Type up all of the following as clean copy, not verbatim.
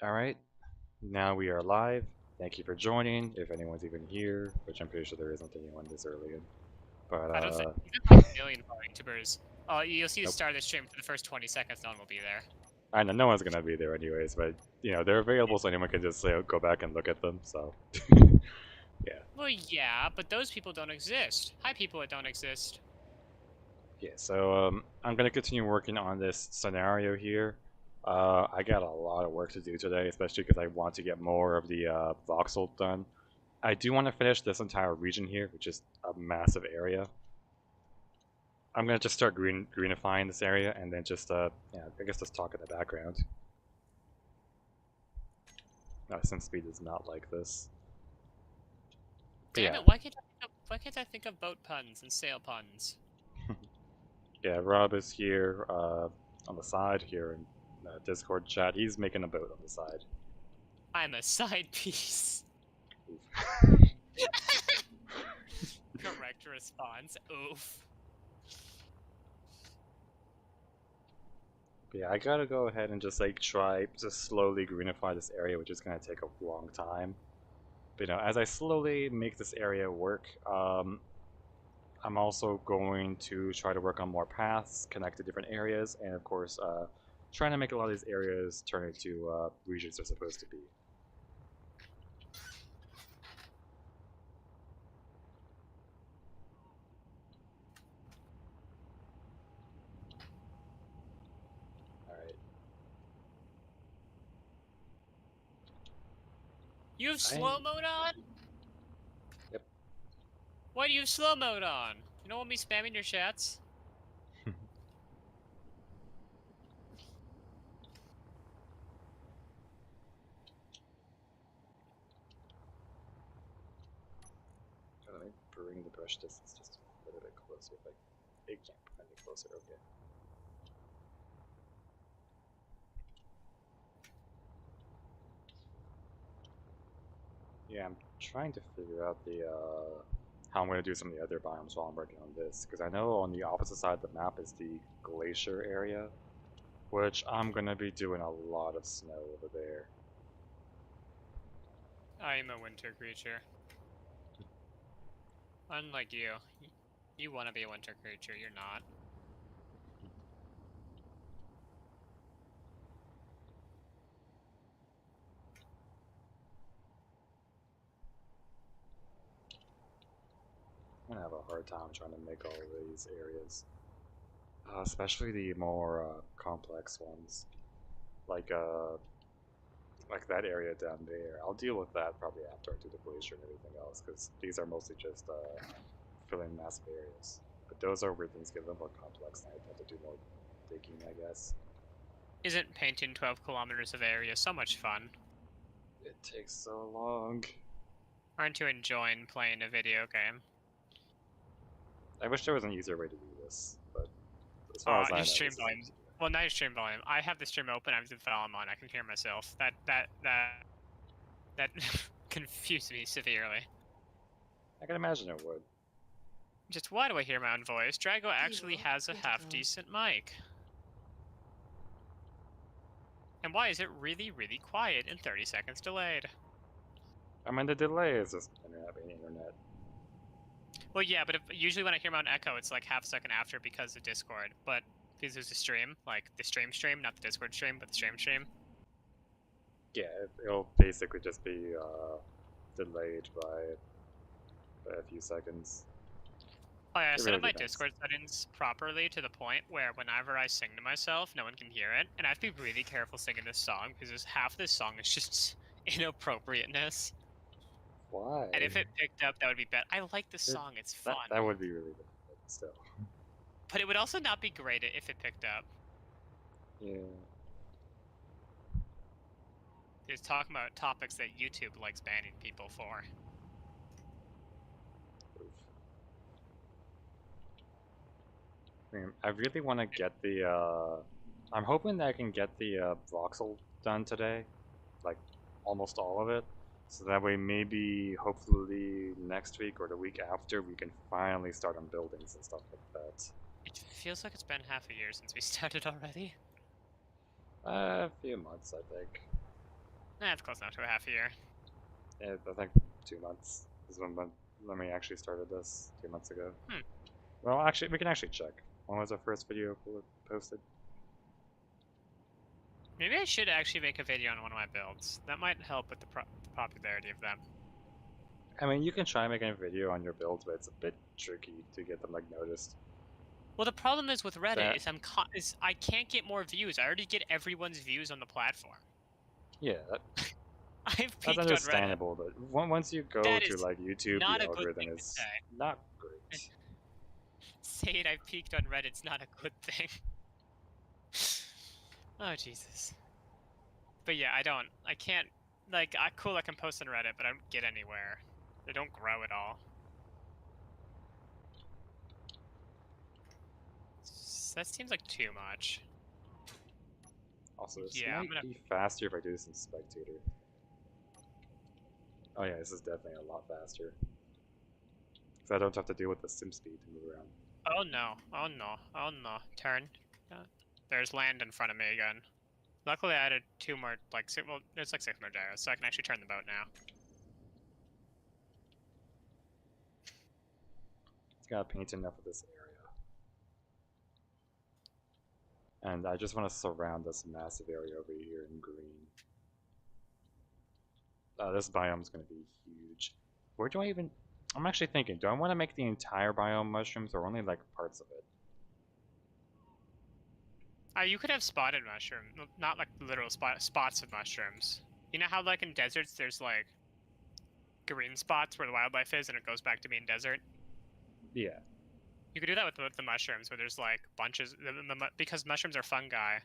Alright, now we are live. Thank you for joining, if anyone's even here, which I'm pretty sure there isn't anyone this early in. But, I don't think even like a million of our YouTubers. You'll see the nope. start of the stream for the first 20 seconds. No one will be there. I know no one's gonna be there anyways, but, they're available so anyone can just go back and look at them, so. Yeah. Well, yeah, but those people don't exist. Hi, people that don't exist. Yeah, so, I'm gonna continue working on this scenario here. I got a lot of work to do today, especially because I want to get more of the, voxel done. I do want to finish this entire region here, which is a massive area. I'm gonna just start greenifying this area, and then just yeah, I guess just talk in the background. Since speed is not like this. But Damn yeah. it! Why can't I think of boat puns and sail puns? Yeah, Rob is here on the side here in Discord chat. He's making a boat on the side. I'm a side piece. Correct response. Oof. But yeah, I gotta go ahead and just try to slowly greenify this area, which is gonna take a long time. But as I slowly make this area work, I'm also going to try to work on more paths, connect to different areas, and of course, trying to make a lot of these areas turn into regions they're supposed to be. Alright. You have slow mode on? Yep. Why do you have slow mode on? You don't want me spamming your chats? Let me bring the brush distance just a little bit closer. Like, it can't bring it closer, okay. Yeah, I'm trying to figure out the how I'm going to do some of the other biomes while I'm working on this, because I know on the opposite side of the map is the glacier area, which I'm going to be doing a lot of snow over there. I am a winter creature. Unlike you. You want to be a winter creature, you're not. I'm going to have a hard time trying to make all of these areas. Especially the more complex ones. Like, uh, like that area down there. I'll deal with that probably after I do the glacier and everything else, because these are mostly just filling massive areas. But those are where things get a little more complex, and I have to do more digging, I guess. Isn't painting 12 kilometers of area so much fun? It takes so long. Aren't you enjoying playing a video game? I wish there was an easier way to do this, but as far as I Your know, stream this is volume. Well, not your stream volume. I have the stream open. I have the volume on. I can hear myself. That confused me severely. I can imagine it would. Just why do I hear my own voice? Drago actually has a half-decent mic. And why is it really, really quiet and 30 seconds delayed? I mean, the delay is just internet being internet. Well, yeah, but usually when I hear my own echo, it's like half a second after because of Discord. But because there's a stream, like the stream, not the Discord stream, but the stream. Yeah, it'll basically just be delayed by a few seconds. Oh yeah, I It set really up my depends. Discord settings properly to the point where whenever I sing to myself, no one can hear it. And I have to be really careful singing this song because half this song is just inappropriateness. Why? And if it picked up, that would be bad. I like the song, it's fun. That would be really good, but still. But it would also not be great if it picked up. Yeah. It's talking about topics that YouTube likes banning people for. I really want to get the, I'm hoping that I can get the voxel done today. Like, almost all of it. So that way maybe, hopefully, next week or the week after, we can finally start on buildings and stuff like that. It feels like it's been half a year since we started already. A few months, I think. That's close enough to a half a year. Yeah, I think 2 months is when we actually started this 2 months ago. Hmm. Well, actually, we can actually check. When was the first video posted? Maybe I should actually make a video on one of my builds. That might help with the popularity of them. I mean, you can try making a video on your builds, but it's a bit tricky to get them like noticed. Well, the problem is with Reddit That is I can't get more views. I already get everyone's views on the platform. yeah, I've that's peaked on Reddit. understandable. But once you go That to is like YouTube, the not a good algorithm thing to is say. not great. Saying I've peaked on Reddit's not a good thing. Oh, Jesus. But yeah, I can't, like, cool, I can post on Reddit, but I don't get anywhere. They don't grow at all. That seems like too much. Also, this Yeah, I'm might gonna. be faster if I do this in Spectator. Oh yeah, this is definitely a lot faster. Because I don't have to deal with the sim speed to move around. Oh no, oh no, oh no. Turn. There's land in front of me again. Luckily, I added 2 more, like, well, there's like 6 more gyros, so I can actually turn the boat now. It's gotta paint enough of this area. And I just want to surround this massive area over here in green. This biome is going to be huge. Where do I even... I'm actually thinking, do I want to make the entire biome mushrooms or only like parts of it? You could have spotted mushroom, not like literal spots of mushrooms. You know how, like, in deserts, there's like green spots where the wildlife is, and it goes back to being desert. Yeah. You could do that with the mushrooms, where there's like bunches, because mushrooms are fungi,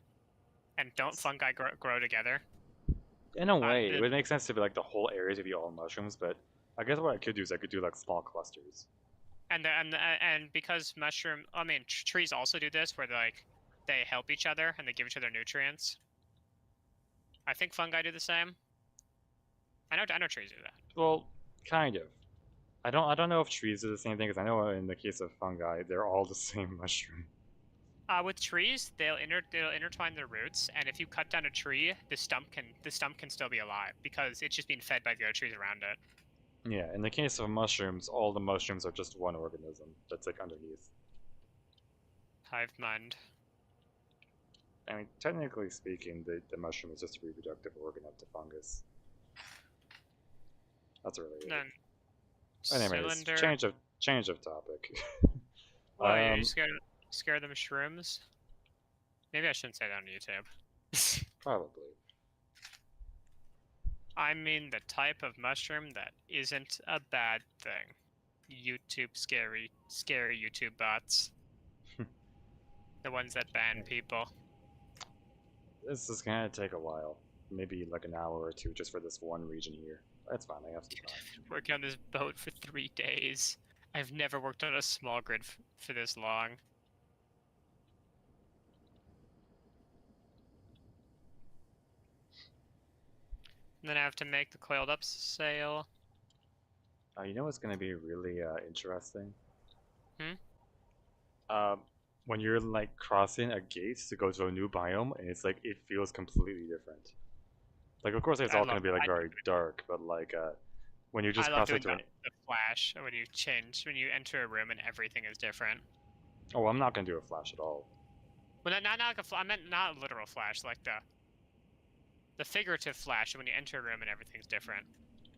and don't fungi grow together? In a Uh, way, it the, would make sense to be like the whole area to be all mushrooms, but I guess what I could do is I could do like small clusters. and because I mean, trees also do this, where they help each other and they give each other nutrients. I think fungi do the same. I know trees do that. Well, kind of. I don't know if trees are the same thing because I know in the case of fungi, they're all the same mushroom. With trees, they'll intertwine their roots, and if you cut down a tree, the stump can still be alive because it's just being fed by the other trees around it. Yeah, in the case of mushrooms, all the mushrooms are just one organism that's like underneath. Hive mind. I mean, technically speaking, the mushroom is just a reproductive organ of the fungus. That's really And weird. then Anyways, cylinder. change of topic. Well, are you um, scared of the mushrooms? Maybe I shouldn't say that on YouTube. probably. I mean the type of mushroom that isn't a bad thing. YouTube scary YouTube bots. The ones that ban people. This is gonna take a while, maybe like an hour or two, just for this one region here. That's fine. I have some Dude, time. I've been working on this boat for 3 days. I've never worked on a small grid for this long. And then I have to make the coiled up sail. You know what's gonna be really interesting? Hmm? Um, when you're like crossing a gate to go to a new biome, and it's like it feels completely different. Like, of course, it's I all love gonna be like very dark, but like when you I just love cross like doing to an... the flash when you enter a room and everything is different. Oh, I'm not gonna do a flash at all. Well, not like I meant not a literal flash, like the figurative flash when you enter a room and everything's different.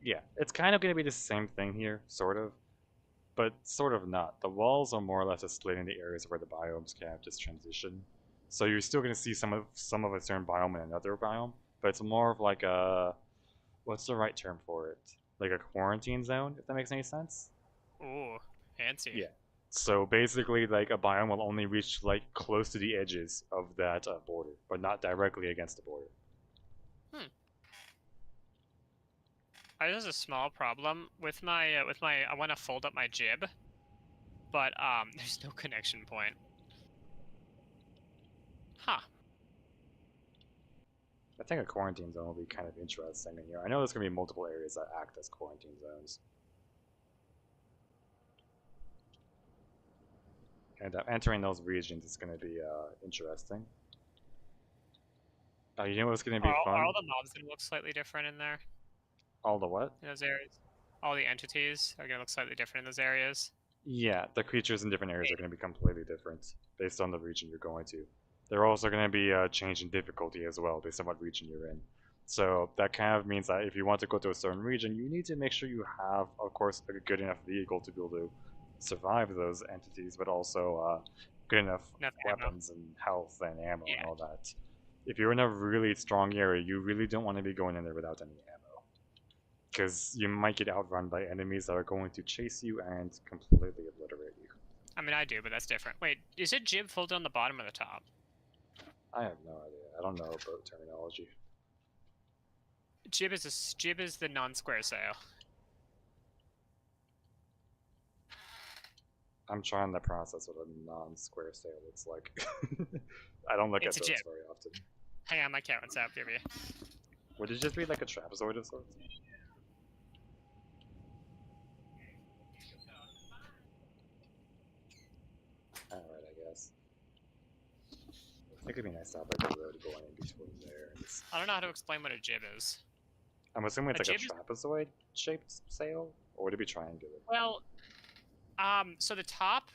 Yeah, it's kind of gonna be the same thing here, sort of, but sort of not. The walls are more or less explaining the areas where the biomes can have this transition. So you're still gonna see some of a certain biome in another biome, but it's more of like a... what's the right term for it? Like a quarantine zone, if that makes any sense. Ooh, fancy. Yeah. So basically, like a biome will only reach like close to the edges of that border, but not directly against the border. Hmm. There's a small problem with my. I want to fold up my jib, but there's no connection point. Huh. I think a quarantine zone will be kind of interesting in here. I know there's gonna be multiple areas that act as quarantine zones, and entering those regions is gonna be interesting. You know what's gonna be Are all fun? the mobs gonna look slightly different in there, All the what? in those areas? All the entities are gonna look slightly different in those areas. Yeah, the creatures in different areas are going to be completely different based on the region you're going to. They're also going to be a change in difficulty as well based on what region you're in. So that kind of means that if you want to go to a certain region, you need to make sure you have, of course, a good enough vehicle to be able to survive those entities, but also good enough Enough ammo. weapons and health and ammo and Yeah. all that. If you're in a really strong area, you really don't want to be going in there without any ammo because you might get outrun by enemies that are going to chase you and completely obliterate you. I mean, I do, but that's different. Wait, is it jib folded on the bottom or the top? I have no idea. I don't know boat terminology. Jib is the non-square sail. I'm trying to process what a non-square sail looks like. I don't look It's at a boats jib. very often. Hang on, my cat wants out, baby. Would it just be like a trapezoid of sorts? Alright, I guess. It could be nice to have like a road going in between there. And I don't know how to explain what a jib is. I'm assuming it's A like a jib is trapezoid shaped sail? Or would it be triangular? well, so the top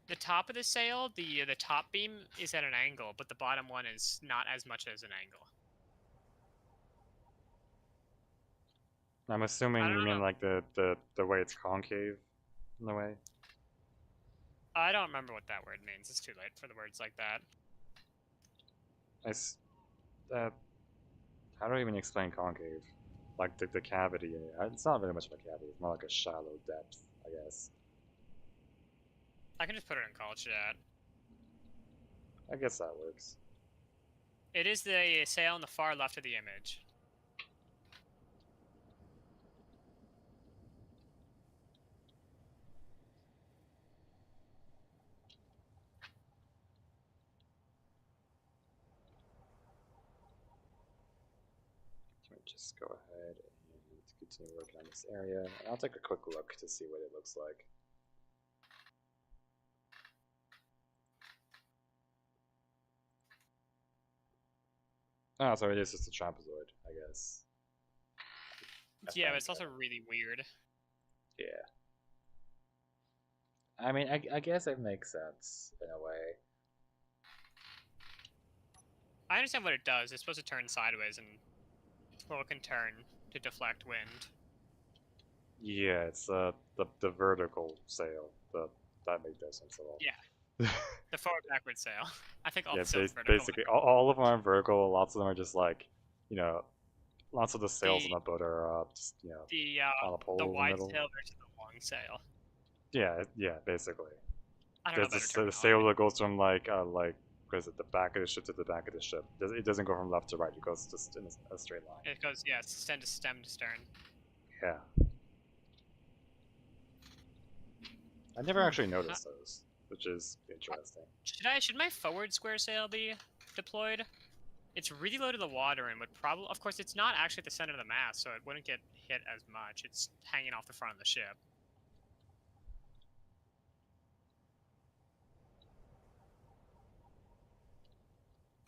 of the sail, the top beam is at an angle, but the bottom one is not as much as an angle. I'm I assuming don't you mean know. like the way it's concave in the way. I don't remember what that word means. It's too late for the words like that. I s- uh, how do I even explain concave? Like the cavity in it. It's not very much of a cavity. It's more like a shallow depth, I guess. I can just put it in call chat. I guess that works. It is the sail on the far left of the image. Let me just go ahead and continue working on this area. And I'll take a quick look to see what it looks like. Oh, so it is just a trapezoid, I guess. Yeah, but it's also really weird. Yeah. I mean, I guess it makes sense in a way. I understand what it does. It's supposed to turn sideways, and well, it can turn to deflect wind. Yeah, it's the vertical sail. That makes no sense at all. Yeah, the forward backward sail. I think all Yeah, the sails vertical. basically all of them are vertical. Lots of them are just like, you know, lots of the sails on The the boat are just on a the pole in the wide middle. sail versus the long sail. Yeah, basically. I don't know There's better the terminology. sail that goes from like what is it, the back of the ship to the back of the ship. It doesn't go from left to right. It goes just in a straight line. It goes stem to stern. Yeah, I never actually noticed those, which is interesting. Should my forward square sail be deployed? It's really low to the water and would probably, of course, it's not actually at the center of the mast, so it wouldn't get hit as much. It's hanging off the front of the ship.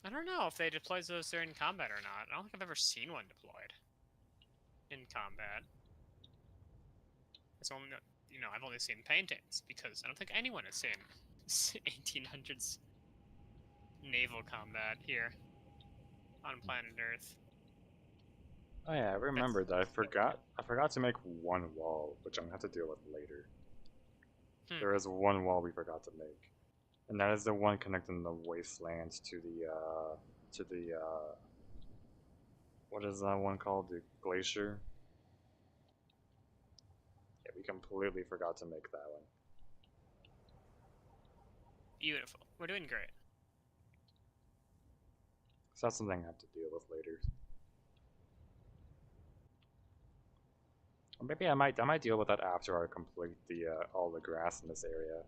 I don't know if they deploy those during combat or not. I don't think I've ever seen one deployed in combat. It's only, I've only seen paintings because I don't think anyone has seen 1800s naval combat here on planet Earth. Oh yeah, I remembered that. I forgot to make one wall, which I'm gonna have to deal with later. There is one wall we forgot to make, and that is the one connecting the wasteland to the what is that one called? The glacier. Yeah, we completely forgot to make that one. Beautiful. We're doing great. So that's something I have to deal with later. Or maybe I might deal with that after I complete the all the grass in this area.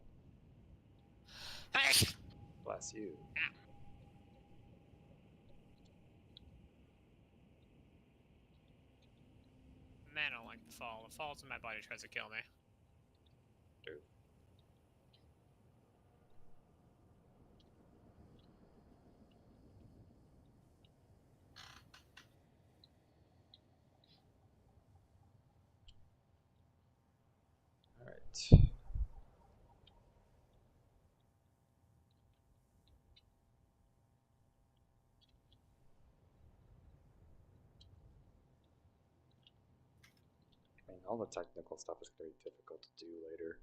Bless you. Man, I don't like the fall. The fall's in my body tries to kill me. Dude. I mean, all the technical stuff is going to be difficult to do later.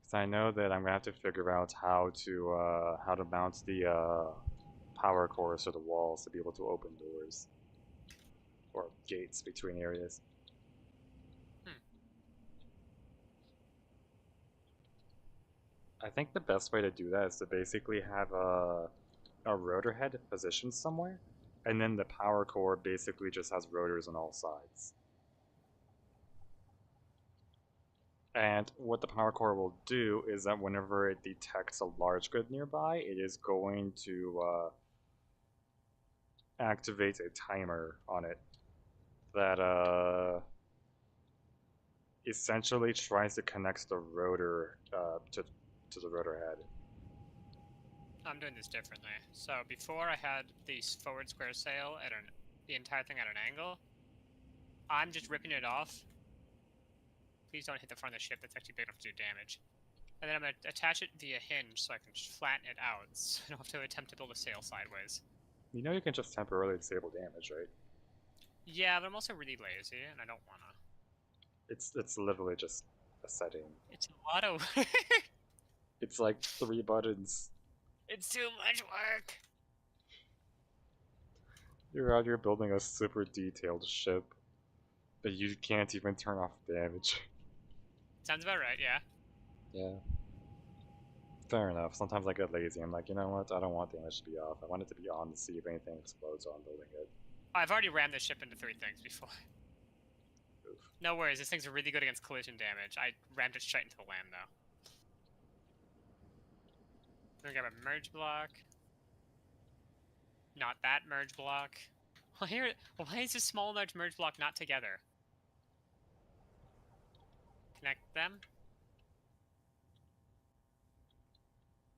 Because I know that I'm going to have to figure out how to mount the power cores to the walls to be able to open doors or gates between areas. Hmm. I think the best way to do that is to basically have a rotor head positioned somewhere, and then the power core basically just has rotors on all sides. And what the power core will do is that whenever it detects a large grid nearby, it is going to activate a timer on it that essentially tries to connect the rotor to the rotor head. I'm doing this differently. So before I had the forward square sail at the entire thing at an angle. I'm just ripping it off. Please don't hit the front of the ship. That's actually big enough to do damage. And then I'm going to attach it via hinge so I can flatten it out, so I don't have to attempt to build a sail sideways. You know you can just temporarily disable damage, right? Yeah, but I'm also really lazy, and I don't want to. It's literally just a setting. It's a lot of It's like 3 buttons. It's too much work. You're out here building a super detailed ship, but you can't even turn off damage. Sounds about right, yeah. Yeah. Fair enough. Sometimes I get lazy. I'm like, you know what? I don't want damage to be off. I want it to be on to see if anything explodes while I'm building it. I've already rammed this ship into 3 things before. Oof. No worries, this thing's really good against collision damage. I rammed it straight into the land, though. Then we grab a merge block. Not that merge block. Well, here, why is this small and large merge block not together? Connect them.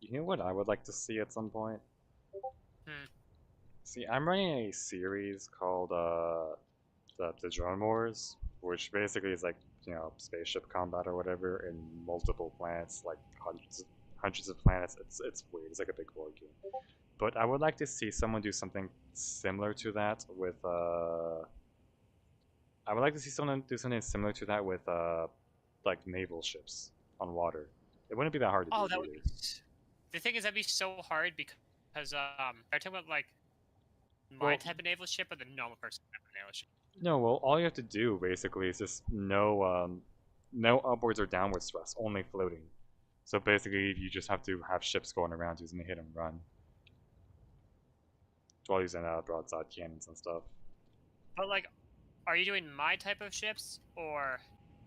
You know what I would like to see at some point? Hmm. See, I'm running a series called the Drone Wars, which basically is like, you know, spaceship combat or whatever in multiple planets, like hundreds of planets. It's weird. It's like a big board game. But I would like to see someone do something similar to that with I would like to see someone do something similar to that with like naval ships on water. It wouldn't be that hard to Oh, do that would either. be. The thing is, that'd be so hard because are you talking about like my Well, type of naval ship or the normal person type of naval ship? no, well, all you have to do basically is just no upwards or downwards thrust, only floating. So basically, you just have to have ships going around using the hit and run while using broadside cannons and stuff. But like, are you doing my type of ships or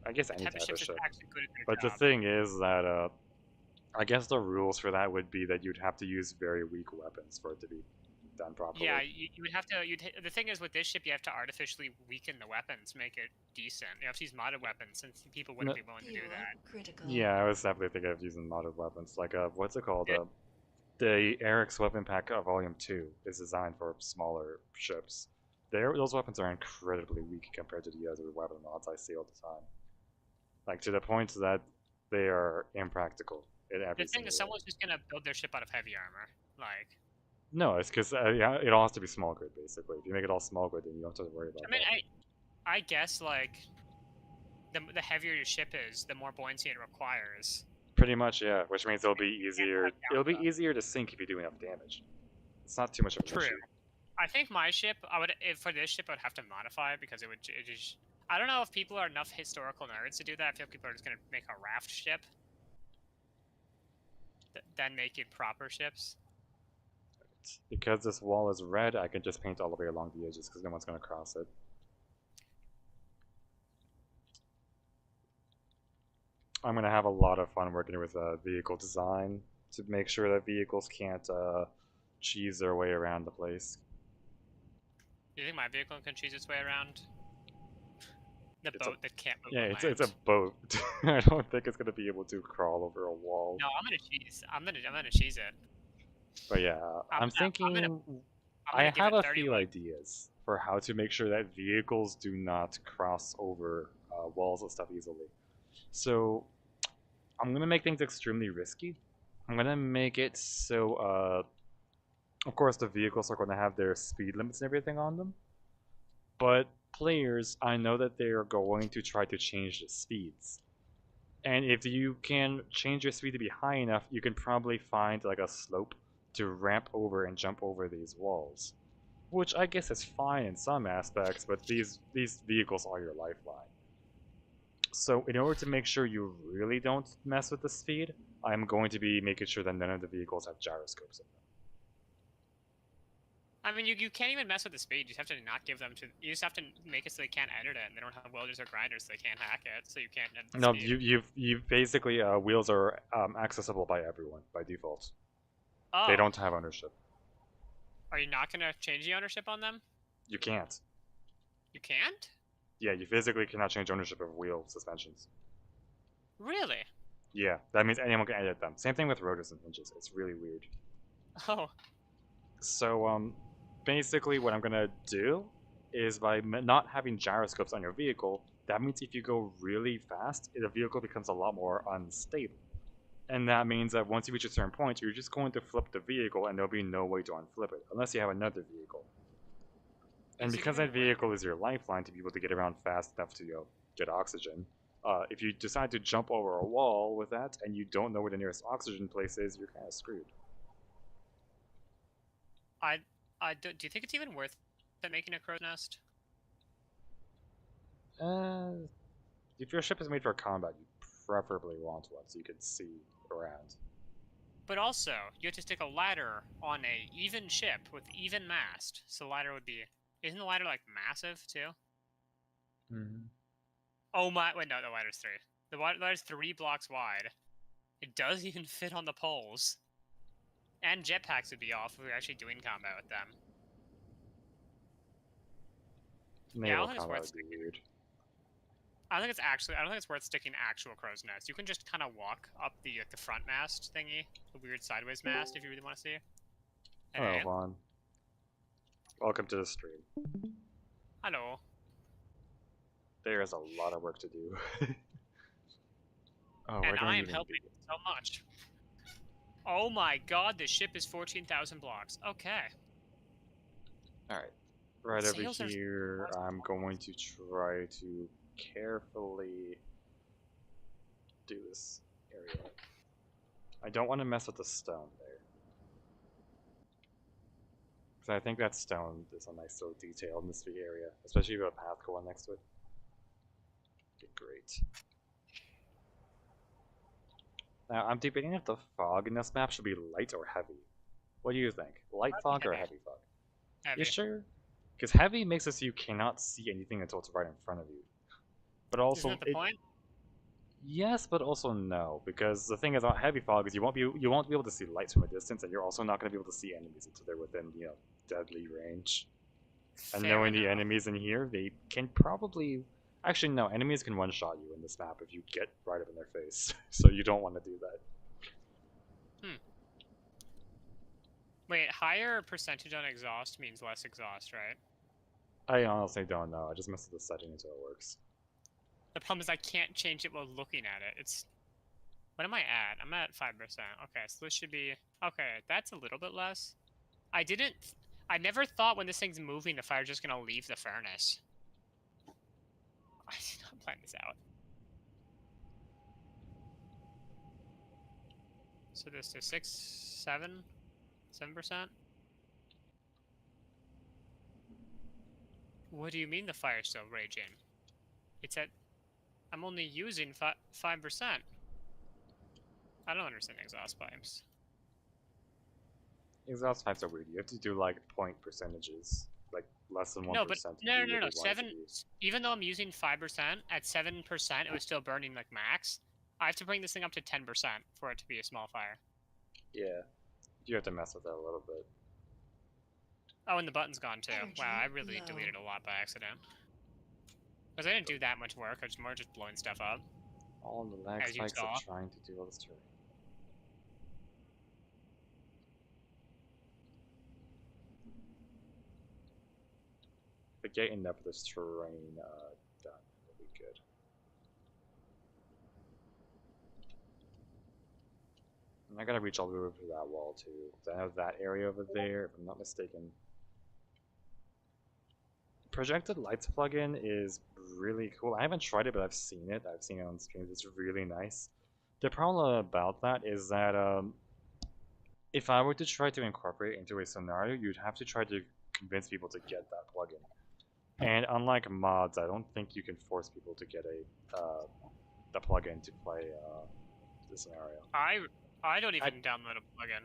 I guess the any type of type of ships that's ship. actually good at their But the job? thing is that I guess the rules for that would be that you'd have to use very weak weapons for it to be done Yeah, properly. you would have to. The thing is, with this ship, you have to artificially weaken the weapons, make it decent. You have to use modded weapons, since people wouldn't No, be willing to do Fuel that. critical. yeah, I was definitely thinking of using modded weapons. Like, what's it called? It, The Eric's Weapon Pack Volume 2 is designed for smaller ships. Those weapons are incredibly weak compared to the other weapon mods I see all the time. Like, to the point that they are impractical in the every thing single is, way. someone's just gonna build their ship out of heavy armor. Like, No, it's because yeah, it all has to be small grid, basically. If you make it all small grid, then you don't have to worry about I mean, that. I guess like the heavier your ship is, the more buoyancy it requires. Pretty much, yeah. Which means it'll And be you can't easier. have It'll be downtime. easier to sink if you do enough damage. It's not too much of an True. issue. I think my ship, I would if for this ship, I would have to modify it because it just. I don't know if people are enough historical nerds to do that. I feel people are just gonna make a raft ship, then make it proper ships. Because this wall is red, I can just paint all the way along the edges because no one's going to cross it. I'm going to have a lot of fun working with vehicle design to make sure that vehicles can't cheese their way around the place. Do you think my vehicle can cheese its way around the It's a boat that can't move yeah, on it's a land? boat. I don't think it's going to be able to crawl over a wall. No, I'm gonna cheese. I'm gonna cheese it. But yeah, I'm I'm gonna I'm gonna thinking I'm I gonna give have it a 30 few wood. ideas for how to make sure that vehicles do not cross over walls and stuff easily. So I'm gonna make things extremely risky. I'm gonna make it so, of course, the vehicles are gonna have their speed limits and everything on them. But players, I know that they are going to try to change the speeds. And if you can change your speed to be high enough, you can probably find like a slope to ramp over and jump over these walls. Which I guess is fine in some aspects, but these vehicles are your lifeline. So in order to make sure you really don't mess with the speed, I'm going to be making sure that none of the vehicles have gyroscopes in them. I mean, you can't even mess with the speed. You just have to not give them to. You just have to make it so they can't edit it, and they don't have welders or grinders, so they can't hack it. So you can't edit the No, speed. you basically wheels are accessible by everyone by default. They Oh, don't have ownership. are you not gonna change the ownership on them? You can't. You can't. Yeah, you physically cannot change ownership of wheel suspensions. Really? Yeah, that means anyone can edit them. Same thing with rotors and hinges. It's really weird. Oh, So basically what I'm gonna do is by not having gyroscopes on your vehicle, that means if you go really fast, the vehicle becomes a lot more unstable. And that means that once you reach a certain point, you're just going to flip the vehicle and there'll be no way to unflip it, unless you have another vehicle. And is it because even that worth it? vehicle is your lifeline to be able to get around fast enough to get oxygen, if you decide to jump over a wall with that and you don't know where the nearest oxygen place is, you're kind of screwed. I, do you think it's even worth it making a crow's nest? Uh, if your ship is made for combat, you preferably want one so you can see around. But also, you have to stick a ladder on a even ship with even mast. So the ladder would be. Isn't the ladder like massive too? Mm-hmm. Oh my! Wait, no, the ladder's three. The ladder's 3 blocks wide. It does even fit on the poles. And jetpacks would be off if we were actually doing combat with them. Yeah, I Naval don't think it's combat worth would be sticking. weird. I don't think it's actually. I don't think it's worth sticking actual crow's nest. You can just kind of walk up the front mast thingy, the weird sideways mast, if you really want to see. Hello, Hey, Vaughn. Welcome to the stream. hello. There is a lot of work to do. Oh, where And do I I am even helping begin? so much. Oh my god, this ship is 14,000 blocks. Okay. Alright. Right over Sails are. here, I'm going to try to carefully do this area. I don't want to mess with the stone there. Because I think that stone is a nice little detail in this area, especially if you have a path going next to it. Okay, great. Now, I'm debating if the fog in this map should be light or heavy. What do you think? Light Probably fog or heavy. heavy fog? You Heavy. sure? Because heavy makes it so you cannot see anything until it's right in front of you. But Isn't also, that the it point? yes, but also no. Because the thing is about heavy fog is you won't be able to see lights from a distance, and you're also not going to be able to see enemies until they're within deadly range. And Fair knowing the enough. enemies in here, they can probably actually no enemies can one shot you in this map if you get right up in their face. So you don't want to do that. Hmm. Wait, higher percentage on exhaust means less exhaust, right? I honestly don't know. I just messed with the setting until it works. The problem is I can't change it while looking at it. It's. What am I at? I'm at 5%. Okay, so this should be. Okay, that's a little bit less. I didn't. I never thought when this thing's moving, the fire's just gonna leave the furnace. I did not plan this out. So this is 6, 7%? What do you mean the fire's still raging? It's at. I'm only using 5%. I don't understand exhaust pipes. Exhaust pipes are weird. You have to do like point percentages, like less than one No, but percent to no, be no, where no. they want it to 7. be. Even though I'm using 5%, at 7%, it was still burning like max. I have to bring this thing up to 10% for it to be a small fire. Yeah, you have to mess with that a little bit. Oh, and the button's gone too. Energy Wow, I really low. deleted a lot by accident. Because I didn't do that much work. I was more just blowing stuff up, All the lag as you spikes of saw. trying to do all this terrain. But getting enough of this terrain done will be good. And I gotta reach all the way over to that wall too. I know that area over there, if I'm not mistaken. Projected lights plugin is really cool. I haven't tried it, but I've seen it. I've seen it on streams. It's really nice. The problem about that is that if I were to try to incorporate it into a scenario, you'd have to try to convince people to get that plugin. And unlike mods, I don't think you can force people to get the plugin to play the scenario. I don't I, even download a plugin.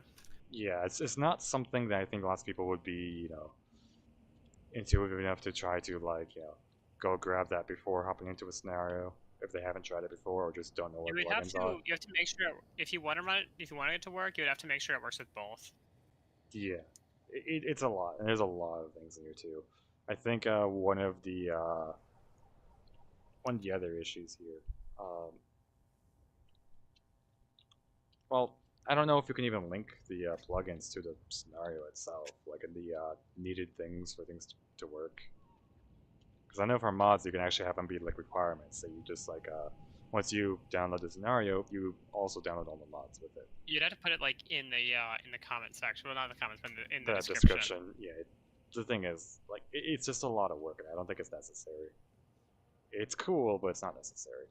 yeah, it's not something that I think lots of people would be intuitive enough to try to go grab that before hopping into a scenario if they haven't tried it before or just don't know You what would have plugins are. to you have to make sure if you want to run it, if you want it to work, you would have to make sure it works with both. Yeah, it's a lot, and there's a lot of things in here too. I think one of the other issues here. Well, I don't know if you can even link the plugins to the scenario itself, like in the needed things for things to work. Because I know for mods, you can actually have them be like requirements. So you just once you download the scenario, you also download all the mods with it. You'd have to put it like in the comment section. Well, not in the comments, but in the The description. yeah. The thing is, it's just a lot of work, and I don't think it's necessary. It's cool, but it's not necessary.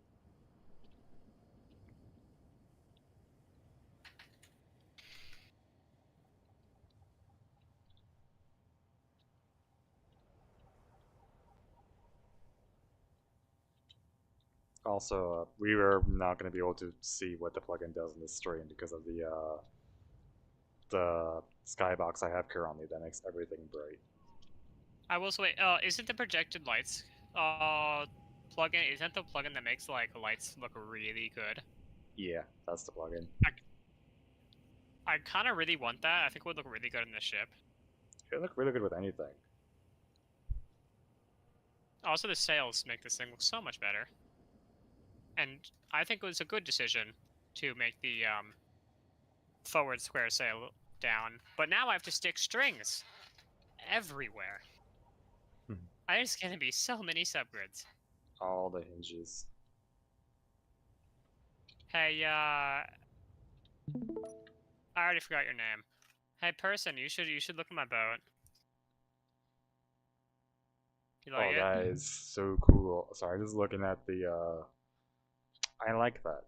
Also, we were not going to be able to see what the plugin does in this stream because of the skybox I have currently that makes everything bright. I will say, isn't the projected lights plugin? Isn't the plugin that makes like lights look really good? Yeah, that's the plugin. I kind of really want that. I think it would look really good in this ship. It look really good with anything. Also, the sails make this thing look so much better. And I think it was a good decision to make the forward square sail down. But now I have to stick strings everywhere. There's gonna be so many subgrids. All the hinges. Hey, I already forgot your name. Hey, person, you should look at my boat. You like Oh, it? that is so cool. Sorry, just looking at the. I like that.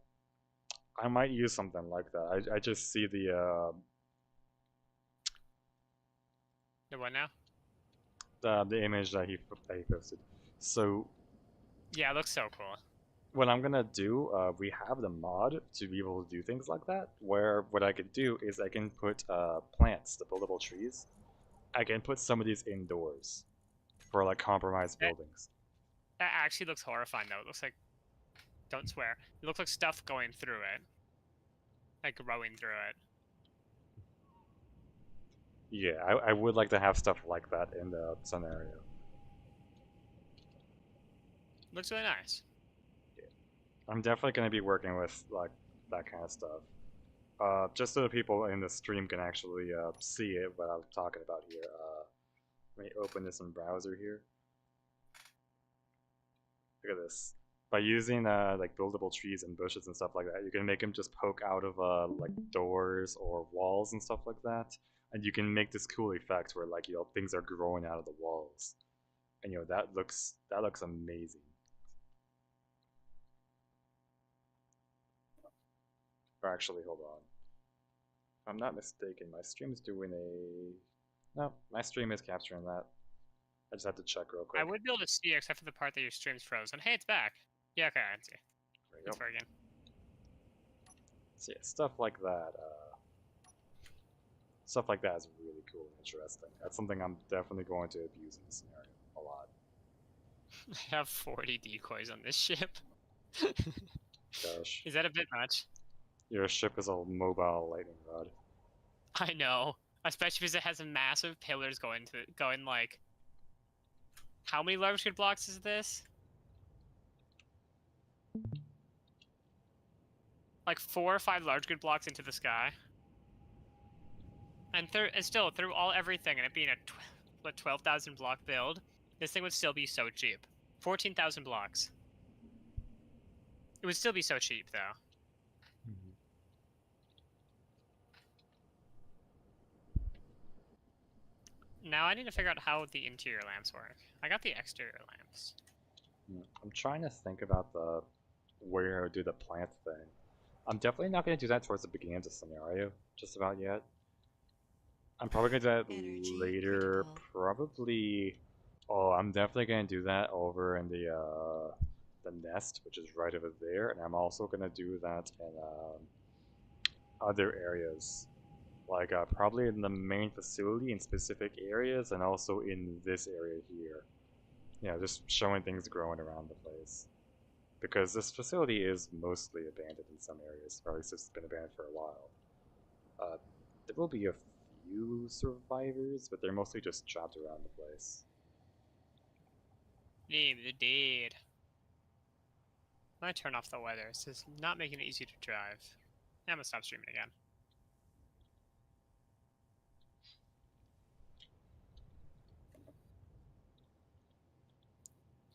I might use something like that. I just see The what now? the image that he posted. So Yeah, it looks so cool. what I'm gonna do, we have the mod to be able to do things like that. Where what I could do is I can put plants, the buildable trees. I can put some of these indoors for like compromised buildings. That actually looks horrifying, though. It looks like, don't swear. It looks like stuff going through it, like growing through it. Yeah, I would like to have stuff like that in the scenario. Looks really nice. Yeah. I'm definitely going to be working with like that kind of stuff. Just so the people in the stream can actually see it, what I'm talking about here. Let me open this in browser here. Look at this. By using like buildable trees and bushes and stuff like that, you can make them just poke out of like doors or walls and stuff like that, and you can make this cool effect where like things are growing out of the walls, and that looks amazing. Or actually, hold on. If I'm not mistaken, my stream is doing a. No, my stream is capturing that. I just have to check real quick. I would be able to see, except for the part that your stream's frozen. Hey, it's back. Yeah, okay, I can see. There you It's go. working. So yeah, stuff like that. Stuff like that is really cool and interesting. That's something I'm definitely going to abuse in this scenario a lot. I have 40 decoys on this ship. Gosh, Is that a bit much? your ship is a mobile lightning rod. I know. Especially because it has massive pillars going like. How many large grid blocks is this? Like 4 or 5 large grid blocks into the sky. And still, through everything, and it being a 12,000 block build, this thing would still be so cheap. 14,000 blocks. It would still be so cheap, though. Now I need to figure out how the interior lamps work. I got the exterior lamps. I'm trying to think about the where to do the plant thing. I'm definitely not going to do that towards the beginning of the scenario, just about yet. I'm probably going to do that Energy later, critical. probably. Oh, I'm definitely going to do that over in the nest, which is right over there, and I'm also going to do that in other areas, like probably in the main facility in specific areas, and also in this area here. Yeah, just showing things growing around the place. Because this facility is mostly abandoned in some areas, or at least it's been abandoned for a while. Uh, there will be a few survivors, but they're mostly just trapped around the place. Name the dead. I turn off the weather. This is not making it easy to drive. I'm gonna stop streaming again.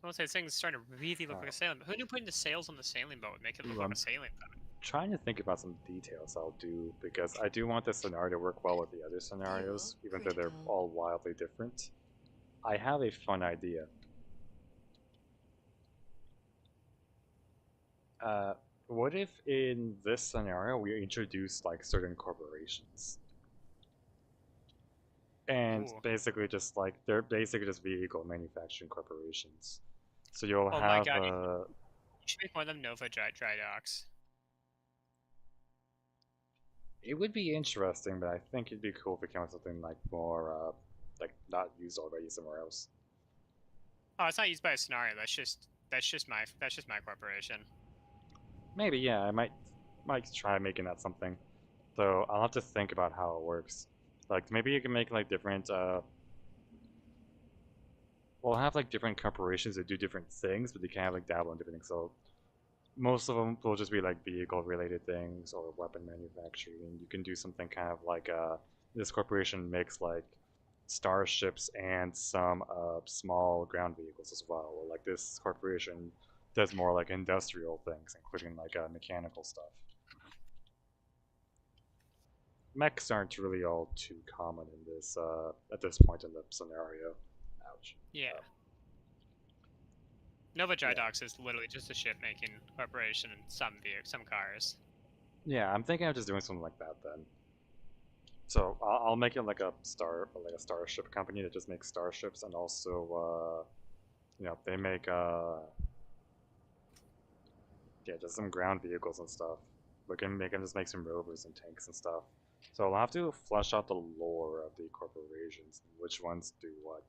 I will say this thing's starting to really look like a sailing boat. Who knew putting the sails on the sailing boat would make it look Ooh, like I'm a sailing boat? trying to think about some details I'll do, because I do want this scenario to work well with the other Fuel scenarios, even though they're critical. all wildly different. I have a fun idea. Uh, what if in this scenario we introduce like certain corporations? And Ooh. basically just like they're basically just vehicle manufacturing corporations. So you'll Oh my have god, you should make one of them Nova dry docks. it would be interesting, but I think it'd be cool if it came with something like more like not used already somewhere else. Oh, it's not used by a scenario. That's just my corporation. Maybe, yeah, I might try making that something. Though I'll have to think about how it works. Like maybe you can make like different we'll have like different corporations that do different things, but they can have like dabble in different things. So most of them will just be like vehicle related things or weapon manufacturing. You can do something kind of like this corporation makes like starships and some small ground vehicles as well. Or like this corporation does more like industrial things, including like mechanical stuff. Mechs aren't really all too common in this at this point in the scenario. Ouch. Yeah. Nova Dry Yeah. Docks is literally just a ship making corporation and some cars. Yeah, I'm thinking of just doing something like that then. So I'll make it like a starship company that just makes starships, and also they make yeah, just some ground vehicles and stuff. We can make them just make some rovers and tanks and stuff. So I'll have to flesh out the lore of the corporations and which ones do what.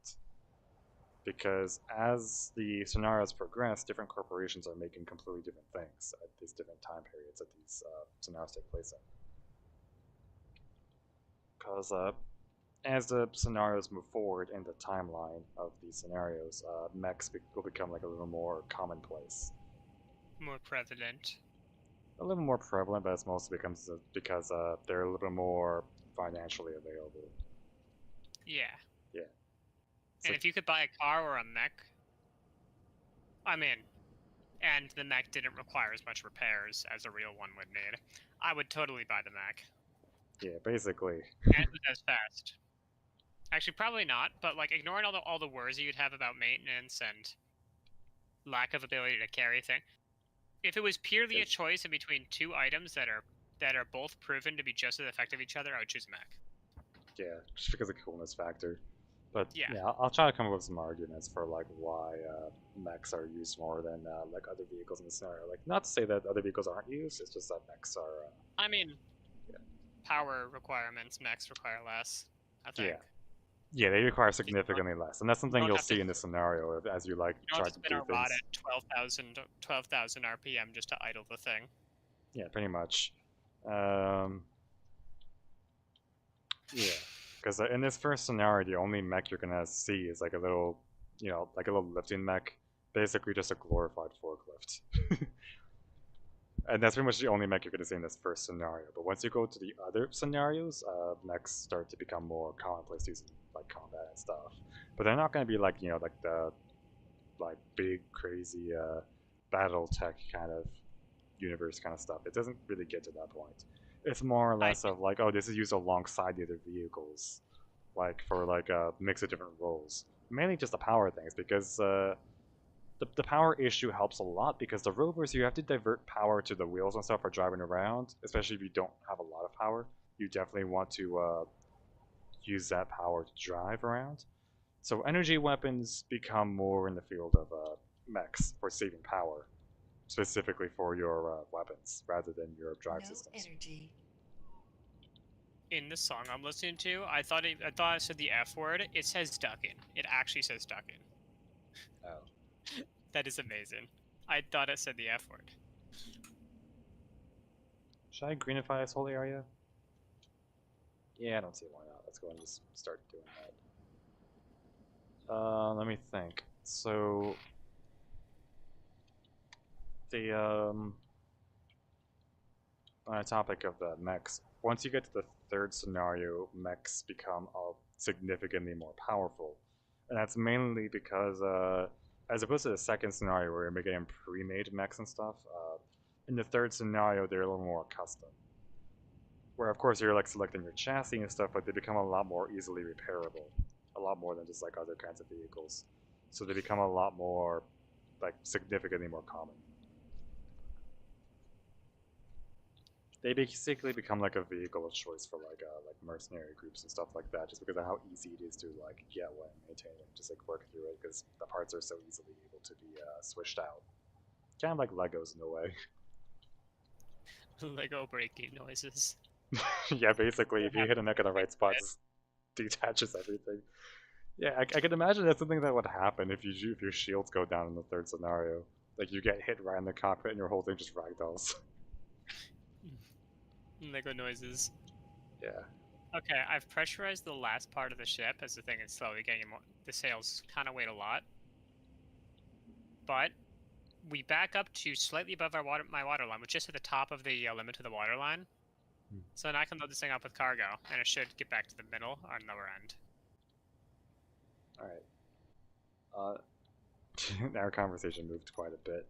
Because as the scenarios progress, different corporations are making completely different things at these different time periods that these scenarios take place in. Because as the scenarios move forward in the timeline of these scenarios, mechs will become like a little more commonplace, More prevalent. a little more prevalent, but it's mostly becomes because they're a little bit more financially available. Yeah. Yeah, it's And like if you could buy a car or a mech, I'm in. And the mech didn't require as much repairs as a real one would need, I would totally buy the mech. yeah, basically. And it was as fast. Actually, probably not, but like ignoring all the worries you'd have about maintenance and lack of ability to carry things. If it was purely a It's, choice in between two items that are both proven to be just as effective each other, I would choose a mech. yeah, just because of the coolness factor. But Yeah. yeah, I'll try to come up with some arguments for like why mechs are used more than like other vehicles in the scenario. Like not to say that other vehicles aren't used, it's just that mechs are. I mean, Yeah. power requirements, mechs require less, I Yeah, think. yeah, they require You don't, significantly less, and that's you something don't you'll have to see in this scenario as you like you don't try have to to spin do a rod things. at 12,000 RPM just to idle the thing. Yeah, pretty much. Um, yeah, because in this first scenario, the only mech you're gonna see is like a little, like a little lifting mech, basically just a glorified forklift. And that's pretty much the only mech you're gonna see in this first scenario. But once you go to the other scenarios, mechs start to become more commonplace using like combat and stuff. But they're not gonna be like like the like big crazy battle tech kind of universe kind of stuff. It doesn't really get to that point. It's more or I less of like, oh, this is used alongside the other vehicles, like for like a mix of different roles. Mainly just the power things because the power issue helps a lot because the rovers you have to divert power to the wheels and stuff for driving around, especially if you don't have a lot of power. You definitely want to use that power to drive around. So energy weapons become more in the field of mechs for saving power, specifically for your weapons rather than your drive No systems. energy. In the song I'm listening to, I thought it said the F word. It says ducking. It actually says ducking. Oh. That is amazing. I thought it said the F word. Should I greenify this whole area? Yeah, I don't see why not. Let's go and just start doing that. Let me think. So the on the topic of the mechs, once you get to the third scenario, mechs become significantly more powerful, and that's mainly because as opposed to the second scenario where you're getting pre-made mechs and stuff, in the third scenario they're a little more custom. Where of course you're like selecting your chassis and stuff, but they become a lot more easily repairable, a lot more than just like other kinds of vehicles. So they become a lot more like significantly more common. They basically become like a vehicle of choice for like mercenary groups and stuff like that, just because of how easy it is to like get one, maintain it, just like work through it, because the parts are so easily able to be switched out. Kind of like Legos in a way. Lego breaking noises. Yeah, basically, They if you have hit a neck in the right spot, just detaches everything. Yeah, I can imagine that's something that would happen if your shields go down in the third scenario. Like you get hit right in the cockpit and your whole thing just ragdolls. Lego noises. Yeah. Okay, I've pressurized the last part of the ship as the thing is slowly getting more. The sails kind of weight a lot, but we back up to slightly above my water line, which is just at the top of the limit to the water line. Hmm. So then I can load this thing up with cargo, and it should get back to the middle or lower end. All right. Our conversation moved quite a bit.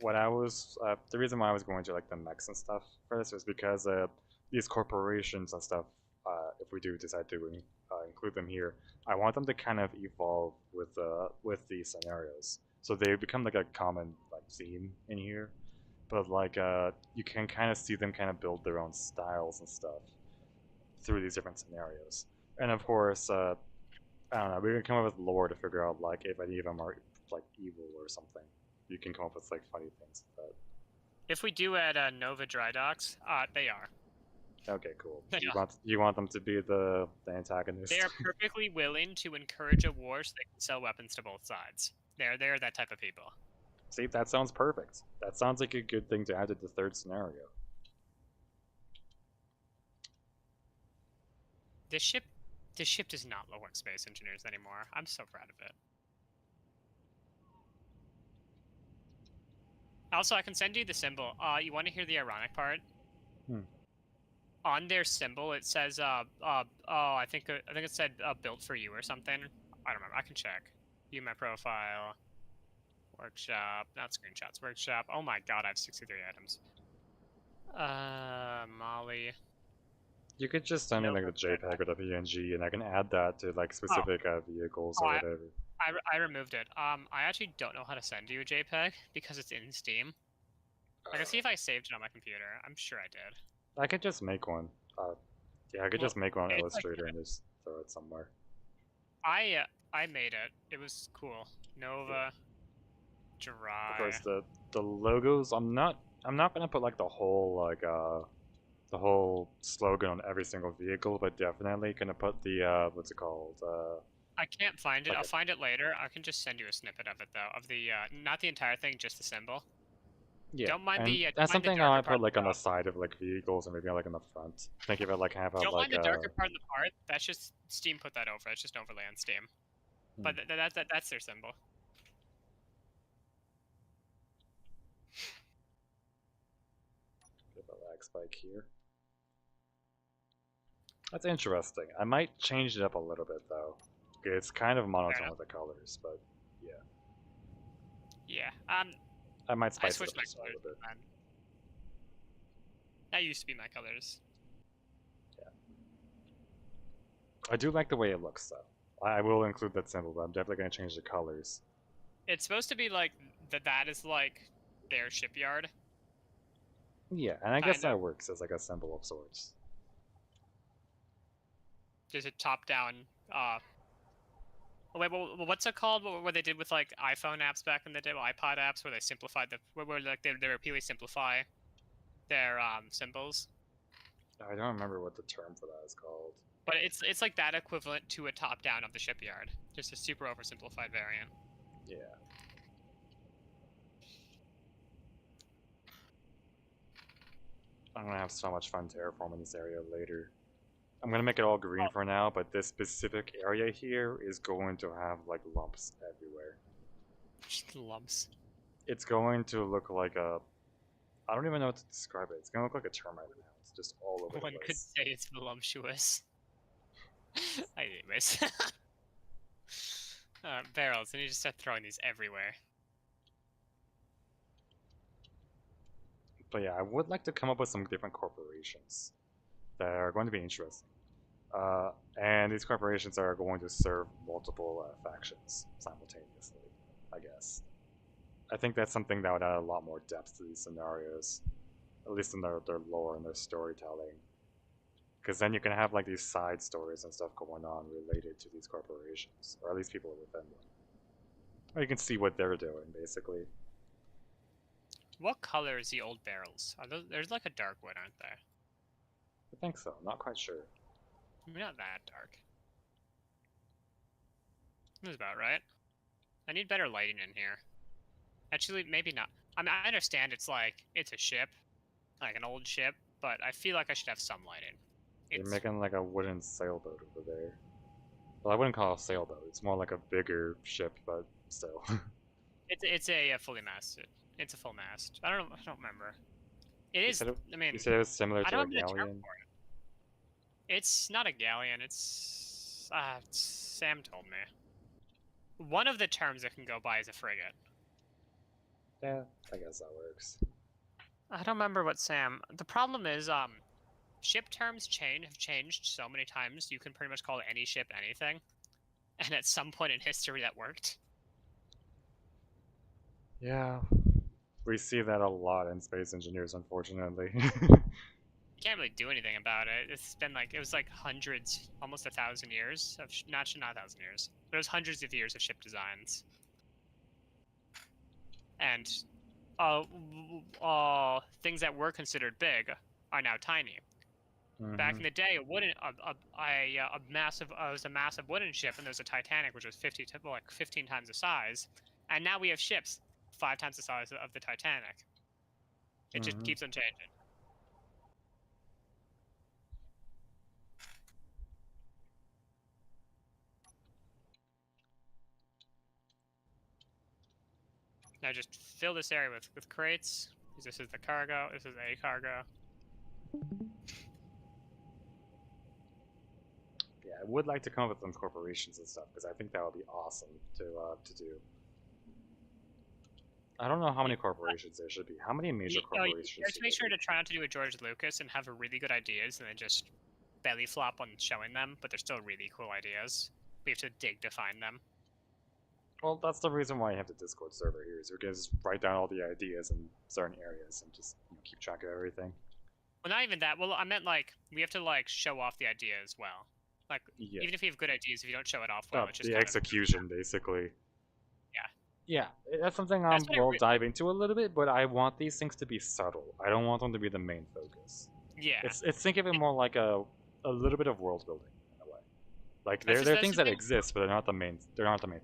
What I was the reason why I was going to like the mechs and stuff for this was because these corporations and stuff, if we do decide to include them here, I want them to kind of evolve with these scenarios, so they become like a common like theme in here. But like you can kind of see them kind of build their own styles and stuff through these different scenarios. And of course, I don't know. We can come up with lore to figure out like if any of them are like evil or something. You can come up with like funny things like that. If we do add Nova dry docks, they are. Okay, cool. They You are. want them to be the antagonist? They are perfectly willing to encourage a war so they can sell weapons to both sides. They're that type of people. See, that sounds perfect. That sounds like a good thing to add to the third scenario. This ship, this ship does not look like space engineers anymore. I'm so proud of it. Also, I can send you the symbol. You want to hear the ironic part? Hmm. On their symbol, it says, I think it said built for you or something. I don't remember. I can check. View my profile. Workshop, not screenshots. Workshop. Oh my god, I have 63 items. Molly. You could just send me like Nova. the JPEG or the PNG, and I can add that to like Oh, specific vehicles oh, or whatever. I removed it. I actually don't know how to send you a JPEG because it's in Steam. I can see if I saved it on my computer. I'm sure I did. I could just make one. Yeah, I could Well, just make one on it's like Illustrator and just throw it somewhere. I made it. It was cool. Yeah. Nova Of dry. course, the logos. I'm not gonna put like the whole slogan on every single vehicle, but definitely gonna put the what's it called? I can't find it. Like I'll a find it later. I can just send you a snippet of it though. Of the not the entire thing, just the symbol. yeah, Don't mind and the that's something I darker might part put of the like on the top. side of like vehicles and maybe like on the front. Think of it like have Don't like mind the darker part of the part. That's just Steam put that over. It's just an overlay on Steam. But that's their symbol. bit of a lag spike here. That's interesting. I might change it up a little bit though. It's kind of monotone with the colors, but yeah, Yeah. I might I spice it switched up my just a colors. little bit. Man. That used to be my colors. Yeah. I do like the way it looks though. I will include that symbol, but I'm definitely gonna change the colors. It's supposed to be like that is like their shipyard, Yeah, and I guess kind of. that works as like a symbol of sorts. Just a top-down. Wait, what's it called? What they did with like iPhone apps back in the day, well, iPod apps, where they simplified where like they repeatedly simplify their symbols. I don't remember what the term for that is called. But it's like that equivalent to a top-down of the shipyard, just a super oversimplified variant. Yeah. I'm gonna have so much fun terraforming this area later. I'm gonna make it all green Oh, for now, but this specific area here is going to have like lumps everywhere. just lumps. It's going to look like a. I don't even know what to describe it. It's gonna look like a termite now. It's just all over the One could place. say it's voluptuous. Anyways. Barrels, and you just start throwing these everywhere. But yeah, I would like to come up with some different corporations that are going to be interesting. And these corporations are going to serve multiple factions simultaneously, I guess. I think that's something that would add a lot more depth to these scenarios, at least in their lore and their storytelling. Because then you can have like these side stories and stuff going on related to these corporations, or at least people within them. Or you can see what they're doing, basically. What color is the old barrels? There's like a dark wood, aren't there? I think so. I'm not quite sure. Maybe not that dark. That's about right. I need better lighting in here. Actually, maybe not. I mean, I understand it's a ship, like an old ship, but I feel like I should have some lighting. They're It's making like a wooden sailboat over there. Well, I wouldn't call it a sailboat. It's more like a bigger ship, but still. it's a fully masted. It's a full mast. I don't know. I don't remember. It you is. said it. I mean, You said it was similar I to don't a remember the term galleon. for it. It's not a galleon. It's Sam told me. One of the terms that can go by is a frigate. Yeah, I guess that works. I don't remember what Sam. The problem is, ship terms have changed so many times. You can pretty much call any ship anything, and at some point in history that worked. Yeah, we see that a lot in space engineers, unfortunately. You can't really do anything about it. It's been like it was like hundreds, almost 1,000 years of not 1,000 years. There was hundreds of years of ship designs, and things that were considered big are now tiny. Back hmm in the day, a massive it was a massive wooden ship, and there was a Titanic, which was 15 times the size, and now we have ships 5 times the size of the Titanic. It just hmm keeps on changing. Now just fill this area with crates. This is the cargo. This is a cargo. Yeah, I would like to come up with some corporations and stuff because I think that would be awesome to do. I don't know how many corporations there should be. How many major You corporations have to should make there sure be? to try not to do a George Lucas and have really good ideas and then just belly flop on showing them, but they're still really cool ideas. We have to dig to find them. Well, that's the reason why you have the Discord server here, is you can just write down all the ideas in certain areas and just keep track of everything. Well, not even that. Well, I meant like we have to like show off the idea as well. Like Yeah. even if you have good ideas, if you don't show it off well, it's just The kind of execution, basically. yeah. Yeah, that's something That's what I we'll dive into a little bit, but I want these things to be subtle. I don't want them to be the main focus. yeah. It's think of it more like a little bit of world building in a way. Like there are That's things the that thing. exist, but they're not the main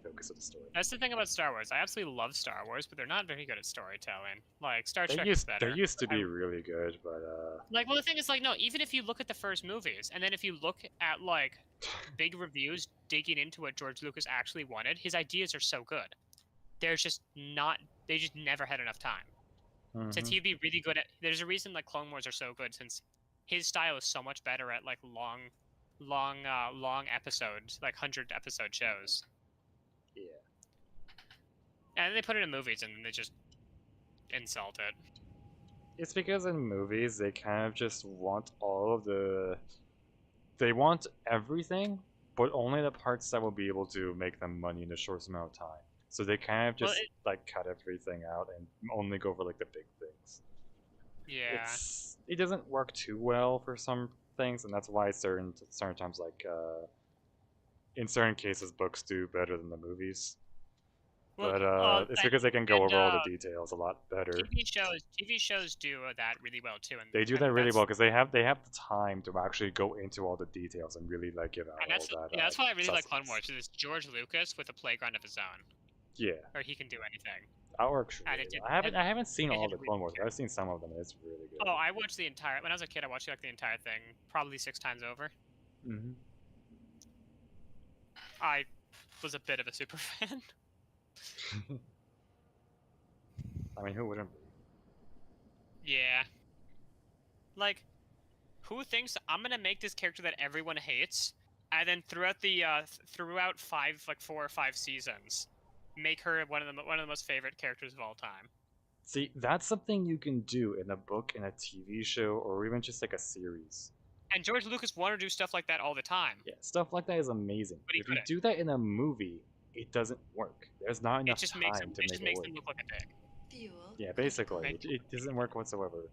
focus of the story. That's the thing about Star Wars. I absolutely love Star Wars, but they're not very good at storytelling. Like Star Trek is They better. used to I, be really good, but like well, the thing is like no. Even if you look at the first movies, and then if you look at like big reviews digging into what George Lucas actually wanted, his ideas are so good. There's just not. They just never had enough time. Since hmm he'd be really good at. There's a reason like Clone Wars are so good, since his style is so much better at like long episodes, like 100 episode shows. yeah. And they put it in movies, and they just insult it. It's because in movies they kind of just want all of the they want everything, but only the parts that will be able to make them money in the shortest amount of time. So they kind of Well, just like cut everything out and only go for like the big things. yeah. It doesn't work too well for some things, and that's why certain times like in certain cases books do better than the movies. Well, But it's and because they can go and over all the details a lot better. TV shows do that really well too, They do that and really well that's because they have the time to actually go into all the details and really like give out and all that's that yeah, that's why I really like Clone sustenance. Wars. It's George Lucas with a playground of his own, Yeah, where he can do anything, that works and really well. I haven't seen it all did the really Clone Wars, but good. I've seen some of them. And it's really Oh, good. I watched the entire when I was a kid. I watched like the entire thing, probably 6 times over. Hmm. I was a bit of a super fan. I mean, who wouldn't be? Yeah, like who thinks I'm gonna make this character that everyone hates, and then throughout 4 or 5 seasons, make her one of the most favorite characters of all time. See, that's something you can do in a book, in a TV show, or even just like a series. And George Lucas wanted to do stuff like that all the time, Yeah, stuff like that is amazing. but But he if you couldn't. do that in a movie, it doesn't work. There's not It enough just makes time him. to It make just it makes work. him look like a dick. Fuel Yeah, basically, control. Makes him look it like doesn't a dick. work whatsoever.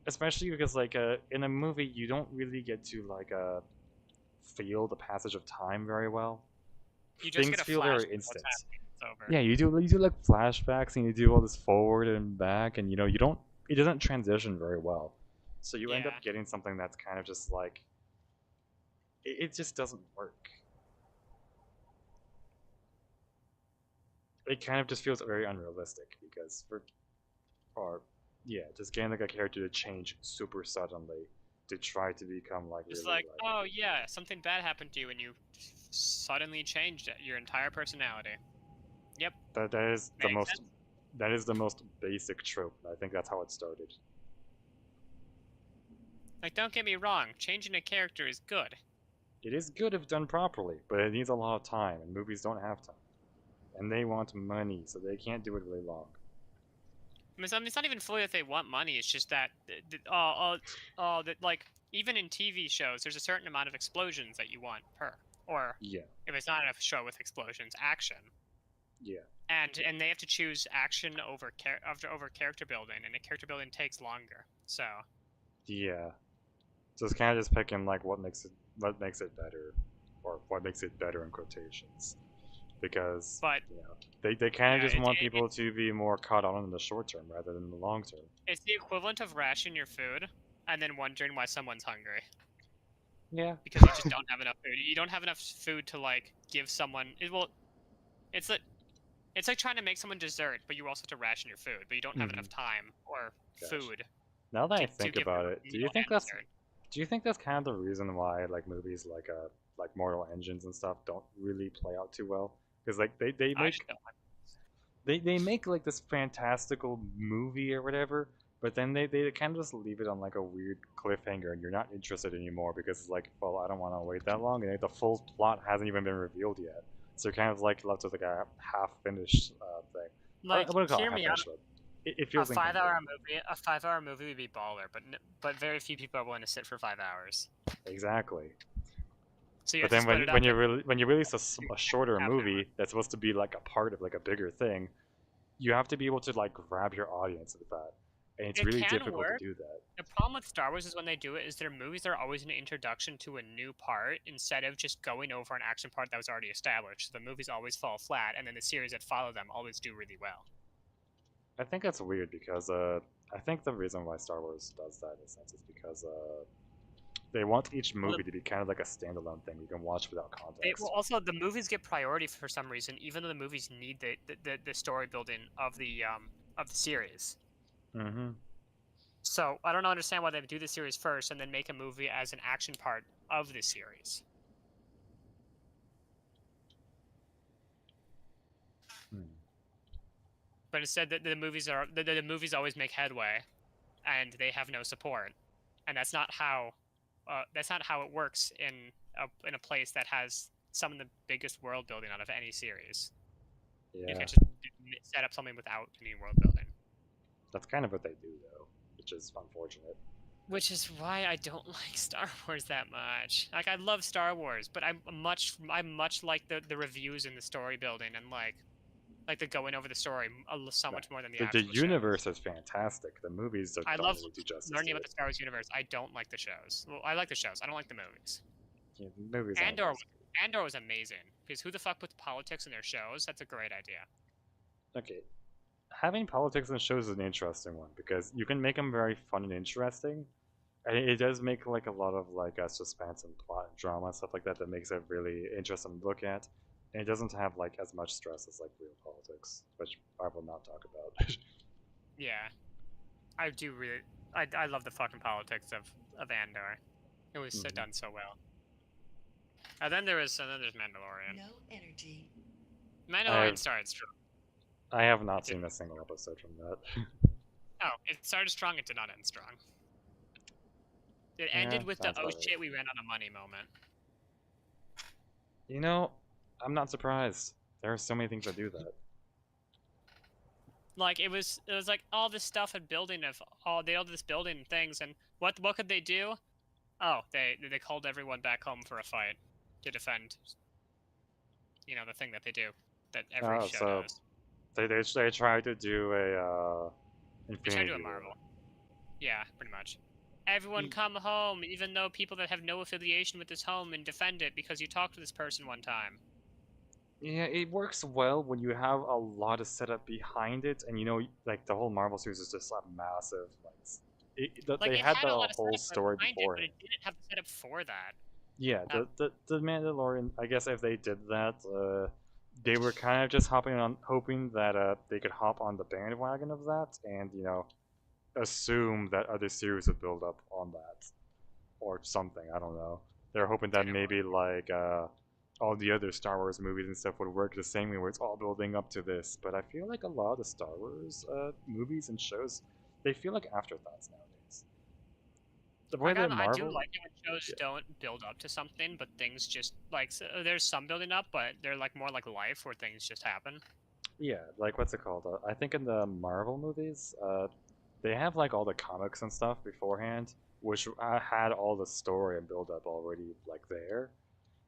Especially because like in a movie, you don't really get to like feel the passage of time very well. You just get Things a feel flash very of what's instant. happening. It's over. Yeah, you do like flashbacks and you do all this forward and back, and you don't it doesn't transition very well. So you end up Yeah. getting something that's kind of just like it just doesn't work. It kind of just feels very unrealistic because for or yeah, just getting like a character to change super suddenly to try to become like It's really like, like oh yeah, something bad happened to you, and you suddenly changed your entire personality. Yep, that makes sense. is the most basic trope. I think that's how it started. Like, don't get me wrong, changing a character is good. It is good if done properly, but it needs a lot of time, and movies don't have time. And they want money, so they can't do it really long. It's not even fully that they want money. It's just that, that like even in TV shows, there's a certain amount of explosions that you want per, or Yeah, if it's not a show with explosions, action. yeah, And they have to choose action over character building, and the character building takes longer. So yeah. So it's kind of just picking like what makes it better, or what makes it better in quotations, because but they kind of yeah, just want people to be more caught on in the short term rather than the long term. it's the equivalent of rationing your food and then wondering why someone's hungry Yeah. because you just don't have enough food. You don't have enough food to like give someone. It's like it's like trying to make someone dessert, but you also have to ration your food, but you don't have Mhm. enough time or Gotcha. food Now that I to think give them about it, a meal and dessert. do you think that's kind of the reason why like movies like Mortal Engines and stuff don't really play out too well? Because like I just don't. they make like this fantastical movie or whatever, but then they kind of just leave it on like a weird cliffhanger, and you're not interested anymore because it's like, well, I don't want to wait that long, and like, the full plot hasn't even been revealed yet. So you're kind of like left with like a half finished thing. Like, I wouldn't call it hear half me out. finished, but it A feels incomplete. 5-hour movie would be baller, but very few people are willing to sit for 5 hours. Exactly. So you But have to then split it up. when you release a shorter Half an hour. movie that's supposed to be like a part of like a bigger thing, you have to be able to like grab your audience with that, and it's It really can difficult to work. do that. The problem with Star Wars is when they do it is their movies are always an introduction to a new part instead of just going over an action part that was already established. So the movies always fall flat, and then the series that follow them always do really well. I think that's weird because I think the reason why Star Wars does that in a sense is because they want each Well, movie to be kind of like a standalone thing you can watch without context. also the movies get priority for some reason, even though the movies need the story building of the series. Mm-hmm. So I don't understand why they do the series first and then make a movie as an action part of the series. Hmm. But instead, the movies always make headway, and they have no support, and that's not how it works in a place that has some of the biggest world building out of any series. You Yeah, can just set up something without any world building. that's kind of what they do though, which is unfortunate. Which is why I don't like Star Wars that much. Like I love Star Wars, but I much like the reviews and the story building and like the going over the story so Nah, much more than the the actual shows. universe is fantastic. The movies I don't love really do justice to learning about it. the Star Wars universe. I don't like the shows. Well, I like the shows. I don't like the movies. Yeah, the movies aren't Andor as was Andor was amazing because who the fuck puts politics in their shows? That's a great idea. good. Okay, having politics in shows is an interesting one because you can make them very fun and interesting, and it does make like a lot of like suspense and plot and drama and stuff like that that makes it really interesting to look at. And it doesn't have like as much stress as like real politics, which I will not talk about. Yeah, I do really. I love the fucking politics of Andor. It was Mhm. done so well. And then there's Mandalorian. No energy. I Mandalorian have started strong. I have It not seen didn't. a single episode from that. Oh, it started strong. It did not end strong. It Yeah, ended with the sounds oh about right. shit, we ran out of money moment. You know, I'm not surprised. There are so many things that do that. Like it was like all this stuff and building of all they all this building and things and what could they do? Oh, they called everyone back home for a fight to defend the thing that they do that every show So does. they tried to do a They try to do a Infinity War. Marvel. Yeah, pretty much. Everyone Y- come home, even though people that have no affiliation with this home and defend it because you talked to this person one time. Yeah, it works well when you have a lot of setup behind it, and you know, like the whole Marvel series is just a massive like. Like They it had had a the lot of whole setup story behind it, but beforehand. it didn't have the setup for that. Yeah, Um, the Mandalorian. I guess if they did that, they were kind of just hoping that they could hop on the bandwagon of that, and you know, assume that other series would build up on that or something. I don't know. They're hoping that didn't maybe like all the other Star Wars movies and stuff would work the same way, where it's all building up to this. But I feel like a lot of the Star Wars movies and shows, they feel like afterthoughts nowadays. The way Like that I do Marvel, like it when shows yeah, don't build up to something, but things just like there's some building up, but they're like more like life where things just happen. yeah, like what's it called? I think in the Marvel movies, they have like all the comics and stuff beforehand, which had all the story and build up already like there.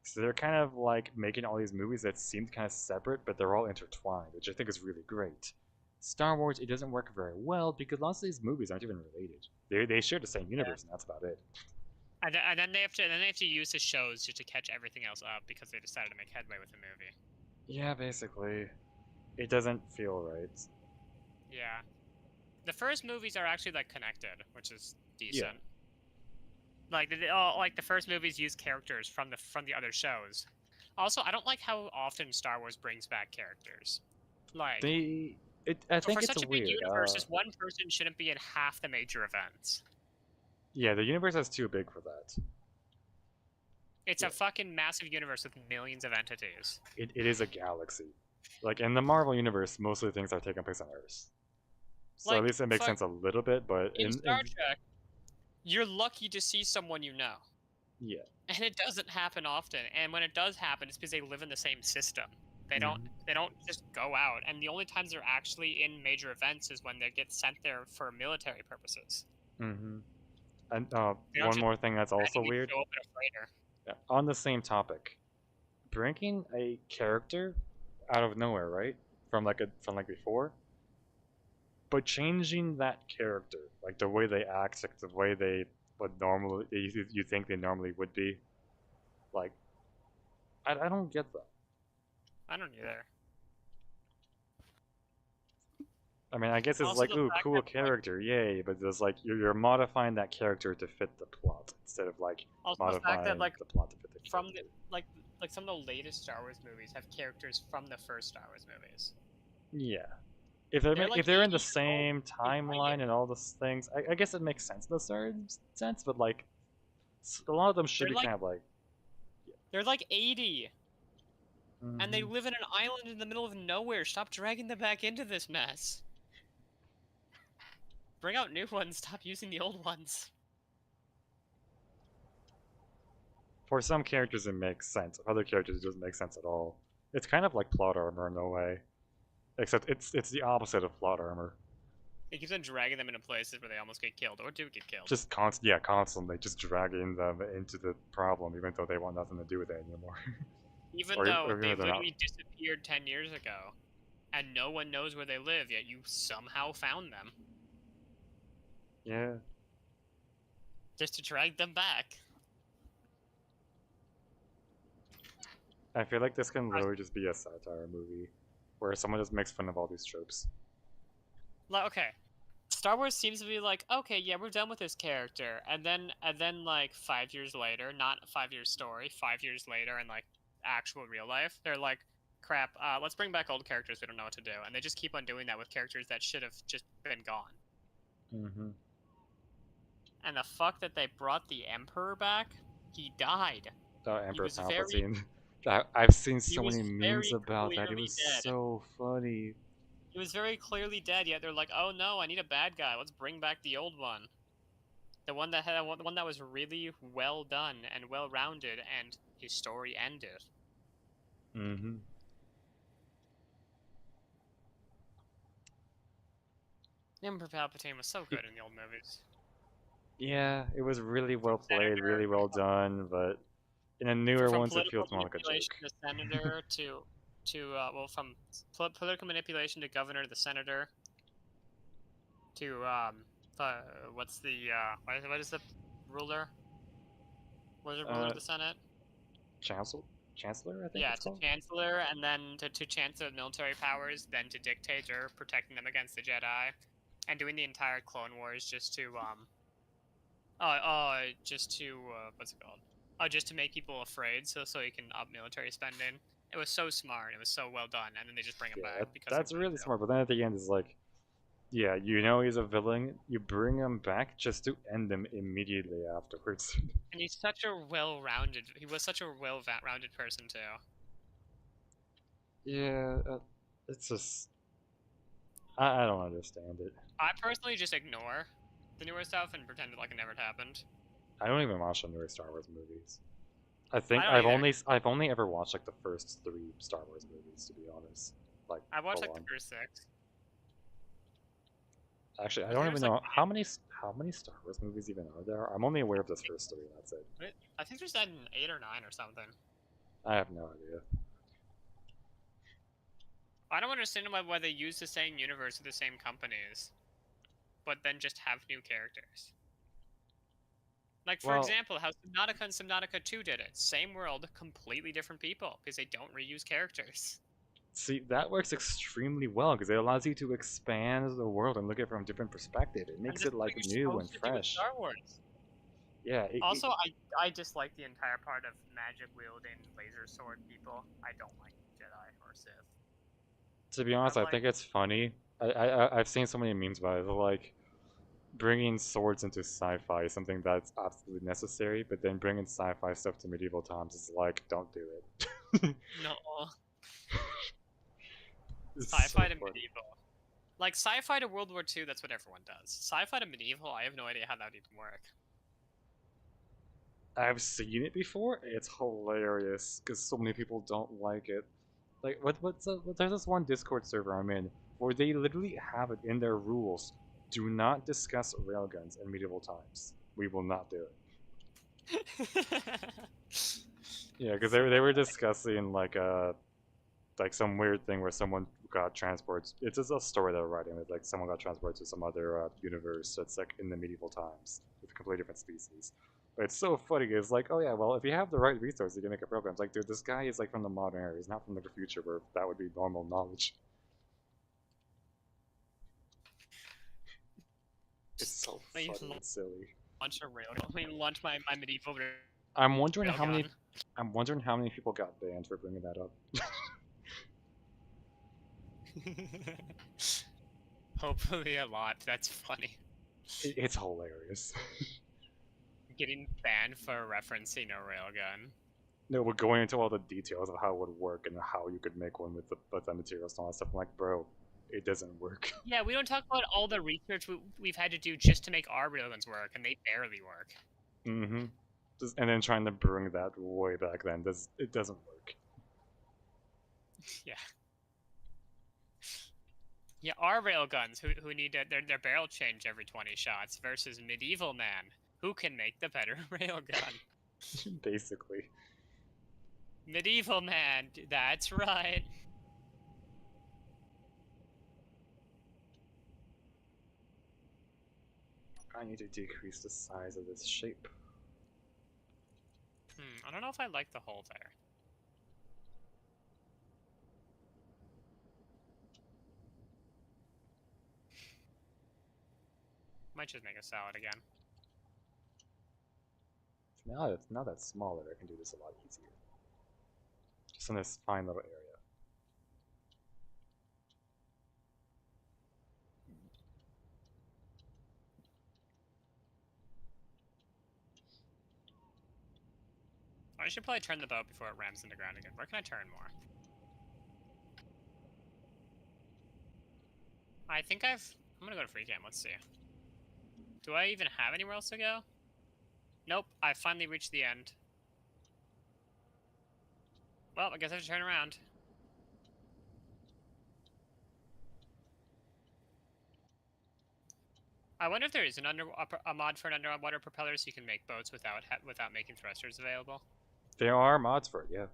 So they're kind of like making all these movies that seem kind of separate, but they're all intertwined, which I think is really great. Star Wars, it doesn't work very well because lots of these movies aren't even related. They share the same Yeah. universe, and that's about it. And then they have to use the shows just to catch everything else up because they decided to make headway with the movie. Yeah, basically, it doesn't feel right. Yeah. The first movies are actually like connected, which is Yeah, decent. Like the first movies use characters from the other shows. Also, I don't like how often Star Wars brings back characters. Like they. I for think it's such a big weird. universe, just one person shouldn't be in half the major events. Yeah, the universe is too big for that. It's Yeah, a fucking massive universe with millions of entities. it is a galaxy. Like in the Marvel universe, most of the things are taking place on Earth. So at Like least it makes fuck sense a little bit, but in Star Trek, you're lucky to see someone you know. yeah. And it doesn't happen often. And when it does happen, it's because they live in the same system. They don't Mhm. they don't just go out. And the only times they're actually in major events is when they get sent there for military purposes. Mm-hmm. And They don't one just more thing that's also randomly weird. show up in a freighter. On the same topic, bringing a character out of nowhere, right? From like before, but changing that character, like the way they act, like the way they would normally you think they normally would be, like I don't get that. I don't either. I mean, I guess it's Also like, the ooh, fact cool that character, yay, but it's like you're modifying that character to fit the plot instead of like modifying like the plot to fit the from character. the like some of the latest Star Wars movies have characters from the first Star Wars movies. Yeah, They're if like they're 80 in the years old same behind it. timeline and all those things, I guess it makes sense in a certain sense. But like, a lot of them should They're be like kind of like, they're like 80 and they mhm. live in an island in the middle of nowhere. Stop dragging them back into this mess. Bring out new ones. Stop using the old ones. For some characters it makes sense. For other characters it doesn't make sense at all. It's kind of like plot armor in a way, except it's the opposite of plot armor. It keeps on dragging them into places where they almost get killed or do get killed. Just constantly just dragging them into the problem, even though they want nothing to do with it anymore. Even or, though or even they though they're not. literally disappeared 10 years ago, and no one knows where they live, yet you somehow found them. Yeah. Just to drag them back. I feel like this can I literally just be a satire movie, where someone just makes fun of all these tropes. Like, okay, Star Wars seems to be like, okay, yeah, we're done with this character, and then like 5 years later, not 5 years story, 5 years later, and like actual real life, they're like, crap, let's bring back old characters we don't know what to do, and they just keep on doing that with characters that should have just been gone. Mm-hmm. And the fuck that they brought the Emperor back, he died. He Emperor was very, Palpatine. I've seen he so was many memes very about that. It was clearly dead. so funny. He was very clearly dead. Yet they're like, oh no, I need a bad guy. Let's bring back the old one. The one that was really well done and well rounded, and his story ended. Mm-hmm. Emperor Palpatine was so good in the old movies. Yeah, it was really well From played, senator, really well done, but in the newer from ones, it political feels more like a manipulation joke. to senator to well, from political manipulation to governor to senator to what's the what is the ruler? What is the ruler Uh, of the Senate? Chancellor, Chancellor, I think Yeah, it's to called. chancellor, and then to chancellor of military powers, then to dictator, protecting them against the Jedi, and doing the entire Clone Wars just to just to what's it called? Oh, just to make people afraid, so you can up military spending. It was so smart. It was so well done, and then they just bring him Yeah, back because they that's wanted really to. smart. But then at the end, it's like, yeah, you know he's a villain. You bring him back just to end him immediately afterwards. And he's such a well-rounded. He was such a well-rounded person too. Yeah, it's just I don't understand it. I personally just ignore the newer stuff and pretend like it never happened. I don't even watch the newer Star Wars movies. I I think don't either. I've only ever watched like the first three Star Wars movies, to be honest. Like I watched full like the on. first six. Actually, I I think don't there even was like know how many Star Wars movies even are there. I'm only aware of the first three. That's it. I think there's that in 8 or 9 or something. I have no idea. I don't understand why they use the same universe with the same companies, but then just have new characters. Like for Well, example, how Subnautica and Subnautica 2 did it. Same world, completely different people, because they don't reuse characters. see, that works extremely well because it allows you to expand the world and look at it from a different perspective. It And makes that's it what like you're new and supposed to do with fresh. Star Wars. Yeah, Also, I dislike the entire part of magic wielding laser sword people. I don't like Jedi or Sith. to be I honest, I like think it's funny. I've seen so many memes about it. Like bringing swords into sci-fi is something that's absolutely necessary, but then bringing sci-fi stuff to medieval times is like, don't do it. no It's sci-fi so to funny. medieval. Like sci-fi to World War II, that's what everyone does. Sci-fi to medieval, I have no idea how that would even work. I've seen it before. It's hilarious because so many people don't like it. Like, there's this one Discord server I'm in where they literally have it in their rules. Do not discuss railguns in medieval times. We will not do it. Yeah, because So they were discussing like some weird thing where someone got transported. It's just a story they're writing. It's like someone got transported to some other universe that's like in the medieval times with a completely different species. But it's so funny. It's like, oh yeah, well if you have the right resources, you can make a program. It's like, dude, this guy is like from the modern era. He's not from the future where that would be normal knowledge. It's so let me funny and silly. launch a rail. Let me launch my medieval I'm wondering how many. railgun. I'm wondering how many people got banned for bringing that up. Hopefully a lot. That's funny. It's hilarious. Getting banned for referencing a railgun. No, we're going into all the details of how it would work and how you could make one with the materials and all that stuff. I'm like, bro, it doesn't work. Yeah, we don't talk about all the research we've had to do just to make our railguns work, and they barely work. Mm-hmm. And then trying to bring that way back then, it doesn't work. Yeah. Yeah, our railguns who need their barrel change every 20 shots versus medieval man who can make the better railgun. Basically. Medieval man, that's right. I need to decrease the size of this shape. I don't know if I like the hole there. Might just make a salad again. Now that's smaller, I can do this a lot easier. Just in this fine little area. I should probably turn the boat before it rams into ground again. Where can I turn more? I think I'm gonna go to free cam. Let's see. Do I even have anywhere else to go? Nope. I finally reached the end. Well, I guess I have to turn around. I wonder if there is a mod for an underwater propeller so you can make boats without making thrusters available. There are mods for it, yeah.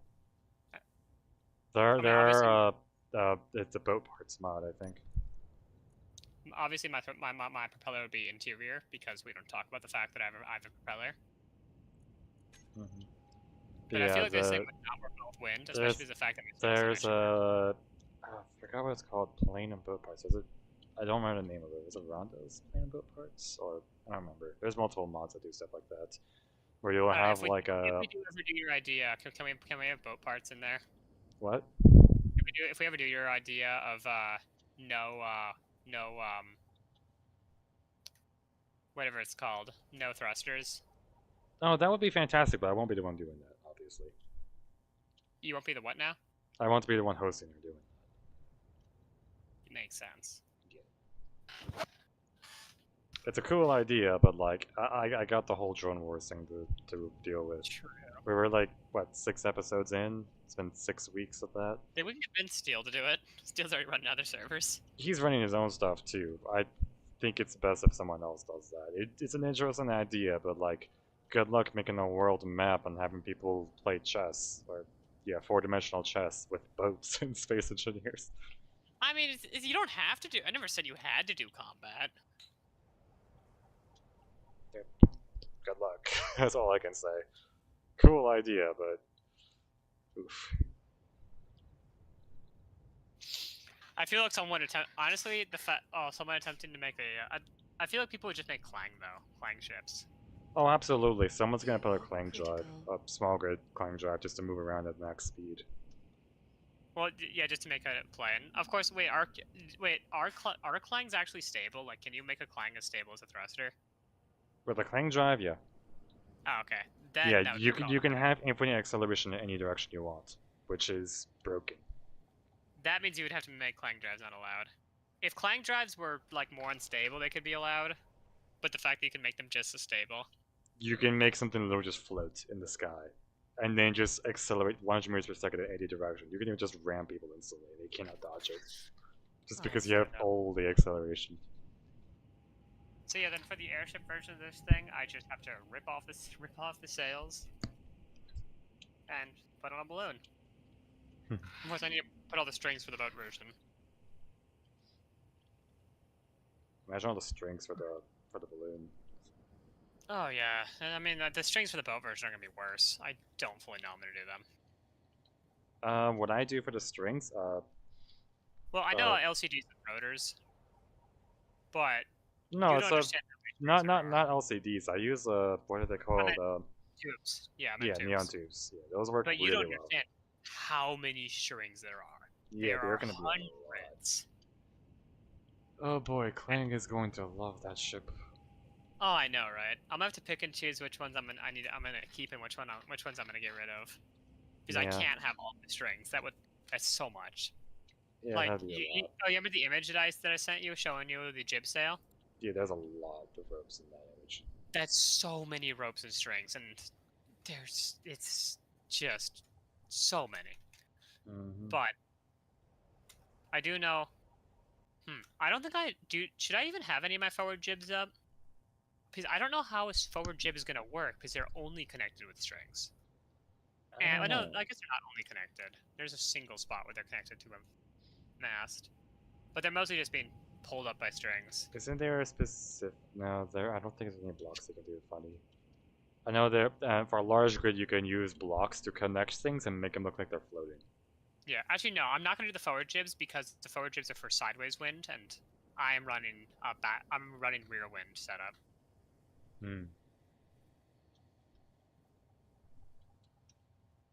I mean, obviously, It's a boat parts mod, I think. my propeller would be interior because we don't talk about the fact that I have a propeller. Mm-hmm. But I feel like the same would not work well with wind, especially with the fact that there's a I forgot what it's called. Plane and boat parts. Is it? I don't remember the name of it. Is it Rondo's plane and boat parts? Or I don't remember. There's multiple mods that do stuff like that, where you'll have like if a we do ever do your idea, can we have boat parts in there? what? If we ever do your idea of no whatever it's called, no thrusters. Oh, that would be fantastic, but I won't be the one doing that, obviously. You won't be the what now? I want to be the one hosting or doing It makes sense. that. It's a cool idea, but like I got the whole drone wars thing to deal with. True. We were like what 6 episodes in. It's been 6 weeks of that. Did we convince Steel to do it? Steel's already running other servers. He's running his own stuff too. I think it's best if someone else does that. It's an interesting idea, but like, good luck making a world map and having people play chess or yeah, four-dimensional chess with boats and space engineers. I mean, you don't have to do. I never said you had to do combat. Yeah, good luck. That's all I can say. Cool idea, but oof. I feel like honestly, someone attempting to make I feel like people would just make Clang though, Clang ships. Oh, absolutely. Someone's gonna put a clang drive, a small grid clang drive, just to move around at max speed. Well, yeah, just to make a plane. Of course, are Clangs actually stable? Like, can you make a Clang as stable as a thruster? With a clang drive, yeah. Oh, okay. Then Yeah, that would you be can have infinite acceleration in any direction you want, which is broken. That means you would have to make Clang drives not allowed. If Clang drives were like more unstable, they could be allowed. But the fact that you can make them just as stable. You can make something that'll just float in the sky, and then just accelerate 100 meters per second in any direction. You can even just ram people instantly; they cannot dodge it, just because you have all the acceleration. So yeah, then for the airship version of this thing, I just have to rip off the sails and put on a balloon. Of course, I need to put all the strings for the boat version. Imagine all the strings for the balloon. Oh yeah, and I mean the strings for the boat version are gonna be worse. I don't fully know I'm gonna do them. What I do for the strings, well, I know LCDs and rotors, but no, you don't understand not LCDs. I use what are they called? Tubes. Yeah, tubes. Neon tubes. Yeah, those work really well. But you don't understand how many strings there are. Yeah, there are gonna hundreds. Be oh boy, Clang is going to love that ship. Oh, I know, right? I'm gonna have to pick and choose which ones I'm gonna keep and which ones I'm gonna get rid of, because I can't have all the strings. That's so much. Yeah, like you remember the image that I sent you showing you the jib sail? Yeah, there's a lot of ropes in that image. That's so many ropes and strings, and it's just so many. Mm-hmm. But I do know. I don't think I do. Should I even have any of my forward jibs up? Because I don't know how a forward jib is gonna work because they're only connected with strings. I And don't I know, know. I guess they're not only connected. There's a single spot where they're connected to a mast, but they're mostly just being pulled up by strings. Isn't there a specific? No, there. I don't think there's any blocks that can do it funny. I know that for a large grid, you can use blocks to connect things and make them look like they're floating. Yeah, actually, no, I'm not gonna do the forward jibs because the forward jibs are for sideways wind, and I am running I'm running rear wind setup. Hmm.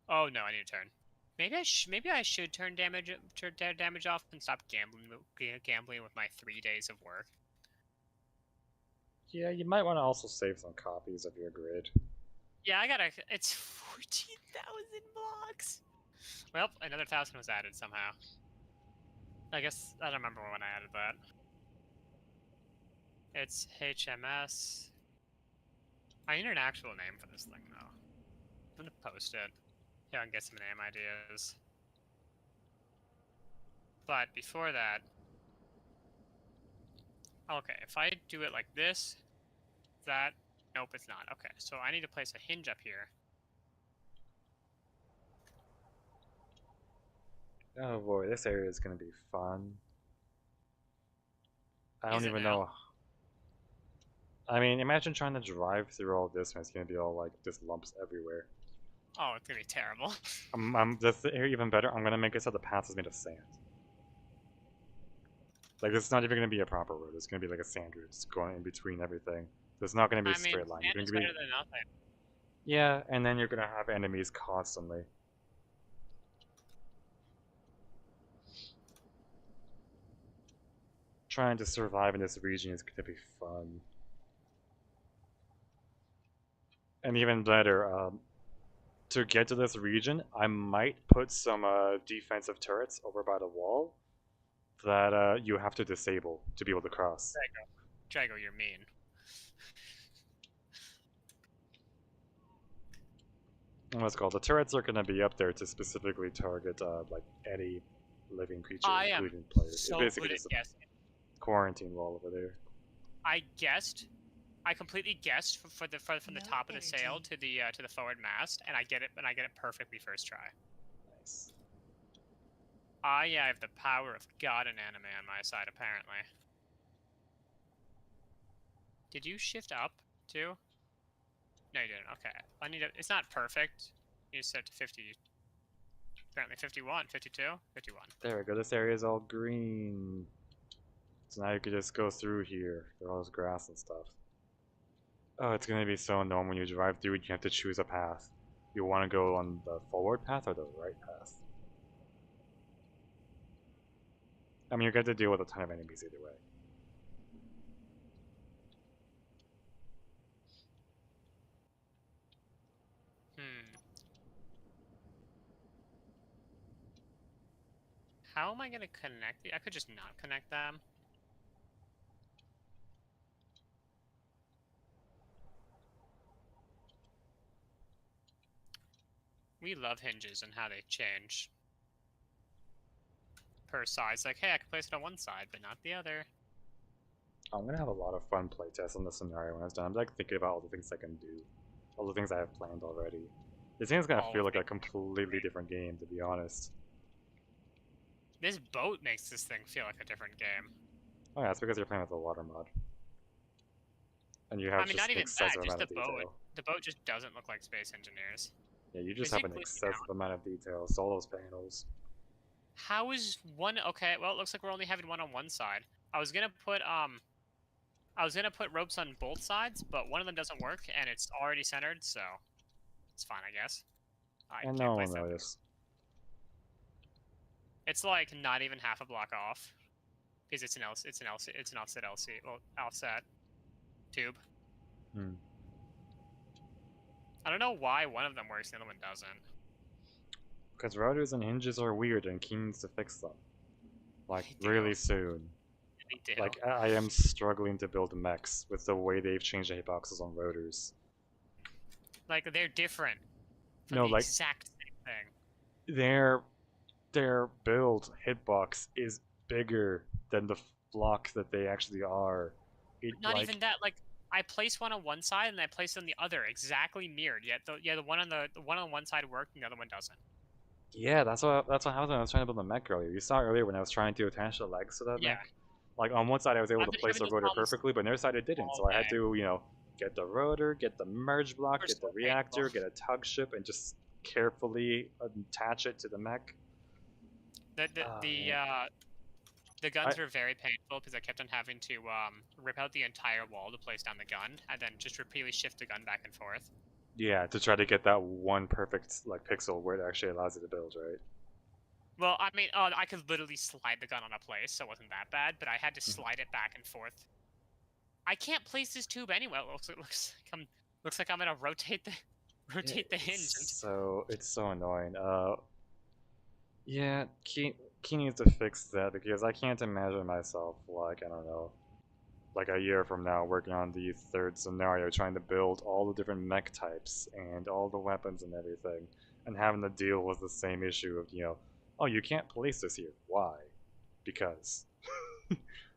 Oh no, I need to turn. Maybe I should turn damage off and stop gambling with my 3 days of work. Yeah, you might want to also save some copies of your grid. Yeah, It's 14,000 blocks. Well, another 1,000 was added somehow. I guess I don't remember when I added that. It's HMS. I need an actual name for this thing though. I'm gonna post it. Yeah, I can get some name ideas. But before that, okay, if I do it like this, that, nope, it's not. Okay, so I need to place a hinge up here. Oh boy, this area is gonna be fun. I Is don't it even now? know. I mean, imagine trying to drive through all this and it's gonna be all like just lumps everywhere. Oh, it's gonna be terrible. That's the area even better. I'm gonna make it so the path is made of sand. Like it's not even gonna be a proper road. It's gonna be like a sand road, just going in between everything. So it's not gonna be a I mean, straight line. You're sand gonna is be better than nothing. yeah, and then you're gonna have enemies constantly. Trying to survive in this region is gonna be fun. And even better, to get to this region, I might put some defensive turrets over by the wall that you have to disable to be able to cross. Drago, you're mean. What's called the turrets are going to be up there to specifically target like any living creature, I am including players. It's so basically good at just a guessing. quarantine wall over there. I guessed. I completely guessed from the No top of the sail energy. to the forward mast, and I get it. And I get it perfectly first try. Nice. I have the power of God and anime on my side, apparently. Did you shift up too? No, you didn't. Okay. I need to. It's not perfect. You set it to 50. Apparently 51, 52, 51. There we go. This area is all green. So now you can just go through here. There's all this grass and stuff. Oh, it's going to be so annoying when you drive through and you have to choose a path. You want to go on the forward path or the right path? I mean, you're going to deal with a ton of enemies either way. Hmm. How am I gonna connect the? I could just not connect them. We love hinges and how they change per size. Like, hey, I can place it on one side, but not the other. I'm gonna have a lot of fun playtests on this scenario when it's done. I'm like thinking about all the things I can do, all the things I have planned already. This game's gonna All feel of like it. a completely different game, to be honest. This boat makes this thing feel like a different game. Oh yeah, it's because you're playing with the water mod, and you have I mean, not just an even that. excessive Just amount the of boat. detail. The boat just doesn't look like Space Engineers. Yeah, you just Is it have an glitchy excessive now? amount of detail. So all those panels. How is one? Okay, well, it looks like we're only having one on one side. I was gonna put ropes on both sides, but one of them doesn't work, and it's already centered, so it's fine, I guess. I And can't no one place will that. notice. It's like not even half a block off, because it's an offset LC, well, offset tube. Hmm. I don't know why one of them works and the other one doesn't. Because rotors and hinges are weird, and King needs to fix them. Like They do. really soon. They do. Like I am struggling to build mechs with the way they've changed the hitboxes on rotors. Like they're different from No, the like exact same thing. their their build hitbox is bigger than the block that they actually are. It Not like even that. Like I place one on one side and I place it on the other, exactly mirrored. Yet the one on the one on one side worked and the other one doesn't. yeah, that's what happened when I was trying to build a mech earlier. You saw earlier when I was trying to attach the legs to that Yeah, mech. Like on one side I was able I've to been place having the those rotor problems perfectly, but on the other side it didn't. all So I had day. to, get the rotor, get the merge block, They're get the so painful. reactor, get a tug ship, and just carefully attach it to the mech. The the Oh the man, uh the I guns were very painful because I kept on having to rip out the entire wall to place down the gun, and then just repeatedly shift the gun back and forth. yeah, to try to get that one perfect like pixel where it actually allows you to build, right? Well, I mean, I could literally slide the gun on a place, so it wasn't that bad. But I had to slide it back and forth. I can't place this tube anyway. Looks like I'm gonna rotate the Yeah, rotate the hinge. And it's so annoying. Yeah, Key needs to fix that because I can't imagine myself like I don't know, like a year from now working on the third scenario, trying to build all the different mech types and all the weapons and everything, and having to deal with the same issue of oh you can't place this here. Why? Because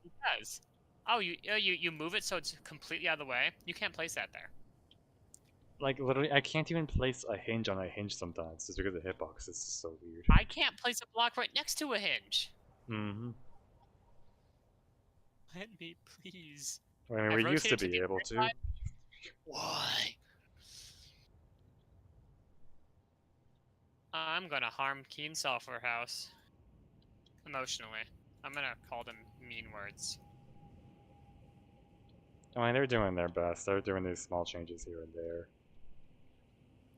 it does. Oh, you move it so it's completely out of the way. You can't place that there. like literally I can't even place a hinge on a hinge sometimes just because of hitbox. It's just so weird. I can't place a block right next to a hinge. Mm-hmm. Let me please. I mean, we I've used to rotated to be the able other to. side. Why? I'm gonna harm Keen Software House emotionally. I'm gonna call them mean words. I mean, they're doing their best. They're doing these small changes here and there.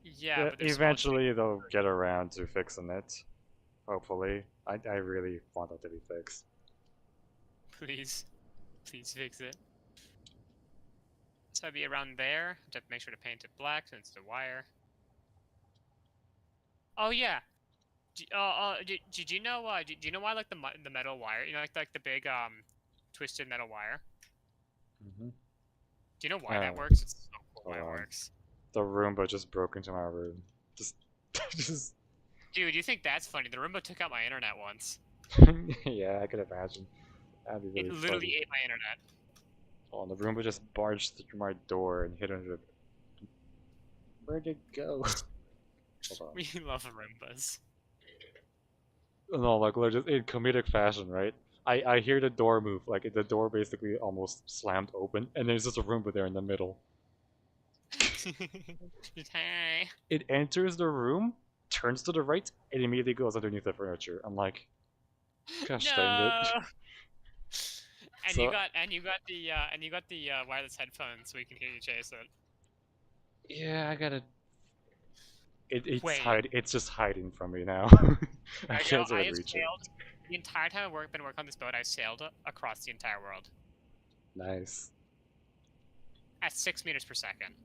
Yeah, but there's small changes. Eventually, they'll get around to fixing it. Hopefully, I really want that to be fixed. Please, please fix it. So I'd be around there. I have to make sure to paint it black since it's a wire. Oh yeah. Did you know? Do you know why I like the metal wire? You know, like the big twisted metal wire. Mm-hmm. Do you know why that Oh, works? It's so cool hold why it on. works. The Roomba just broke into my room. Just, just. Dude, you think that's funny? The Roomba took out my internet once. Yeah, I could imagine. That'd be It really literally funny. ate my internet. Oh, the Roomba just barged through my door and hit under. Where'd it go? Hold on. We love Roombas. No, like just in comedic fashion, right? I hear the door move, like the door basically almost slammed open, and there's just a Roomba there in the middle. Hey. It enters the room, turns to the right, and immediately goes underneath the furniture. I'm like, gosh dang it. No. And you So got the wireless headphones so we can hear you chase it. yeah, I gotta. Wait. It's just hiding from me now. I I go. can't I even have reach it. sailed the entire time been working on this boat. I sailed across the entire world Nice. at 6 meters per second.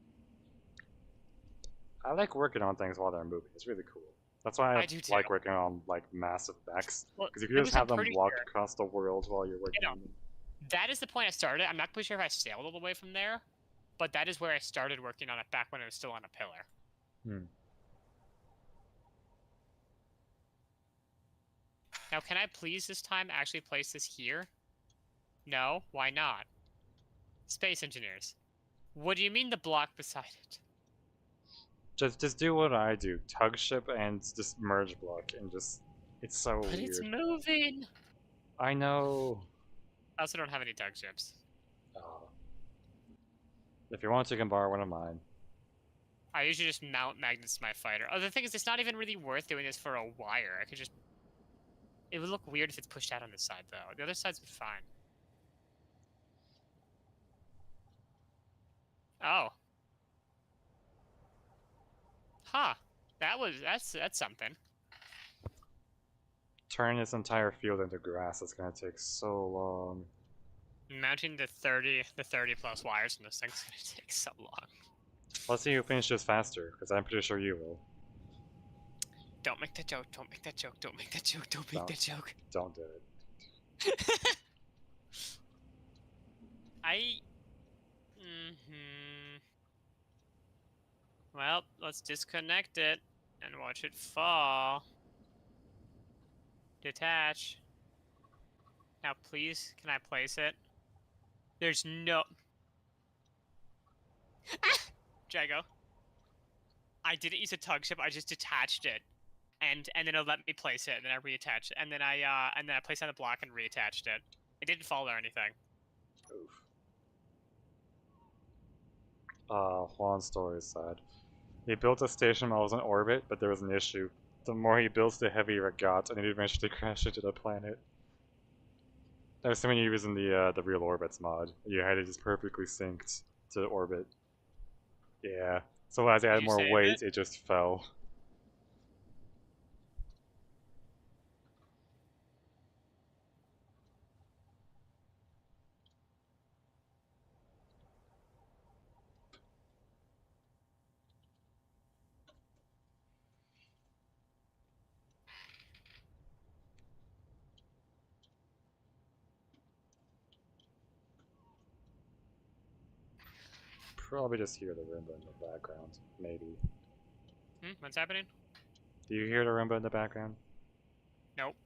I like working on things while they're moving. It's really cool. That's why I I do too. like working on like massive mechs, Well, because you can it just was. I'm have them pretty walk sure. across the world while you're You working know, on them. that is the point I started. I'm not quite sure if I sailed all the way from there, but that is where I started working on it back when it was still on a pillar. Hmm. Now, can I please this time actually place this here? No, why not? Space engineers. What do you mean the block beside it? Just do what I do. Tug ship and just merge block and just it's so But it's weird. moving! I know. I also don't have any tug ships. Oh. If you want, you can borrow one of mine. I usually just mount magnets to my fighter. Oh, the thing is, it's not even really worth doing this for a wire. I could just... It would look weird if it's pushed out on this side, though. The other side's be fine. Oh. Huh. That's something. Turn this entire field into grass is gonna take so long. Mounting the 30 plus wires in this thing's gonna take so long. Let's see who finishes faster, because I'm pretty sure you will. Don't make that joke, don't make that joke, don't make that joke, don't make that joke. Don't do it. I... Mm-hmm. Well, let's disconnect it and watch it fall. Detach. Now, please, can I place it? There's no. Jago. I didn't use a tug ship. I just detached it, and then it let me place it, and then I reattached it, and then I placed it on the block and reattached it. It didn't fall or anything. Oof. Juan's story is sad. He built a station while it was in orbit, but there was an issue. The more he builds, the heavier it got, and it eventually crashed into the planet. There's so many using the real orbits mod. You had it just perfectly synced to orbit. Yeah. So as I Did added you more save it? weight, it just fell. Probably just hear the Roomba in the background. Maybe. What's happening? Do you hear the Roomba in the background? Nope.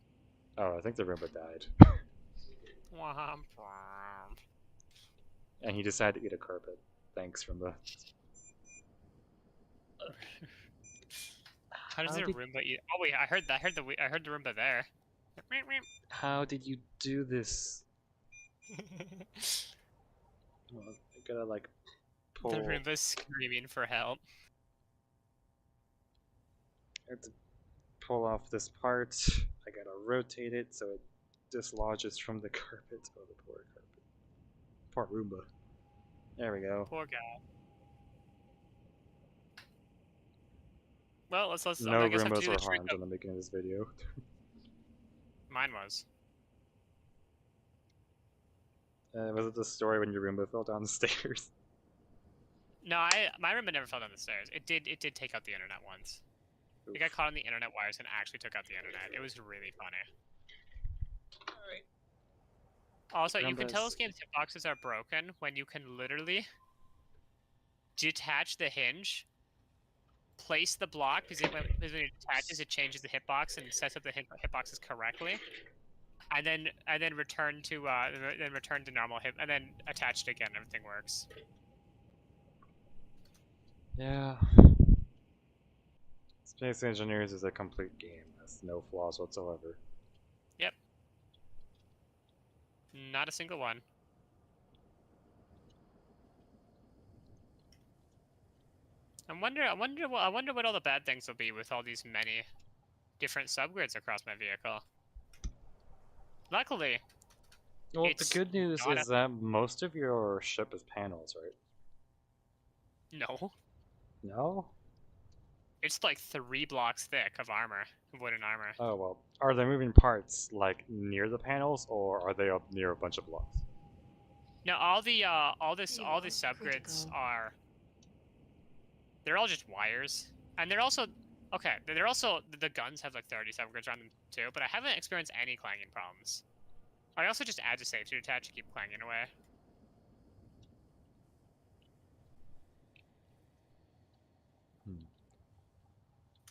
Oh, I think the Roomba died. Womp womp. And he decided to eat a carpet. Thanks from the. How does How a did Roomba eat? Oh wait, I heard that. I heard the Roomba there. how did you do this? Oh, I gotta like The pull. Roomba's screaming for help. I have to pull off this part. I gotta rotate it so it dislodges from the carpet. Oh, the poor carpet. Poor Roomba. There we go. Poor guy. Well, let's. No I guess I have to Roombas do the were trick harmed of. in the making of this video. Mine was. Was it the story when your Roomba fell down the stairs? No, my Roomba never fell down the stairs. It did. It did take out the internet once. Oof. It got caught on the internet wires and actually took out the internet. It was really funny. Alright. Also, you can tell Roombas. this game's hitboxes are broken when you can literally detach the hinge, place the block, because when it detaches, it changes the hitbox and sets up the hitboxes correctly, and then return to normal hit, and then attach it again. Everything works. Yeah. Space Engineers is a complete game. Has no flaws whatsoever. Yep. Not a single one. I wonder what all the bad things will be with all these many different subgrids across my vehicle. Luckily, Well, the it's good news not a is that most of your ship is panels, right? no. No? It's like 3 blocks thick of armor, wooden armor. Oh, well. Are they moving parts, like, near the panels, or are they up near a bunch of blocks? No, all the subgrids are. They're all just wires, and they're also okay. They're also the guns have like 30 subgrids on them too, but I haven't experienced any clanging problems. I also just add a safety detach to keep clanging away.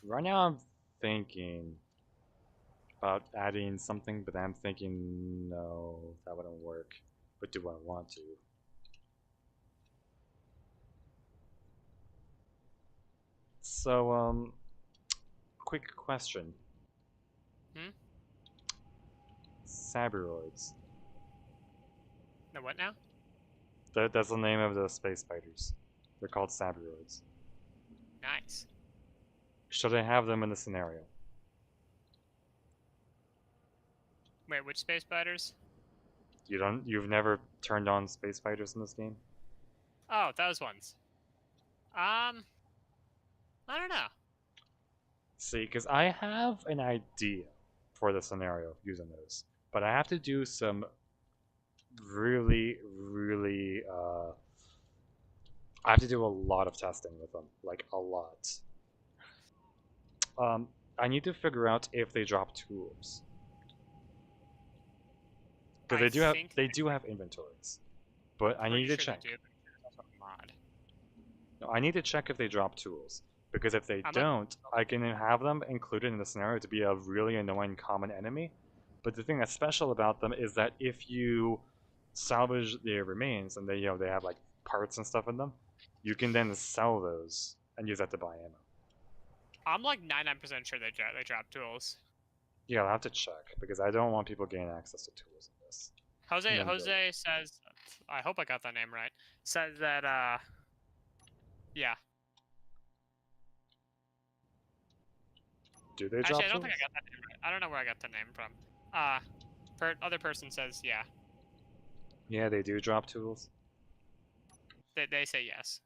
Right now I'm thinking about adding something, but I'm thinking, no, that wouldn't work. But do I want to? So, quick question. Hmm. Saburoids. The what now? That's the name of the space fighters. They're called Saburoids. Nice. Should I have them in the scenario? Wait, which space spiders? You've never turned on space fighters in this game? Oh, those ones. I don't know. See, because I have an idea for the scenario using those, but I have to do some really. I have to do a lot of testing with them, like a lot. I need to figure out if they drop tools because I think they do have inventories, but I need pretty to sure they check. do. But there's also a mod. No, I need to check if they drop tools because if they I'm not. don't, I can have them included in the scenario to be a really annoying common enemy, But the thing that's special about them is that if you salvage their remains and they have like parts and stuff in them, you can then sell those and use that to buy ammo. I'm like 99% sure they drop tools. Yeah, I'll have to check because I don't want people getting access to tools in this. And then build. Jose says, I hope I got that name right. Says that yeah. Do they Actually, drop I don't think tools? I got that name right. I don't know where I got the name from. Other person says yeah. Yeah, they do drop tools. They say yes.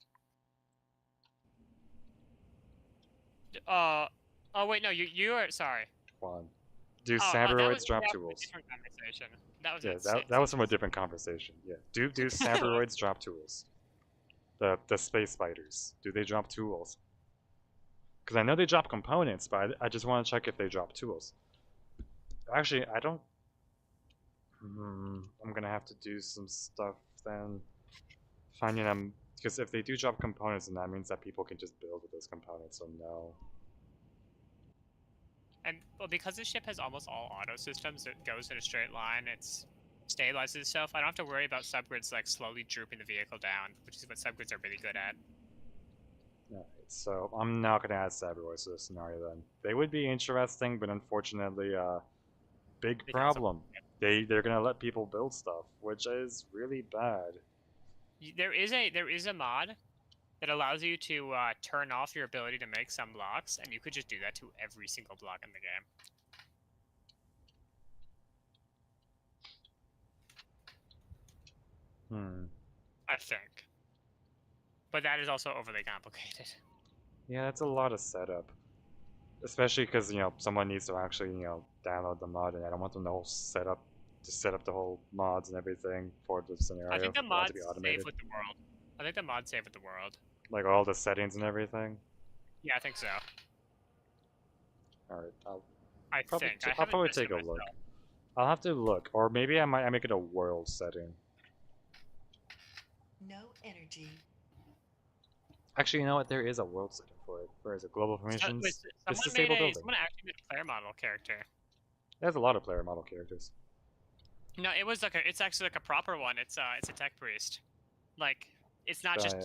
Oh wait, no, you are sorry. One. Do That was Saberoids drop from a tools? different conversation. That was Yeah, at that was from a different conversation. Yeah. Do Saberoids drop tools? The space spiders. Do they drop tools? Because I know they drop components, but I just want to check if they drop tools. Actually, I don't. I'm gonna have to do some stuff then. Finding them, because if they do drop components, then that means that people can just build with those components. So no. And well, because this ship has almost all auto systems, it goes in a straight line. It's stabilizes itself. I don't have to worry about subgrids like slowly drooping the vehicle down, which is what subgrids are really good at. Alright, so I'm not gonna add Saberoids to this scenario then. They would be interesting, but unfortunately, big They can also problem. They're gonna let people build stuff, which is really bad. there is a mod that allows you to turn off your ability to make some blocks, and you could just do that to every single block in the game. I think. But that is also overly complicated. Yeah, that's a lot of setup. Especially because, someone needs to actually, download the mod, and I don't want them to whole setup to set up the whole mods and everything for the scenario. I think the I want it to mod's be automated. save with the world. I think the mod's save with the world. Like all the settings and everything. Yeah, I think so. Alright, I think. I'll probably take a look. I'll have to look, or maybe I make it a world setting. No energy. Actually, you know what? There is a world setting for it. Where is it? Global permissions. Someone actually made a player model character. There's a lot of player model characters. No, it was like it's actually like a proper one. It's a tech priest. Like it's not just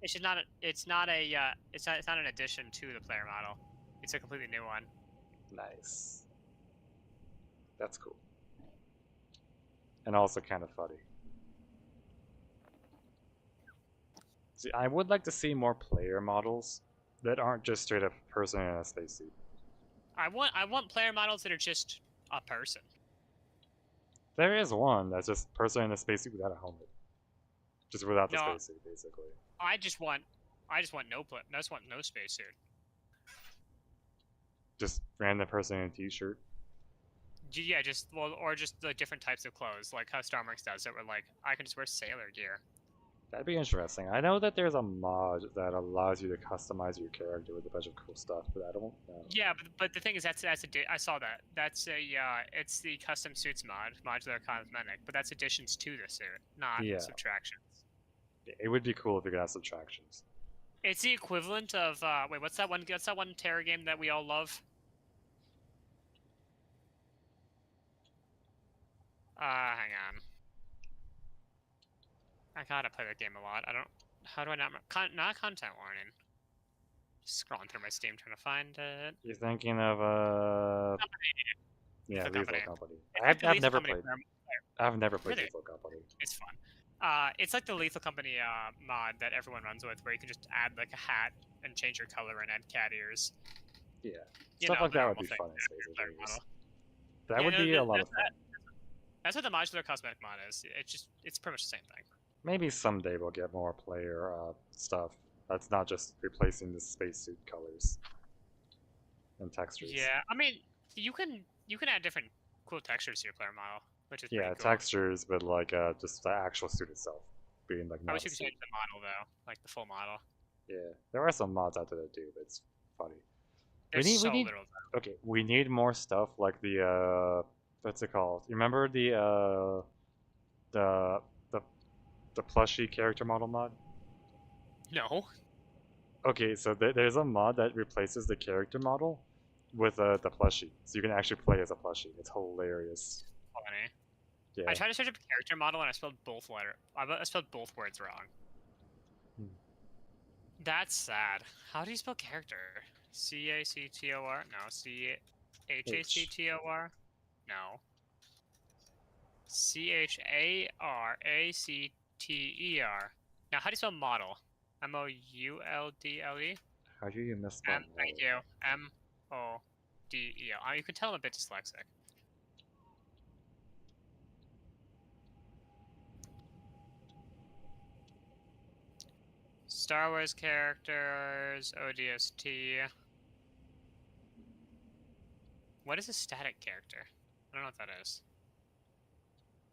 it's not an addition to the player model. It's a completely new one. Nice. That's cool. And also kind of funny. See, I would like to see more player models that aren't just straight up person in a spacesuit. I want player models that are just a person. There is one that's just person in a spacesuit without a helmet, just without the spacesuit, basically. I just want no spacesuit. Just random person in a t-shirt. Yeah, just the different types of clothes, like how Starmarks does it, where like I can just wear sailor gear. That'd be interesting. I know that there's a mod that allows you to customize your character with a bunch of cool stuff, but I don't know. Yeah, but the thing is, I saw that. That's it's the custom suits mod, modular cosmetic, but that's additions to the suit, not subtractions. It would be cool if you could have subtractions. It's the equivalent of wait, what's that one Terra game that we all love? Hang on. I gotta play that game a lot. How do I not? Not content warning. Just scrolling through my Steam trying to find it. You're thinking of yeah, Lethal Company. I've never played. I've never played Lethal Company. It's fun. It's like the Lethal Company mod that everyone runs with, where you can just add like a hat and change your color and add cat ears. Yeah, stuff like that would be fun in Space. That would be a lot of fun. That's what the modular cosmetic mod is. It's pretty much the same thing. Maybe someday we'll get more player stuff. That's not just replacing the spacesuit colors and textures. Yeah, I mean, you can add different cool textures to your player model, which is pretty cool. Textures, but like just the actual suit itself being like. I wish you could change the model though, like the full model. Yeah, there are some mods out there that do, but it's funny. We need okay, we need more stuff like the what's it called? You remember the plushie character model mod? No. Okay, so there's a mod that replaces the character model, with the plushie, so you can actually play as a plushie. It's hilarious. Funny. I Yeah. tried to search up a character model and I spelled I spelled both words wrong. Hmm. That's sad. How do you spell character? C-A-C-T-O-R? No. H. C-H-A-C-T-O-R? No. C-H-A-R-A-C-T-E-R. Now, how do you spell model? M-O-U-L-D-L-E? How do you misspell Thank model? you. M-O-D-E-L. You can tell I'm a bit dyslexic. Star Wars characters, ODST. What is a static character? I don't know what that is.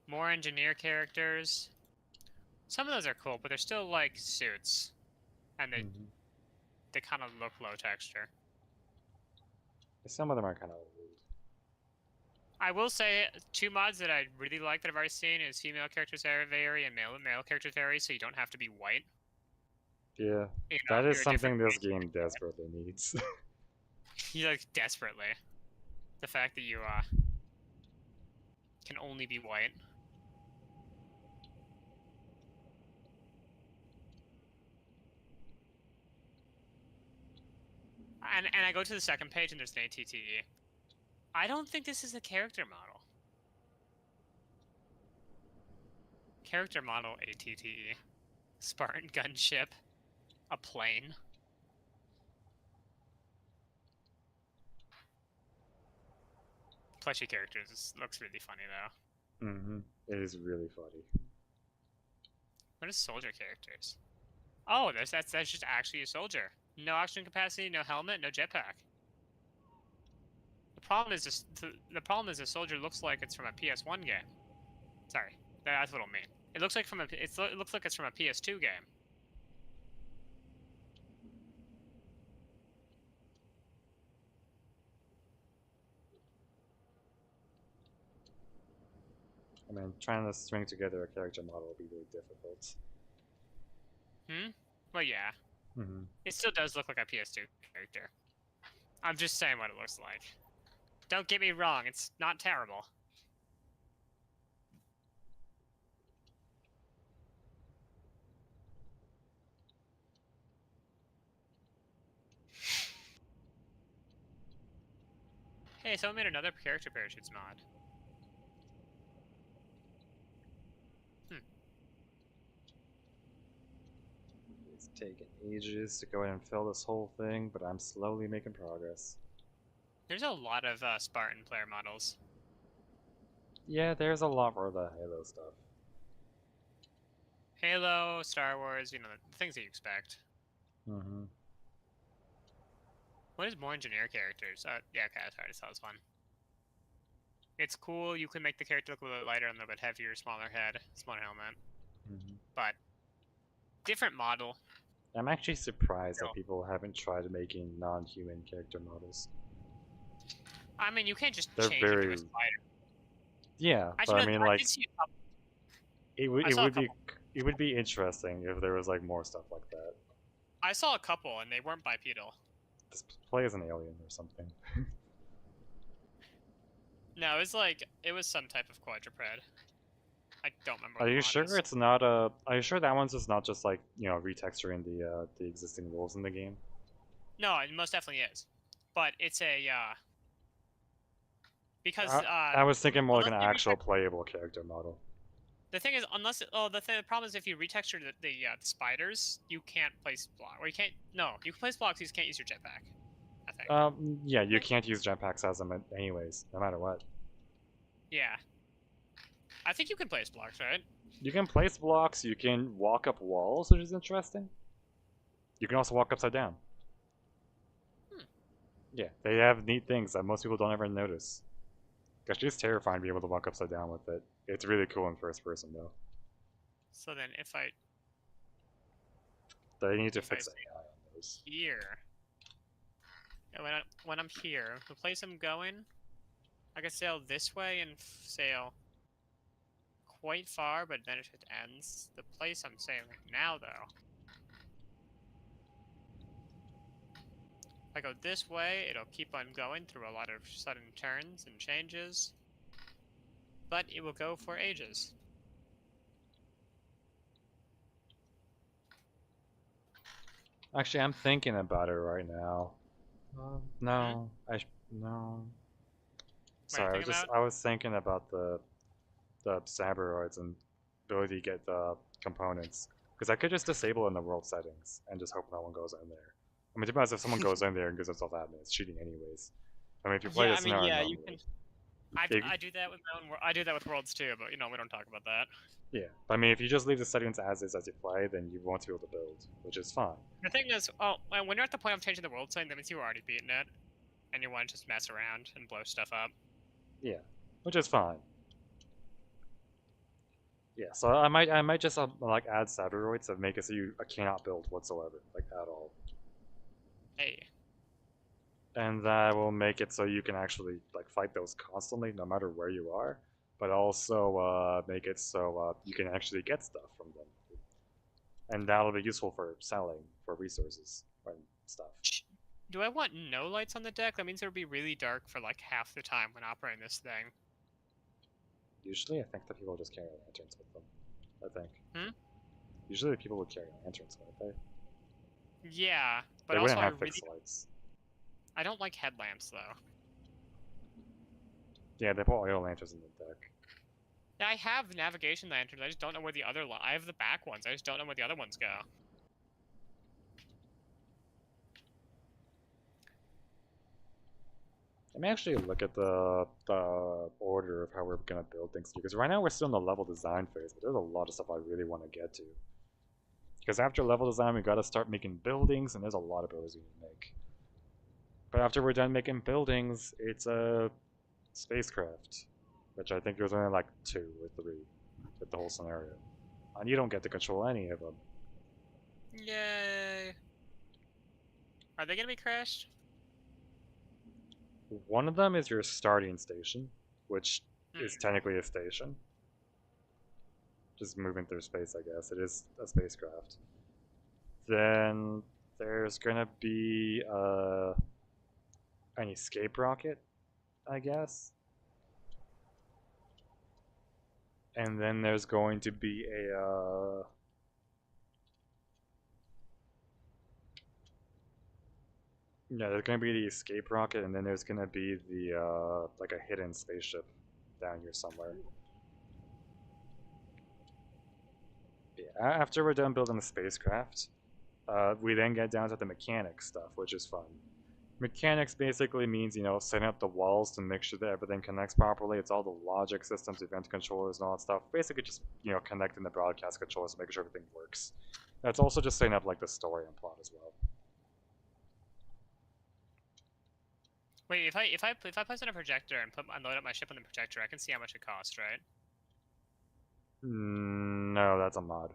More engineer characters. Some of those are cool, but they're still like suits. And Mm-hmm. they kind of look low texture. Some of them are kind of old. I will say two mods that I really like that I've already seen is female characters vary and male characters vary, so you don't have to be white. Yeah, You know, that if is you're a different something this race, game desperately needs. you like desperately. The fact that you can only be white. And I go to the second page and there's an ATTE. I don't think this is a character model. Character model ATTE. Spartan gunship. A plane. Plushy characters looks really funny though. Mm-hmm. It is really funny. What is soldier characters? Oh, that's just actually a soldier. No oxygen capacity, no helmet, no jetpack. The problem is the soldier looks like it's from a PS1 game. Sorry, that's what I mean. It looks like it looks like it's from a PS2 game. I mean, trying to string together a character model would be really difficult. Hmm. Well, yeah. Mm-hmm. It still does look like a PS2 character. I'm just saying what it looks like. Don't get me wrong, it's not terrible. Hey, someone made another character parachutes mod. It's taken ages to go ahead and fill this whole thing, but I'm slowly making progress. There's a lot of Spartan player models. Yeah, there's a lot for the Halo stuff. Halo, Star Wars, you know, the things that you expect. Mm-hmm. What is more engineer characters? Yeah, okay, sorry, I saw this one. It's cool, you can make the character look a little bit lighter and a little bit heavier, smaller head, smaller helmet. Mm-hmm. But, different model. I'm actually surprised that Still. people haven't tried making non-human character models. I mean, you can't just They're change him to very a spider. yeah, but Actually, I no, mean I like did see a couple. it would I it saw a would be couple. it would be interesting if there was like more stuff like that. I saw a couple, and they weren't bipedal. Just play as an alien or something. No, it was some type of quadruped. I don't remember what Are the you mod sure is. it's not a? Are you sure that one's just not just like retexturing the existing rules in the game? No, it most definitely is. But it's a, because, I was thinking more like unless an you actual playable character model. the thing is, the problem is if you retexture the spiders, you can't place block, or you can't, no, you can place blocks, you just can't use your jetpack, I think. Yeah, you can't use jetpacks as them anyways, no matter what. Yeah. I think you can place blocks, right? You can place blocks, you can walk up walls, which is interesting. You can also walk upside down. Hmm. Yeah, they have neat things that most people don't ever notice. Actually, it's terrifying to be able to walk upside down with it. It's really cool in first person, though. So then They need to if I fix say AI on those. here, when I'm here, the place I'm going, I can sail this way and sail quite far, but then it ends. The place I'm sailing now, though, If I go this way, it'll keep on going through a lot of sudden turns and changes. But it will go for ages. Actually, I'm thinking about it right now. Hmm? No, no. What are you Sorry, thinking about? I was thinking about the Saberoids and ability to get the components. Because I could just disable it in the world settings and just hope no one goes in there. I mean, to be honest, if someone goes in there and gives themselves admin, it's cheating anyways. I mean, if you play Yeah, this I mean, scenario yeah, you can. normally, I do that with my own. I do that with worlds too, but we don't talk about that. yeah. But I mean, if you just leave the settings as is as you play, then you won't be able to build, which is fine. The thing is, when you're at the point of changing the world setting, that means you've already beaten it, and you want to just mess around and blow stuff up. Yeah, which is fine. Yeah, so I might just like add Saberoids to make it so you cannot build whatsoever, like at all. Hey, And that will make it so you can actually like fight those constantly, no matter where you are. But also make it so you can actually get stuff from them, and that'll be useful for selling for resources and stuff. do I want no lights on the deck? That means it'll be really dark for like half the time when operating this thing. Usually, I think that people just carry lanterns with them. I think Hmm? usually the people would carry lanterns, wouldn't Yeah, they? but They also wouldn't have fixed lights. I don't like headlamps though. Yeah, they put oil lanterns in the deck. Yeah, I have navigation lanterns. I just don't know where the other. I have the back ones. I just don't know where the other ones go. Let me actually look at the order of how we're gonna build things because right now we're still in the level design phase, but there's a lot of stuff I really want to get to. Because after level design, we got to start making buildings, and there's a lot of buildings we need to make. But after we're done making buildings, it's a spacecraft, which I think there's only like 2 or 3 with the whole scenario, and you don't get to control any of them. Yay! Are they gonna be crashed? One of them is your starting station, which is Hmm. technically a station, just moving through space. I guess it is a spacecraft. Then there's gonna be an escape rocket, I guess. And then there's going to be a yeah, there's going to be the escape rocket, and then there's going to be the like a hidden spaceship down here somewhere. Yeah, after we're done building the spacecraft, we then get down to the mechanics stuff, which is fun. Mechanics basically means, setting up the walls to make sure that everything connects properly. It's all the logic systems, event controllers, and all that stuff. Basically, just connecting the broadcast controllers to make sure everything works. That's also just setting up like the story and plot as well. Wait, if I place in a projector and load up my ship on the projector, I can see how much it costs, right? No, that's a mod.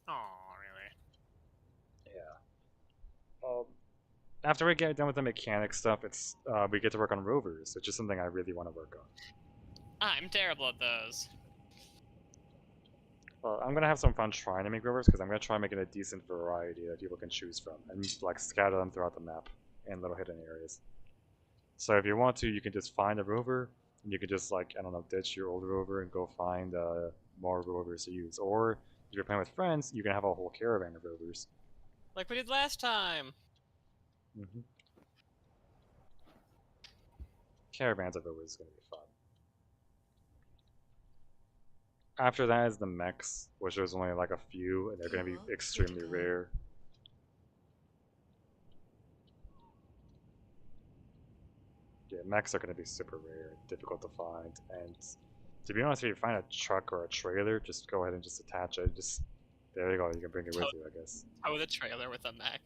Oh, really? Yeah. After we get done with the mechanic stuff, it's we get to work on rovers, which is something I really want to work on. I'm terrible at those. I'm gonna have some fun trying to make rovers because I'm gonna try making a decent variety that people can choose from and like scatter them throughout the map in little hidden areas. So if you want to, you can just find a rover and you can just like I don't know ditch your old rover and go find more rovers to use. Or if you're playing with friends, you can have a whole caravan of rovers. Like we did last time. Mm-hmm. Caravans of rovers is gonna be fun. After that is the mechs, which there's only like a few, and they're going to be extremely rare. Yeah, mechs are going to be super rare, difficult to find, and to be honest, if you find a truck or a trailer, just go ahead and just attach it. Just there you go. You can bring it with you, I guess. Oh, the trailer with a mech.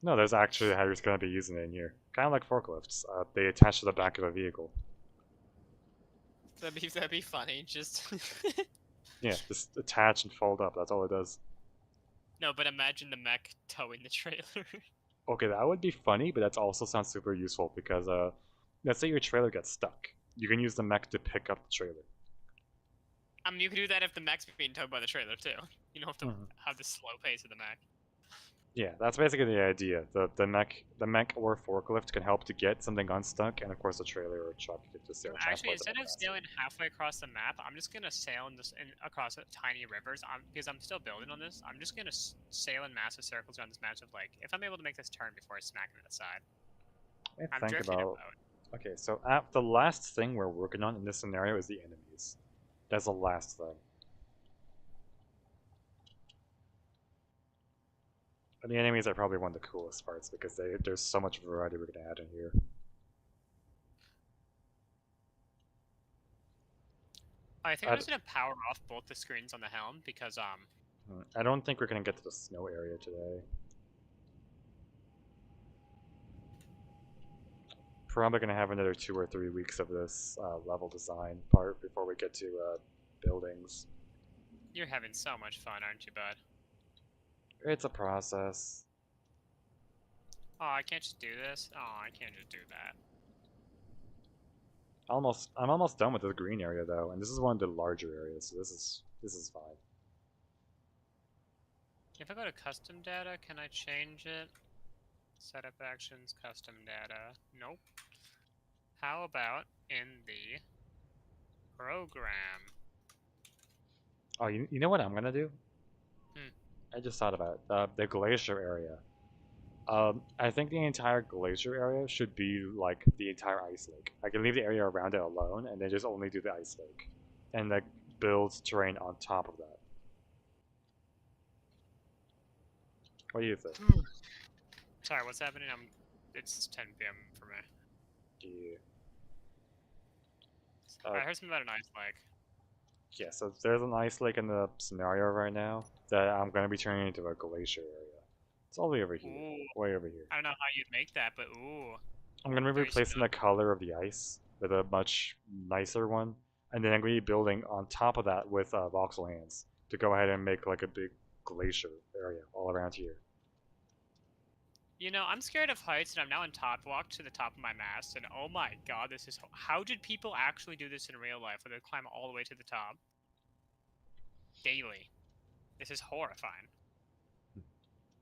No, there's actually how you're going to be using it in here. Kind of like forklifts. They attach to the back of a vehicle. That'd be funny. Just Yeah, just attach and fold up. That's all it does. no, but imagine the mech towing the trailer. Okay, that would be funny, but that also sounds super useful because let's say your trailer gets stuck. You can use the mech to pick up the trailer. I mean, you could do that if the mech's being towed by the trailer too. You don't have to Mhm. have the slow pace of the mech. Yeah, that's basically the idea. The mech or forklift can help to get something unstuck, and of course the trailer or truck can just Actually, transport them instead of faster. sailing halfway across the map, I'm just gonna sail across tiny rivers. Because I'm still building on this. I'm just gonna sail in massive circles around this massive lake. If I'm able to make this turn before I smack it in the side, I I'm think drifting a about. boat. Okay, so the last thing we're working on in this scenario is the enemies. That's the last thing. And the enemies are probably one of the coolest parts because there's so much variety we're gonna add in here. I think I'm I, just gonna power off both the screens on the helm because I don't think we're gonna get to the snow area today. Probably gonna have another 2 or 3 weeks of this level design part before we get to buildings. you're having so much fun, aren't you, bud? It's a process. Oh, I can't just do this. Oh, I can't just do that. I'm almost done with the green area though, and this is one of the larger areas, so this is fine. If I go to custom data, can I change it? Setup actions, custom data. Nope. How about in the program? Oh, you know what I'm gonna do? Hmm. I just thought about it. The glacier area. I think the entire glacier area should be like the entire ice lake. I can leave the area around it alone, and then just only do the ice lake, and like build terrain on top of that. What do you think? Sorry, what's happening? It's 10 p.m. for me. Yeah. I heard something about an ice lake. Yeah. So there's an ice lake in the scenario right now that I'm gonna be turning into a glacier area. It's all the way over here, Ooh, way over here. I don't know how you'd make that, but ooh, I'm gonna be very replacing smooth. the color of the ice with a much nicer one, and then I'm gonna be building on top of that with voxel hands to go ahead and make like a big glacier area all around here. You know, I'm scared of heights, and I'm now in top walk to the top of my mast, and oh my god, this is how did people actually do this in real life, where they climb all the way to the top daily? This is horrifying.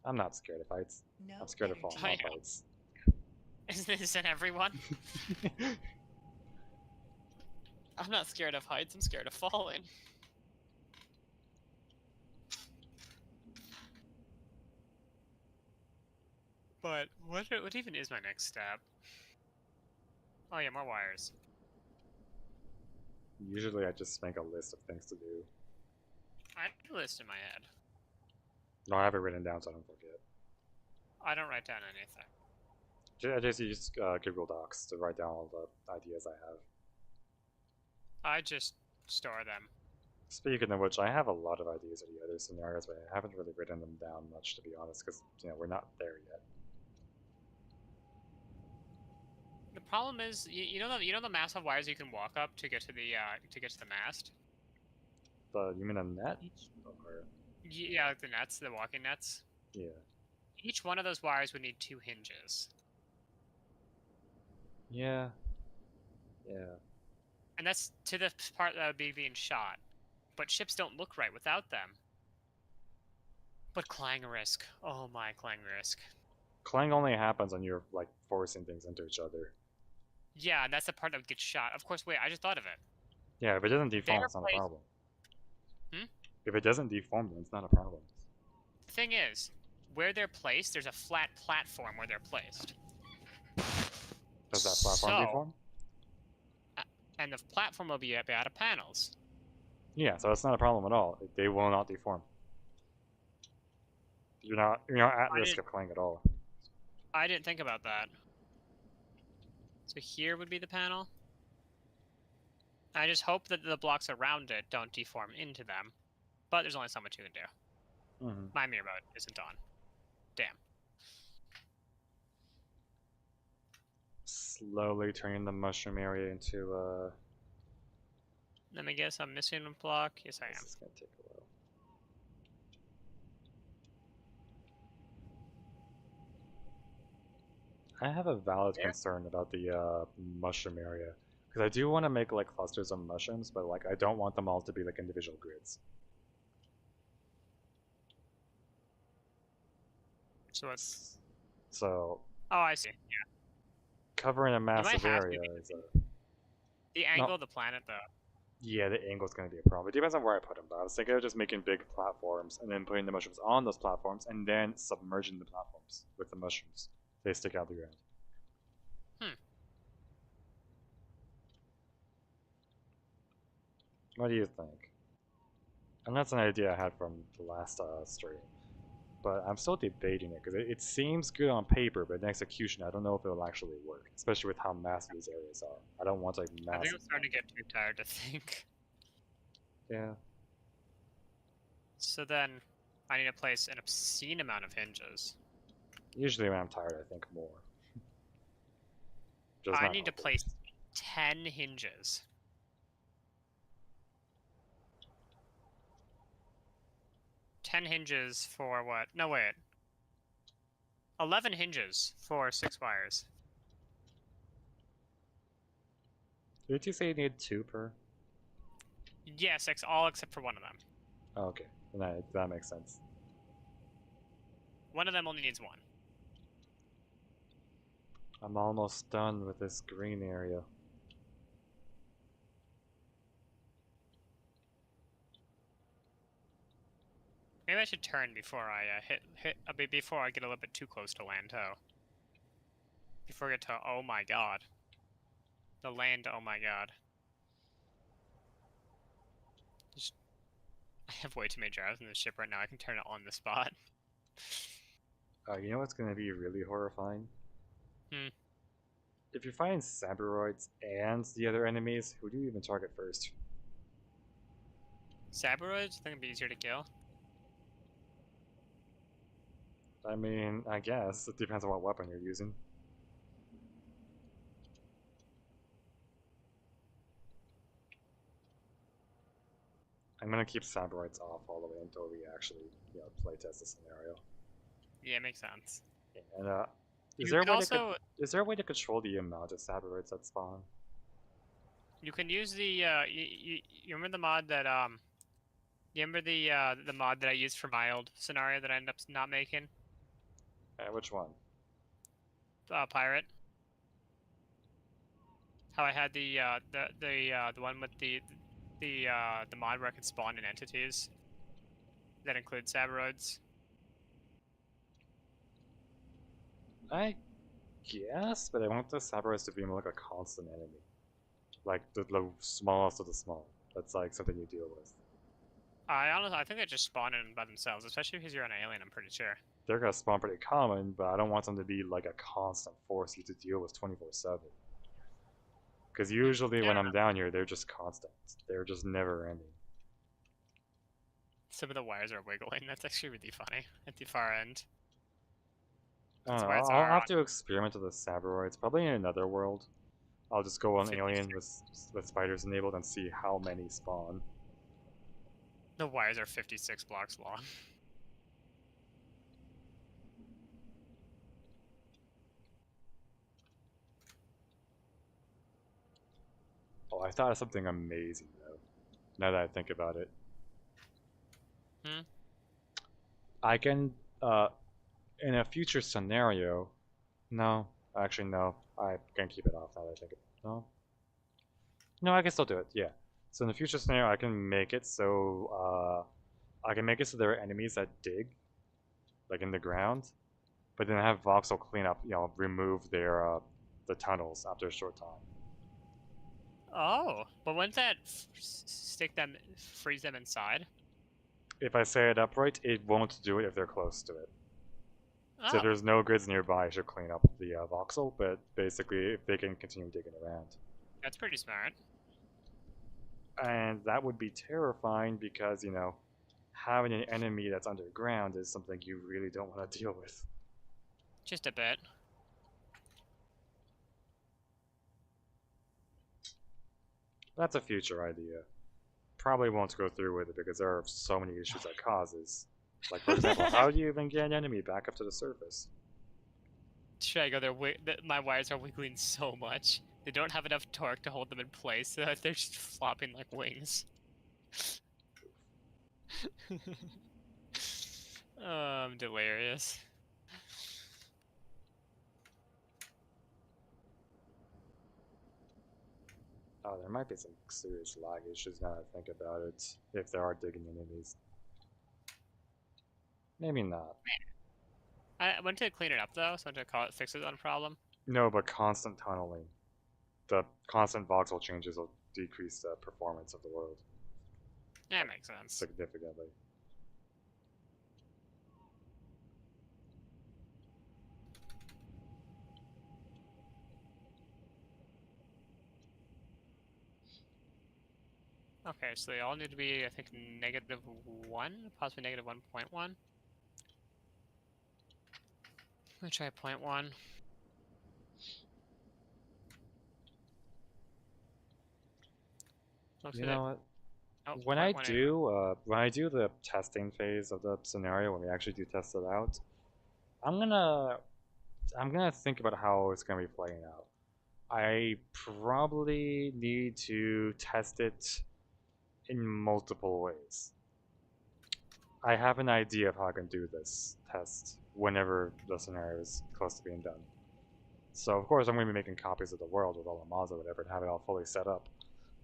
I'm not scared of heights. I'm No scared of falling I energy. off know. heights. Isn't everyone? I'm not scared of heights. I'm scared of falling. But what even is my next step? Oh yeah, more wires. Usually I just make a list of things to do. I have a list in my head. No, I have it written down so I don't forget. I don't write down anything. I just use Google Docs to write down all the ideas I have. I just store them. Speaking of which, I have a lot of ideas for the other scenarios, but I haven't really written them down much to be honest, because we're not there yet. The problem is, you know the massive wires you can walk up to get to the mast. You mean a net? Or, Yeah, like the nets, the walking nets. yeah. Each one of those wires would need 2 hinges, Yeah. Yeah. and that's to the part that would be being shot. But ships don't look right without them. But Clang Risk. Oh my Clang Risk. Clang only happens when you're like forcing things into each other. Yeah, and that's the part that would get shot. Of course, wait, I just thought of it. Yeah, if it doesn't They're deform, it's not a placed. problem. Hmm? If it doesn't deform, then it's not a problem. The thing is, where they're placed, there's a flat platform where they're placed. Does that platform So, deform? and the platform will be out of panels. Yeah, so it's not a problem at all. They will not deform. You're not at I risk didn't. of Clang at all. I didn't think about that. So here would be the panel. I just hope that the blocks around it don't deform into them. But there's only so much you can do. Mm-hmm. My mirror mode isn't on. Damn. Slowly turning the mushroom area into Let me guess, I'm missing a block. Yes, I this am. is gonna take a while. I have a valid There. concern about the mushroom area because I do want to make like clusters of mushrooms, but like I don't want them all to be like individual grids. So what's... So Oh, I see. Yeah. covering a You might massive have to area is because a the no. angle of the planet, though. Yeah, the angle's going to be a problem. It depends on where I put them. But I was thinking of just making big platforms and then putting the mushrooms on those platforms and then submerging the platforms with the mushrooms. They stick out the ground. Hmm. What do you think? And that's an idea I had from the last stream. But I'm still debating it because it seems good on paper, but in execution, I don't know if it'll actually work, especially with how massive these areas are. I don't want like I think massive. I'm starting to get too tired to think. Yeah. So then, I need to place an obscene amount of hinges. Usually when I'm tired, I think more. Just I not need to place always. 10 hinges. 10 hinges for what? No, wait. 11 hinges for 6 wires. Did you say you need two per? Yeah, 6, all except for one of them. Oh, okay, that makes sense. One of them only needs 1. I'm almost done with this green area. Maybe I should turn before I before I get a little bit too close to land, oh. Before I get to, oh my god. The land, oh my god. Just, I have way too many drives in this ship right now, I can turn it on the spot. You know what's gonna be really horrifying? Hmm. If you find Saburoids and the other enemies, who do you even target first? Saburoids? I think it'd be easier to kill. I mean, I guess it depends on what weapon you're using. I'm gonna keep Saburoids off all the way until we actually, playtest the scenario. Yeah, makes sense. And You can also, is there a way to control the amount of Saburoids that spawn? you can use the, you remember the mod that, you remember the mod that I used for my old scenario that I ended up not making? Which one? Pirate. How I had the one with the mod where I could spawn in entities that include Saburoids. I guess, but I want the Saburoids to be more like a constant enemy. Like the smallest of the small. That's like something you deal with. I think they just spawn in by themselves, especially because you're an alien. I'm pretty sure. They're gonna spawn pretty common, but I don't want them to be like a constant force you to deal with 24/7. Because usually I when don't I'm know. down here, they're just constant. They're just never ending. Some of the wires are wiggling. That's actually really funny at the far end. I don't These know. wires I'll are have on to experiment with the Saburoids. Probably in another world. I'll just go on Alien 56. with spiders enabled and see how many spawn. The wires are 56 blocks long. Oh, I thought of something amazing though. Now that I think about it, Hmm. I can in a future scenario. No, actually no. I can keep it off now that I think. No, no, I can still do it. Yeah. So in the future scenario, I can make it so I can make it so there are enemies that dig, like in the ground, but then have Voxel clean up, remove their the tunnels after a short time. Oh, but wouldn't that freeze them inside? If I say it upright, it won't do it if they're close to it. So if Oh, there's no grids nearby, I should clean up the voxel, but basically if they can continue digging around. that's pretty smart. And that would be terrifying because, having an enemy that's underground is something you really don't want to deal with. Just a bit. That's a future idea. Probably won't go through with it because there are so many issues that causes. Like, for example, how do you even get an enemy back up to the surface? Should I go there? My wires are wiggling so much. They don't have enough torque to hold them in place, so they're just flopping like wings. Oh, I'm delirious. Oh, there might be some serious lag issues now that I think about it. If there are digging enemies, maybe not. I went to clean it up though, so I went to call it fix it on a problem. No, but constant tunneling, the constant voxel changes will decrease the performance of the world That like makes sense. significantly. Okay, so they all need to be, I think, -1, possibly -1.1. Let me try 0.1. Looks You like know it. what? Oh, 0.18. When I do the testing phase of the scenario, when we actually do test it out, I'm gonna I'm gonna think about how it's gonna be playing out. I probably need to test it in multiple ways. I have an idea of how I can do this test whenever the scenario is close to being done. So of course I'm going to be making copies of the world with all the mods or whatever and have it all fully set up.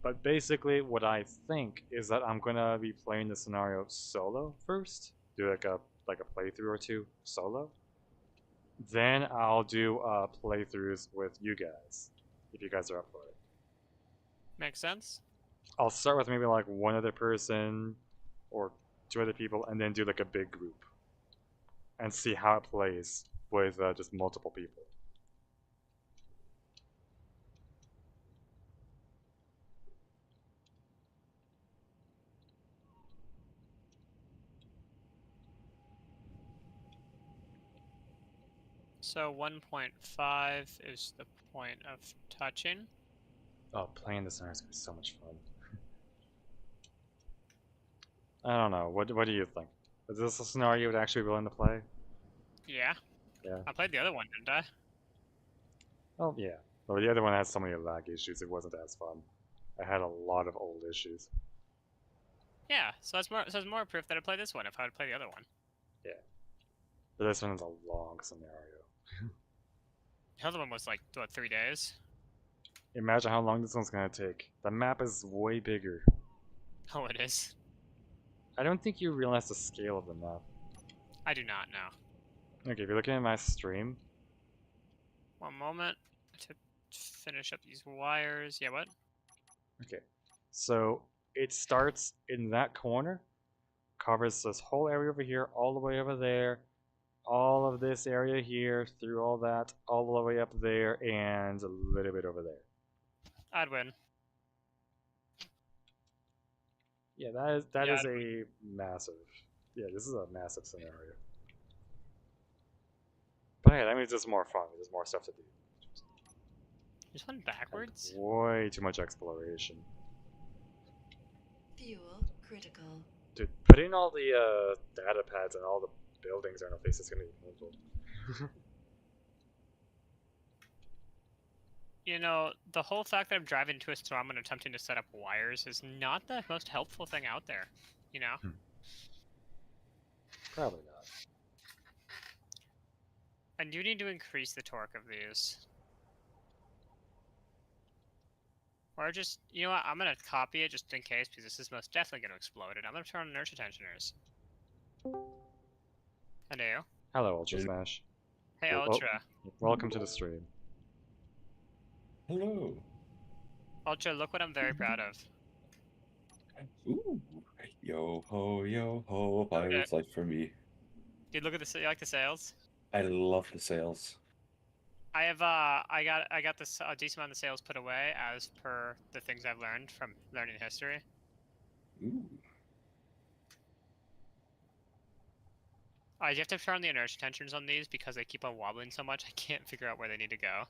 But basically what I think is that I'm going to be playing the scenario solo first, do like a playthrough or two solo. Then I'll do playthroughs with you guys if you guys are up for it. Makes sense. I'll start with maybe like one other person or two other people and then do like a big group and see how it plays with just multiple people. So 1.5 is the point of touching. Oh, playing this scenario is gonna be so much fun. I don't know. What do you think? Is this a scenario you would actually be willing to play? Yeah, Yeah. I played the other one, didn't I? Oh yeah. Well, the other one has so many lag issues. It wasn't as fun. I had a lot of old issues. Yeah, so it's more proof that I played this one if I would play the other one. Yeah. But this one is a long scenario. The other one was like, what, 3 days? Imagine how long this one's gonna take. The map is way bigger. Oh, it is. I don't think you realize the scale of the map. I do not know. Okay, if you're looking at my stream, One moment to finish up these wires. Yeah, what? okay. So it starts in that corner, covers this whole area over here, all the way over there, all of this area here, through all that, all the way up there, and a little bit over there. I'd win. Yeah, that Yeah, is a massive. Yeah, this is a massive scenario. But yeah, that means there's more fun. There's more stuff to do, just went and backwards. way too much exploration. Fuel critical. Dude, putting all the data pads and all the buildings on our face is gonna be painful. You know, the whole fact that I'm driving to a storm and attempting to set up wires is not the most helpful thing out there. You know? Probably not. I do need to increase the torque of these. Or just, you know what, I'm gonna copy it just in case, because this is most definitely gonna explode, and I'm gonna turn on inertia tensioners. Hello. Hello, Ultra Smash. Hey, Well, Ultra. welcome to the stream. Hello. Ultra, look what I'm very proud of. Ooh. Yo ho, pirate's life for me. Dude, look at this. You like the sails? I love the sails. I have, I got this a decent amount of sails put away as per the things I've learned from learning history. Ooh. You have to turn the inertia tensions on these because they keep on wobbling so much. I can't figure out where they need to go.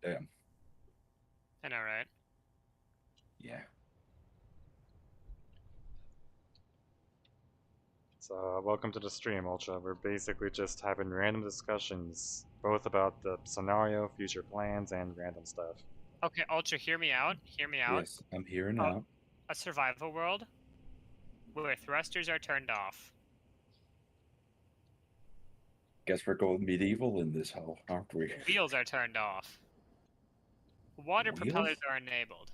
Damn. I know, right? Yeah. So, welcome to the stream, Ultra. We're basically just having random discussions, both about the scenario, future plans, and random stuff. Okay, Ultra, hear me out. Hear me out. Yes, I'm here now. A survival world where thrusters are turned off. Guess we're going medieval in this hole, aren't we? Wheels are turned off. Water propellers Wheels? are enabled.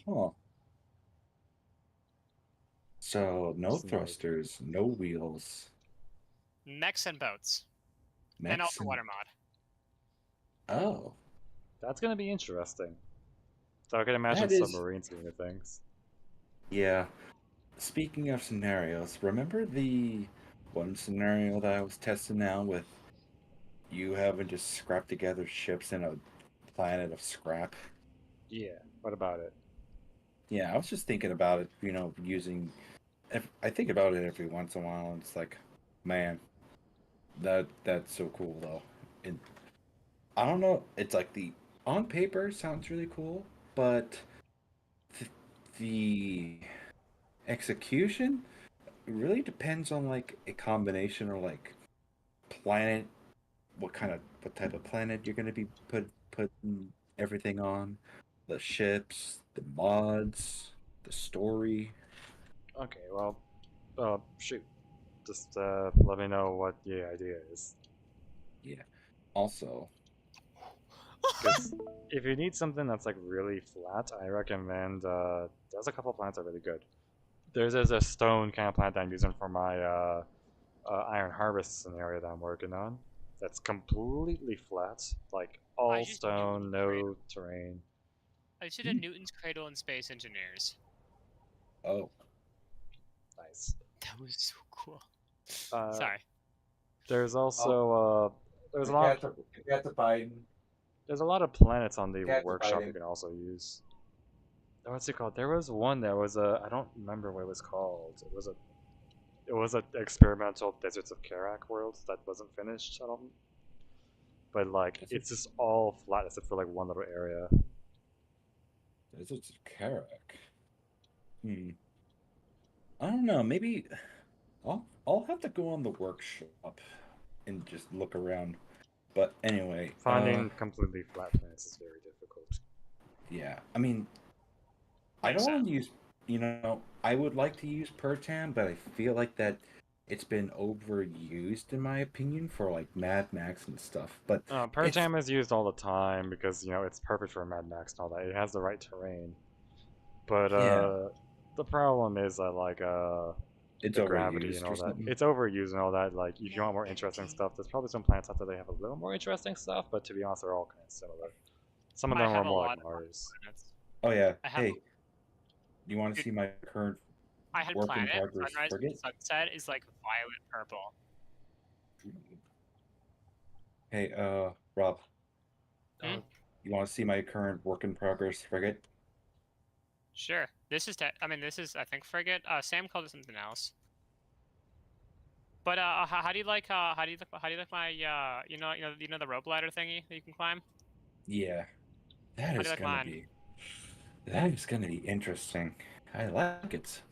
Huh. So no Just noted. thrusters, no wheels, Mechs and boats. And mechs, also and water mod. oh, That's gonna be interesting. So I can imagine that is submarines doing the things. yeah. Speaking of scenarios, remember the one scenario that I was testing out with you having to scrap together ships in a planet of scrap? Yeah. What about it? Yeah, I was just thinking about it, using. I think about it every once in a while, and it's like, man, that's so cool though. And I don't know, it's like the on paper sounds really cool, but th- the execution really depends on like a combination or like planet, what type of planet you're gonna be putting everything on, the ships, the mods, the story. Okay. Well. Shoot. Just let me know what the idea is. Yeah. Also, Because if you need something that's like really flat, I recommend. There's a couple plants that are really good. There's a stone kind of plant that I'm using for my iron harvest scenario that I'm working on. That's completely flat, like I all just Newton's stone, cradle. no terrain. I just did a hmm, Newton's cradle in Space Engineers. oh, Nice. That was so cool. Uh, Sorry. there's oh, also there's the a lot of cats are fighting. there's a lot of planets on the Cats are workshop you fighting. can also use. What's it called? There was one that was I don't remember what it was called. It was an experimental Deserts of Karak world that wasn't finished. I don't, but like That's it's just all flat except for like one little area. a Karak. Hmm. I don't know. Maybe I'll have to go on the workshop and just look around. But anyway, Finding completely flat planets is very difficult. yeah. I mean, I Makes don't want sense. to use, I would like to use Pertam, but I feel like that it's been overused in my opinion for like Mad Max and stuff. But it's Perjam is used all the time because it's perfect for Mad Max and all that. It has the right terrain, but yeah, the problem is that it's the gravity and overused all or that. something. It's overused and all that. Like if you want more interesting stuff, there's probably some planets out there that have a little more interesting stuff, but to be honest, they're all kind of similar. Some of I them are have a more like lot of Mars. planets. Oh yeah. I have Hey, you want to dude, see my current I had work in planet, progress sunrise and frigate? sunset is like violet purple. Hey, Rob, Hmm? Oh, you want to see my current work in progress frigate? Sure. This is I mean this is I think frigate. Sam called it something else. But how do you like how do you like my the rope ladder thingy that you can climb? Yeah, that How do you is like gonna mine? be that is gonna be interesting. I like it.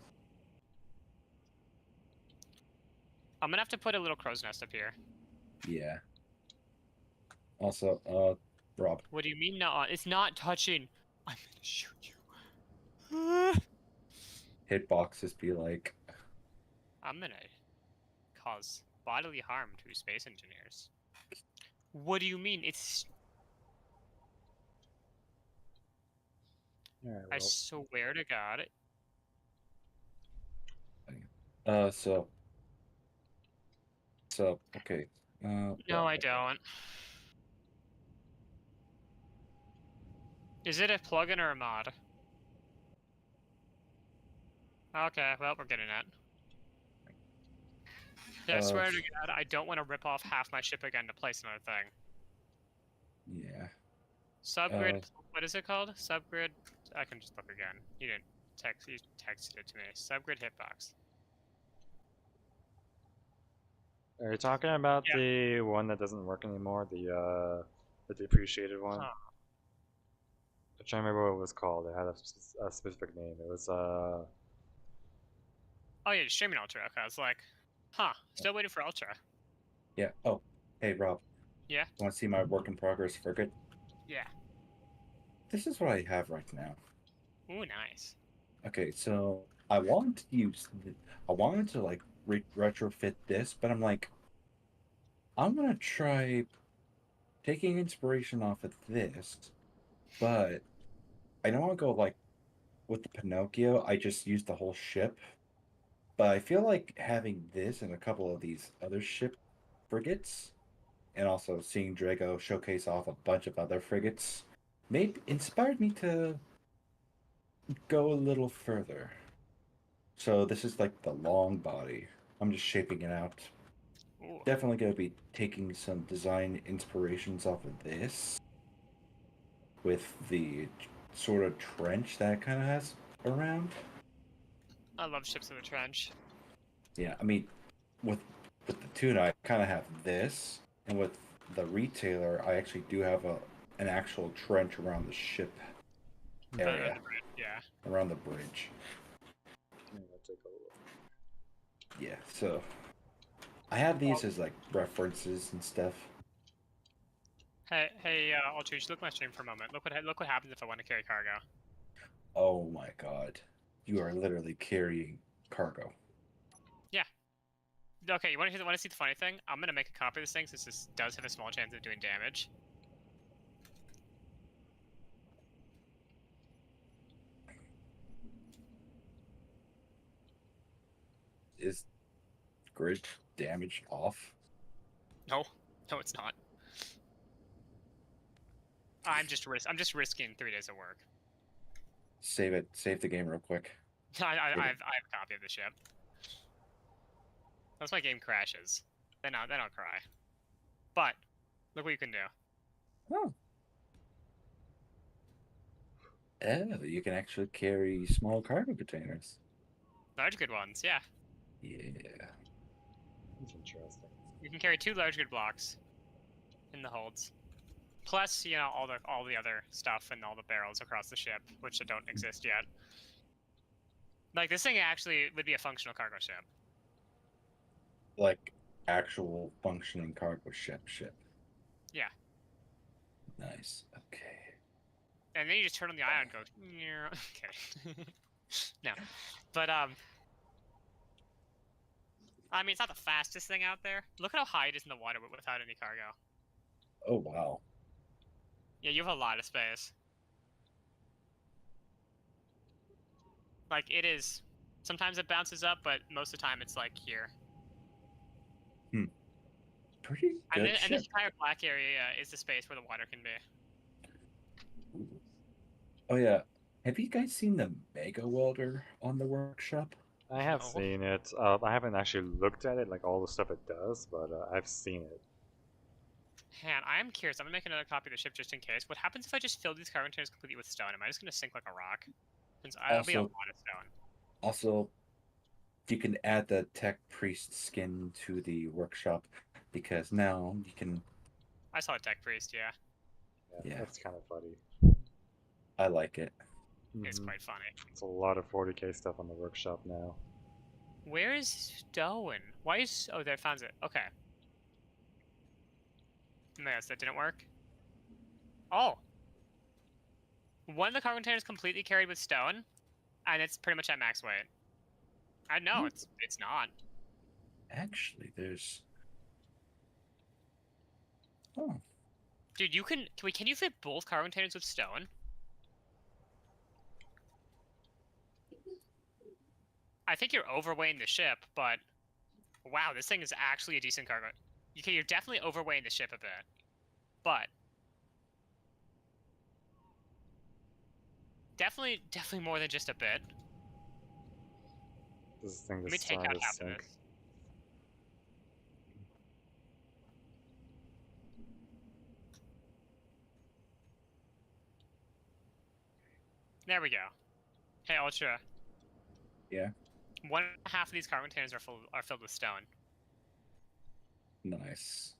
I'm gonna have to put a little crow's nest up here. Yeah. Also, Rob, What do you mean not? It's not touching. I'm gonna shoot you. hitboxes be like, I'm gonna cause bodily harm to space engineers. What do you mean? It's all right. I Well, swear to God. uh, so, okay, No, Rob, I don't. Is it a plugin or a mod? Okay, well, we're getting it. Yeah, I uh, swear to God, I don't want to rip off half my ship again to place another thing. yeah, Subgrid, uh, what is it called? Subgrid, I can just look again. You texted it to me. Subgrid hitbox. are you talking about Yeah. the one that doesn't work anymore? The depreciated one? Huh. I'm trying to remember what it was called. It had a specific name. It was Oh yeah, streaming Ultra. Okay, I was like, huh, still waiting for Ultra. yeah. Oh, hey, Rob, Yeah? want to see my work in progress frigate? Yeah. This is what I have right now. Ooh, nice. Okay, so I wanted to like retrofit this, but I'm like, I'm gonna try. taking inspiration off of this, but I don't want to go like with the Pinocchio. I just used the whole ship, but I feel like having this and a couple of these other ship frigates, and also seeing Drago showcase off a bunch of other frigates, maybe inspired me to go a little further. So this is like the long body. I'm just shaping it out. Ooh, Definitely going to be taking some design inspirations off of this with the sort of trench that it kind of has around. I love ships in the trench. Yeah, I mean, with with the tuna, I kind of have this, and with the retailer, I actually do have an actual trench around the ship area, The bridge, yeah. around the bridge. Yeah, I'll take a look. Yeah, so I have Oh, these as like references and stuff. hey, Ultra, look at my stream for a moment. Look what happens if I want to carry cargo. Oh my god, you are literally carrying cargo. Yeah. Okay, you want to see the funny thing? I'm gonna make a copy of this thing since this does have a small chance of doing damage. Is grid damage off? No, no, it's not. I'm just risking 3 days of work. Save it. Save the game real quick. I have a copy of the ship. Once my game crashes, then I'll cry. But look what you can do. Oh. Oh, you can actually carry small cargo containers. Large good ones, yeah. Yeah. That's interesting. You can carry 2 large good blocks in the holds. Plus, all the other stuff and all the barrels across the ship, which don't exist yet. Like this thing actually would be a functional cargo ship. Like actual functioning cargo ship. Yeah. Nice. Okay. And then you just turn on the eye and go. Okay. No, but I mean it's not the fastest thing out there. Look at how high it is in the water without any cargo. Oh wow. Yeah, you have a lot of space. Like it is. Sometimes it bounces up, but most of the time it's like here. Pretty good And this ship. entire black area is the space where the water can be. Oh yeah. Have you guys seen the Mega Welder on the workshop? I have No. seen it. I haven't actually looked at it, like all the stuff it does, but I've seen it. Man, I'm curious. I'm gonna make another copy of the ship just in case. What happens if I just fill these cargo containers completely with stone? Am I just gonna sink like a rock? Since I'll be a Also, lot of stone. also, you can add the Tech Priest skin to the workshop because now you can. I saw a tech priest. Yeah, Yeah, Yeah, that's kind of funny. I like it. it's Mhm. quite funny. It's a lot of 40k stuff on the workshop now. Where is stone? Why is? Oh, there, found it. Okay. Yes, that didn't work. Oh, one of the cargo containers completely carried with stone, and it's pretty much at max weight. I know it's not. Actually, there's. Oh, Dude, you can you fit both cargo containers with stone? I think you're overweighting the ship, but wow, this thing is actually a decent cargo. Okay, you're definitely overweighting the ship a bit, but definitely more than just a bit. This thing Let is me take starting out to half of sink. this. There we go. Hey, Ultra. yeah, 1.5 of these cargo containers are filled with stone, nice.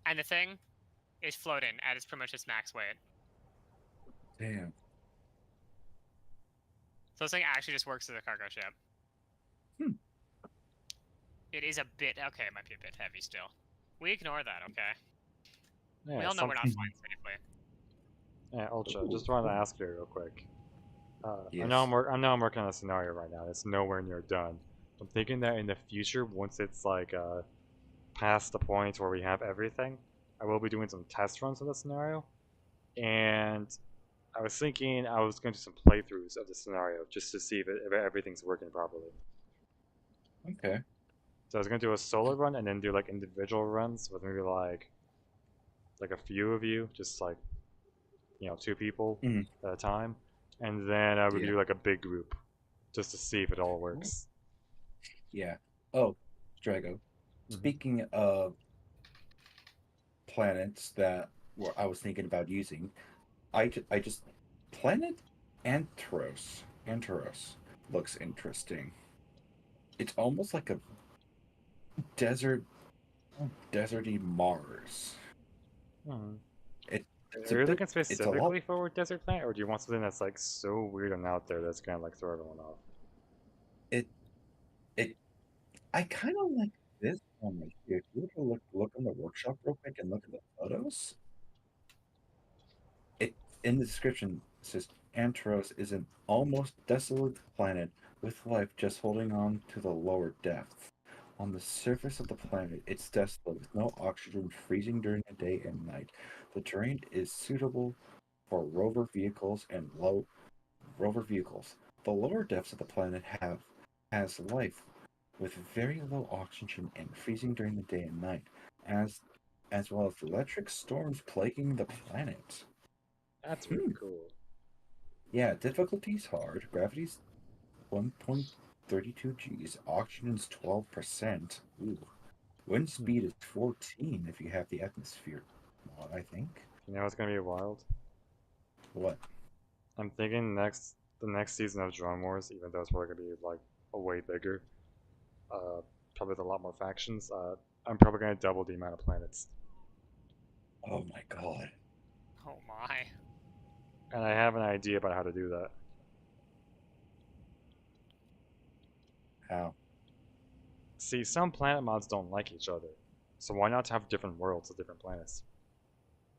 and the thing is floating at its pretty much its max weight. Damn. So this thing actually just works as a cargo ship. Hmm. It is a bit okay. It might be a bit heavy still. We ignore that, okay? Yeah, We all know we're not flying safely. Yeah, Ultra. Just wanted to ask you real quick. Yes. I know I'm working on a scenario right now. It's nowhere near done. I'm thinking that in the future, once it's like past the point where we have everything, I will be doing some test runs of the scenario, and I was thinking I was going to do some playthroughs of the scenario just to see if everything's working properly. Okay. So I was going to do a solo run and then do like individual runs with maybe like a few of you, just like 2 people Mhm. at a time, and then I would Yeah. do like a big group just to see if it all works. Yeah. Oh, Drago. Hmm. Speaking of planets that I was thinking about using, I just planet Antaros. Antaros looks interesting. It's almost like a desert, deserty Mars. Hmm. It it's Are a you bit. looking It's a lot. specifically for a desert planet, or do you want something that's like so weird and out there that's gonna like throw everyone off? It it. I kind of like this one right here. If you were to look on the workshop real quick and look at the photos, it in the description it says Antaros is an almost desolate planet with life just holding on to the lower depths. On the surface of the planet, it's desolate with no oxygen, freezing during the day and night. The terrain is suitable for rover vehicles. The lower depths of the planet have has life with very low oxygen and freezing during the day and night, as as well as electric storms plaguing the planet. That's Hmm. really cool. Yeah, difficulty's hard. Gravity's 1.32 Gs. Oxygen's 12%. Ooh. Wind Hmm. speed is 14 if you have the atmosphere mod, I think. You know it's gonna be wild. What? I'm thinking the next season of Drone Wars, even though it's probably gonna be like a way bigger, probably with a lot more factions. I'm probably gonna double the amount of planets, Oh my god. Oh my. and I have an idea about how to do that. How? See, some planet mods don't like each other, so why not have different worlds of different planets?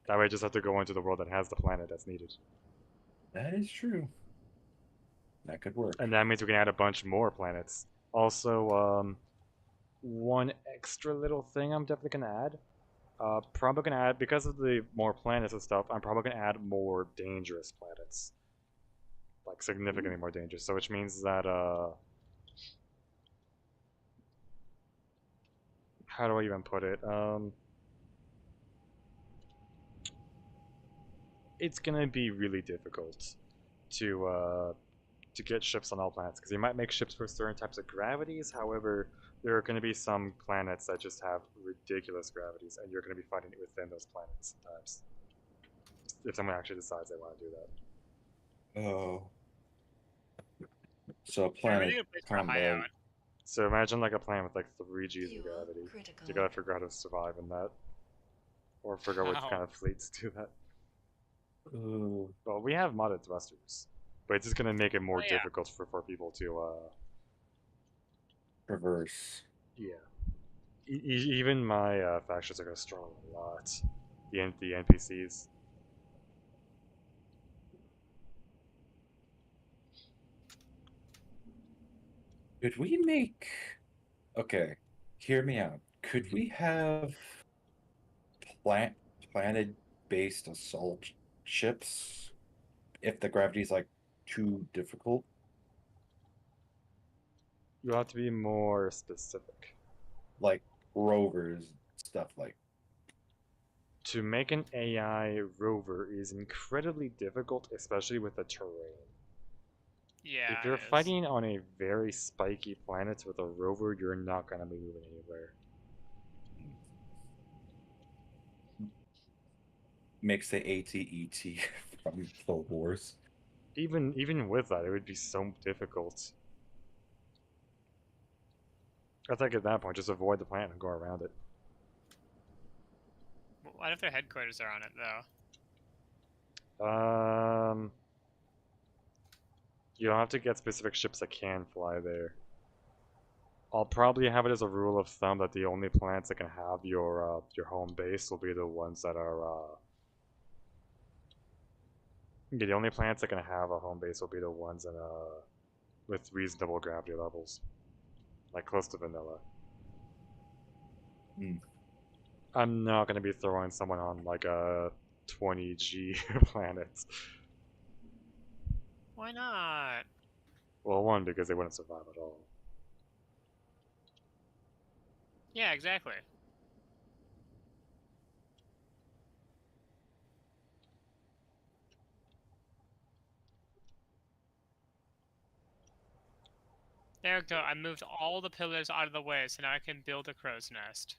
That way, I just have to go into the world that has the planet that's needed, That is true. That could work. and that means we can add a bunch more planets. Also, one extra little thing I'm definitely gonna add. Probably gonna add because of the more planets and stuff. I'm probably gonna add more dangerous planets, like Ooh. significantly more dangerous. So which means that how do I even put it? It's gonna be really difficult to uh to get ships on all planets because you might make ships for certain types of gravities. However, there are going to be some planets that just have ridiculous gravities, and you're going to be fighting within those planets sometimes. If someone actually decides they want to do that. Oh. So Yeah, we planet need a place for a combo. hideout. So imagine like a planet with like 3 Gs of Fuel gravity. You critical. gotta figure out how to survive in that, or figure out which Wow. kind of fleets do that. Ooh. Well, we have modded thrusters, but it's just gonna make it Oh more yeah. difficult for people to Reverse. yeah. Even my factions are gonna struggle a lot. The NPCs. Could we make. Okay, hear me out. Could Mhm. we have plant planet-based assault ships if the gravity's like too difficult? You have to be more specific. Like rovers, stuff like. To make an AI rover is incredibly difficult, especially with the terrain. If Yeah, you're it is. fighting on a very spiky planet with a rover, you're not gonna be moving anywhere. Makes the ATET from the wars. Even with that, it would be so difficult. I think at that point, just avoid the planet and go around it. What if their headquarters are on it though? Um, you'll have to get specific ships that can fly there. I'll probably have it as a rule of thumb that the only planets that can have your home base will be the ones that are yeah, the only planets that can have a home base will be the ones in with reasonable gravity levels, like close to vanilla. Hmm. I'm not gonna be throwing someone on like a 20G planet. Why not? Well, one, because they wouldn't survive at all. Yeah, exactly. There we go. I moved all the pillars out of the way, so now I can build a crow's nest.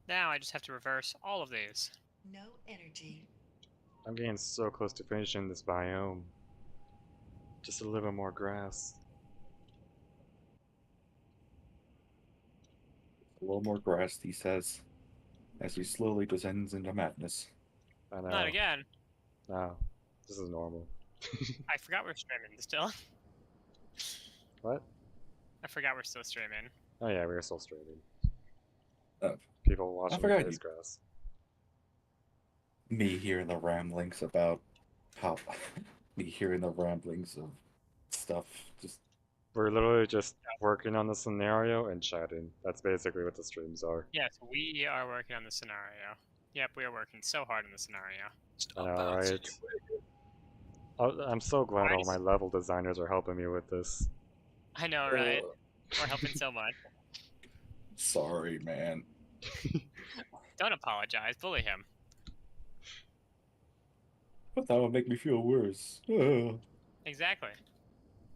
Now I just have to reverse all of these. No energy. I'm getting so close to finishing this biome. Just a little more grass. A little more grass, he says, as he slowly descends into madness. I know. Not again. No, this is normal. I forgot we're streaming still. What? I forgot we're still streaming. Oh yeah, we are still streaming. Oh, People watching me forgot face you- grass. Me hearing the ramblings about how me hearing the ramblings of stuff. Just We're literally just working on the scenario and chatting. That's basically what the streams are. Yes, we are working on the scenario. Yep, we are working so hard on the scenario. I know, right? I'm so glad all my level designers are helping me with this. I know, right? We're helping so much. sorry, man. Don't apologize. Bully him. But that would make me feel worse. Exactly.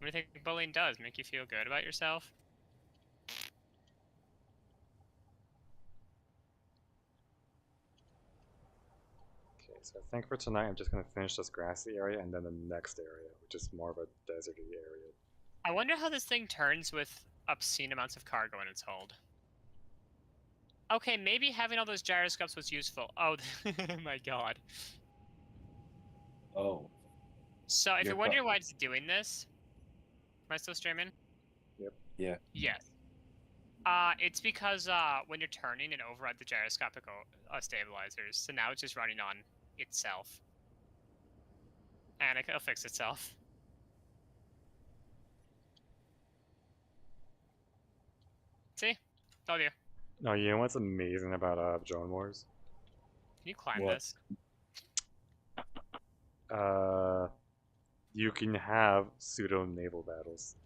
What do you think bullying does? Make you feel good about yourself? Okay, so I think for tonight I'm just gonna finish this grassy area and then the next area, which is more of a deserty area. I wonder how this thing turns with obscene amounts of cargo in its hold. Okay, maybe having all those gyroscopes was useful. Oh, my god. Oh, So, if You're you're wondering why it's doing this, am I still streaming? Yep. yeah. Yes. It's because when you're turning, it override the gyroscopic stabilizers, so now it's just running on itself. And it'll fix itself. See? Told you. No, you know what's amazing about Drone Wars? Can you climb What? this? You can have pseudo naval battles,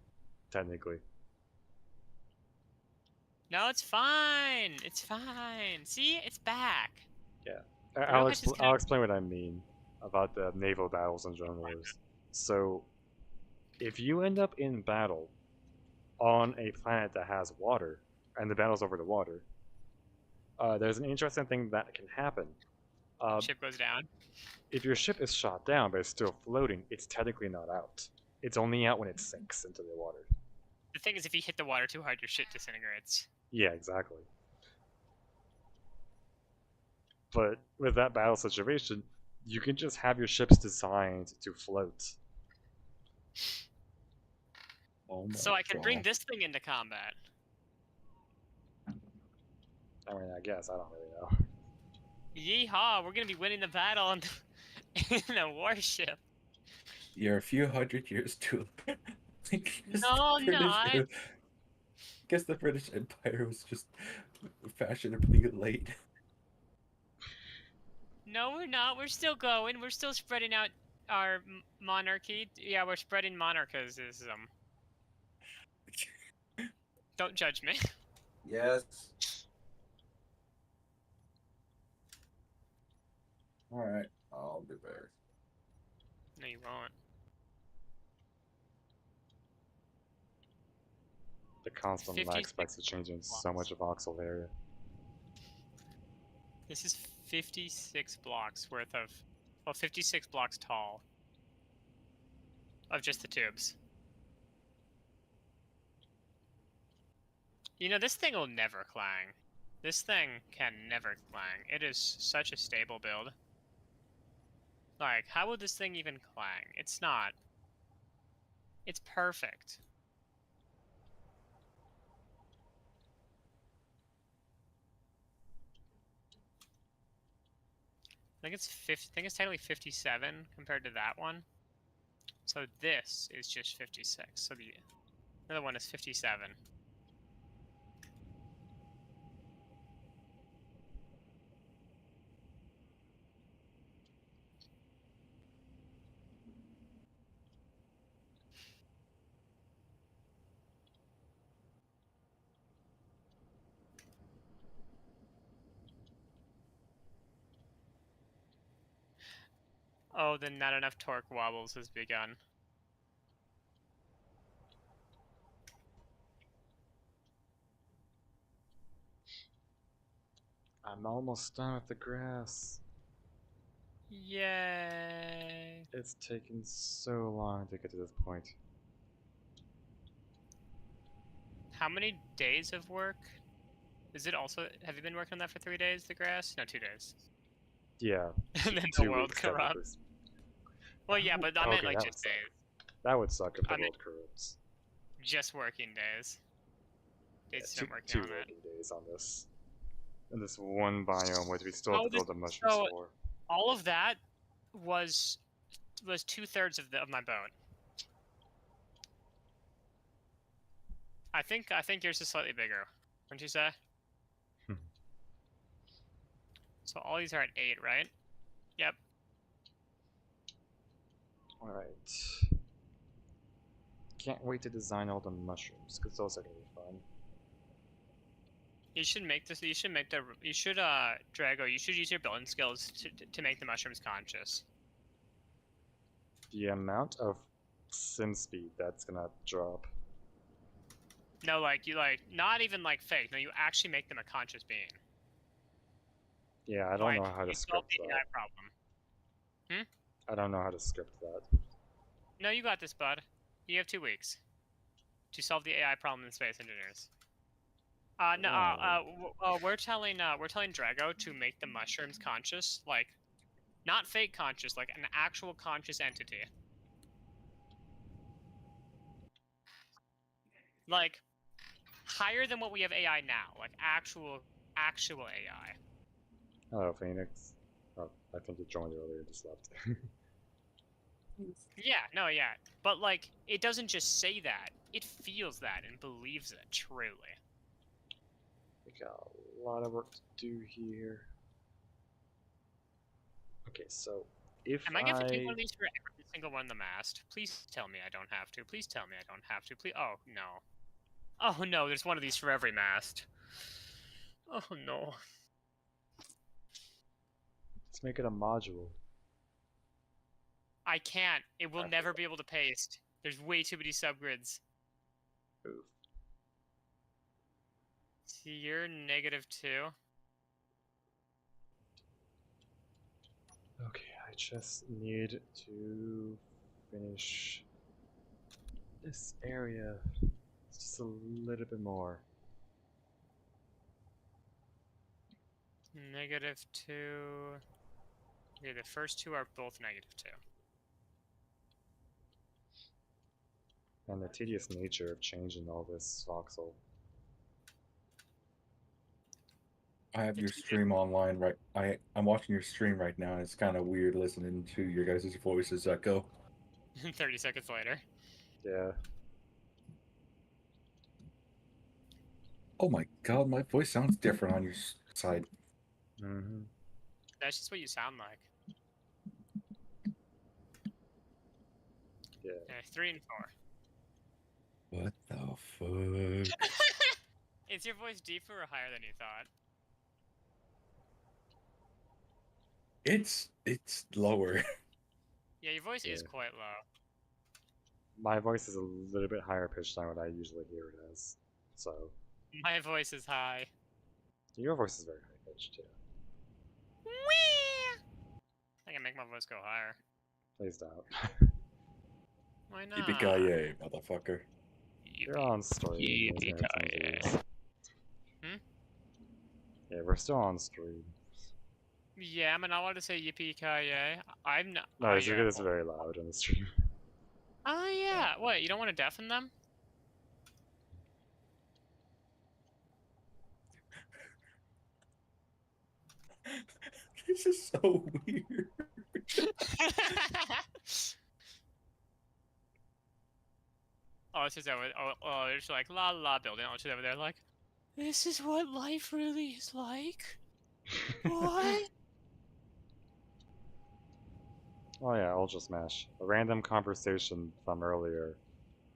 technically. No, it's fine. It's fine. See? It's back. Yeah, The real catch is I'll explain what I mean about the naval battles in Drone Wars. So, if you end up in battle on a planet that has water, and the battle's over the water, there's an interesting thing that can happen. Ship goes down. If your ship is shot down but it's still floating, it's technically not out. It's only out when it sinks into the water. The thing is, if you hit the water too hard, your shit disintegrates. Yeah, exactly. But with that battle situation, you can just have your ships designed to float. Oh my So I can bring God. this thing into combat. I mean, I guess, I don't really know. Yeehaw, we're gonna be winning the battle in, in a warship. You're a few hundred years too late. No, not. Guess the British Empire was just fashionably late. No, we're not. We're still going. We're still spreading out our monarchy. Yeah, we're spreading monarchism. Don't judge me. Yes. All right, I'll be back. No, you won't. The constant lag 56 spikes are changing so much blocks. of voxel area. This is 56 blocks worth of, well, 56 blocks tall of just the tubes. You know, this thing will never clang. This thing can never clang. It is such a stable build. Like, how would this thing even clang? It's not. It's perfect. I think it's 50, I think it's technically 57 compared to that one. So this is just 56. So the other one is 57. Oh, then not enough torque wobbles has begun. I'm almost done with the grass. Yay! It's taken so long to get to this point. How many days of work? Is it also, have you been working on that for 3 days, the grass? No, 2 days. Yeah, And then the 2 world weeks technically. corrupts. Well, yeah, but I meant Okay, like that just would suck. days. That would suck if the I mean, world corrupts. just working days. Yeah, Days two, spent working two on that. working days on this. And this one biome, which we still have Oh, to this, build the mushrooms so for. all of that was 2/3 of my boat. I think yours is slightly bigger, wouldn't you say? Hmm. So all these are at 8, right? Yep. Alright. Can't wait to design all the mushrooms, because those are going to be fun. You should make this. You should make the. You should Drago. You should use your building skills to make the mushrooms conscious. The amount of sim speed that's going to drop. No, like you not even like fake. No, you actually make them a conscious being. Yeah, I don't Like, know how to you solve script the that. AI problem. I don't know how to script that. No, you got this, bud. You have 2 weeks to solve the AI problem in Space Engineers. We're telling Drago to make the mushrooms conscious, like, not fake conscious, like an actual conscious entity. Like, higher than what we have AI now, like actual AI. Hello, Phoenix. Oh, I think you joined earlier and just left. Yeah, no, yeah. But, like, it doesn't just say that. It feels that and believes it, truly. We got a lot of work to do here. Okay, so if Am I gonna have to do one of these for every single one of the mast? Please tell me I don't have to. Please tell me I don't have to. Please. Oh, no. Oh, no, there's one of these for every mast. Oh, no. Let's make it a module. I can't. It will I never forgot. be able to paste. There's way too many subgrids. Oof. See, you're -2. Okay, I just need to finish this area just a little bit more. -2. Okay, the first two are both -2. And the tedious nature of changing all this voxel. I have your stream online right. I'm watching your stream right now, and it's kind of weird listening to your guys' voices echo. 30 seconds later. Yeah. Oh my god, my voice sounds different on your side. Mm-hmm. That's just what you sound like. Yeah. 3 and 4. What the fuck? Is your voice deeper or higher than you thought? It's lower. Yeah, your voice is Yeah. quite low. My voice is a little bit higher pitched than what I usually hear it as. So My voice is high. your voice is very high pitched too. Whee! I can make my voice go higher. Please don't. Why not? Yippee-ki-yay, motherfucker. You're on stream. You're Yippee-ki-yay. Yeah, we're still on stream. Yeah, am I not allowed to say yippee-ki-yay? I'm not. No, Oh, it's yeah. because it's very loud on the stream. Oh, yeah. What, you don't want to deafen them? This is so weird. Oh, it's just over. Oh, it's like la la building. Oh, it's just over there like, this is what life really is like. What? Oh yeah, Ultra Smash. A random conversation from earlier.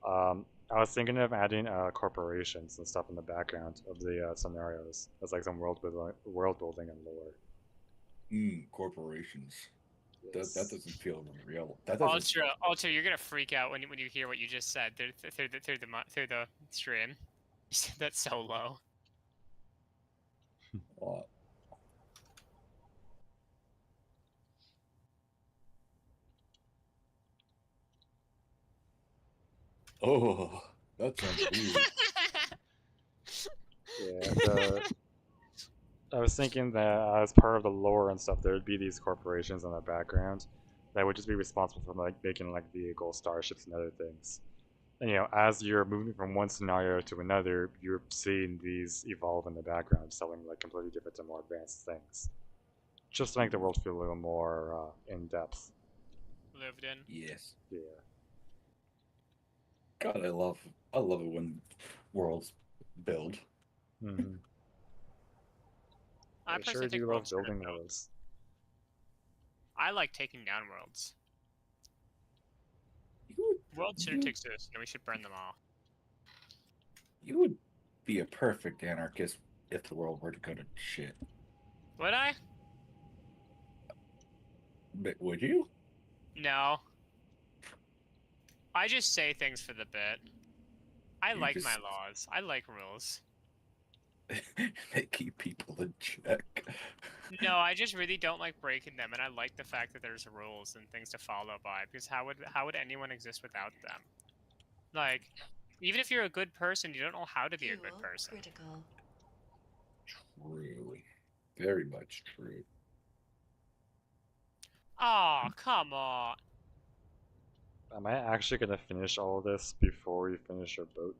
I was thinking of adding corporations and stuff in the background of the scenarios as like some world building and lore. Corporations. Yes. That doesn't feel real. That doesn't. Ultra, you're gonna freak out when you hear what you just said through the stream. You said that so low. What? Oh, that sounds weird. Yeah, I was thinking that as part of the lore and stuff, there would be these corporations in the background that would just be responsible for like making like vehicles, starships, and other things. And as you're moving from one scenario to another, you're seeing these evolve in the background, selling like completely different and more advanced things, just to make the world feel a little more in depth. Lived in. Yes. Yeah. God, I love it when worlds build. Mm-hmm. I sure personally think do love worlds are building built. worlds. I like taking down worlds. Worlds shouldn't exist, and we should burn them all. You would be a perfect anarchist if the world were to go to shit. Would I? But would you? No. I just say things for the bit. I like my laws. I like rules. They keep people in check. No, I just really don't like breaking them, and I like the fact that there's rules and things to follow by. Because how would anyone exist without them? Like, even if you're a good person, you don't know how to be a good person. Critical. True. Very much true. Oh, come on. Am I actually gonna finish all of this before you finish your boat?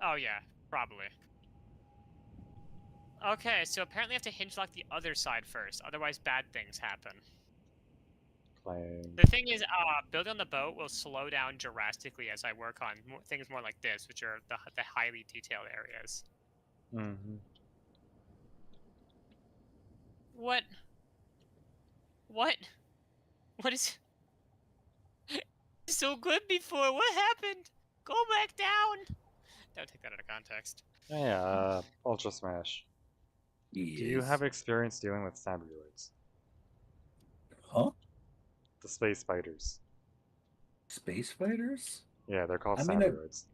Oh yeah, probably. Okay, so apparently I have to hinge lock the other side first, otherwise bad things happen. Playing. The thing is, building on the boat will slow down drastically as I work on things more like this, which are the highly detailed areas. Mm-hmm. What? What? What is... so good before? What happened? Go back down! Don't take that out of context. Yeah, Ultra Smash. Yes. Do you have experience dealing with cyberdoids? Huh? The space fighters. Space fighters? Yeah, they're called I mean, cyberdoids.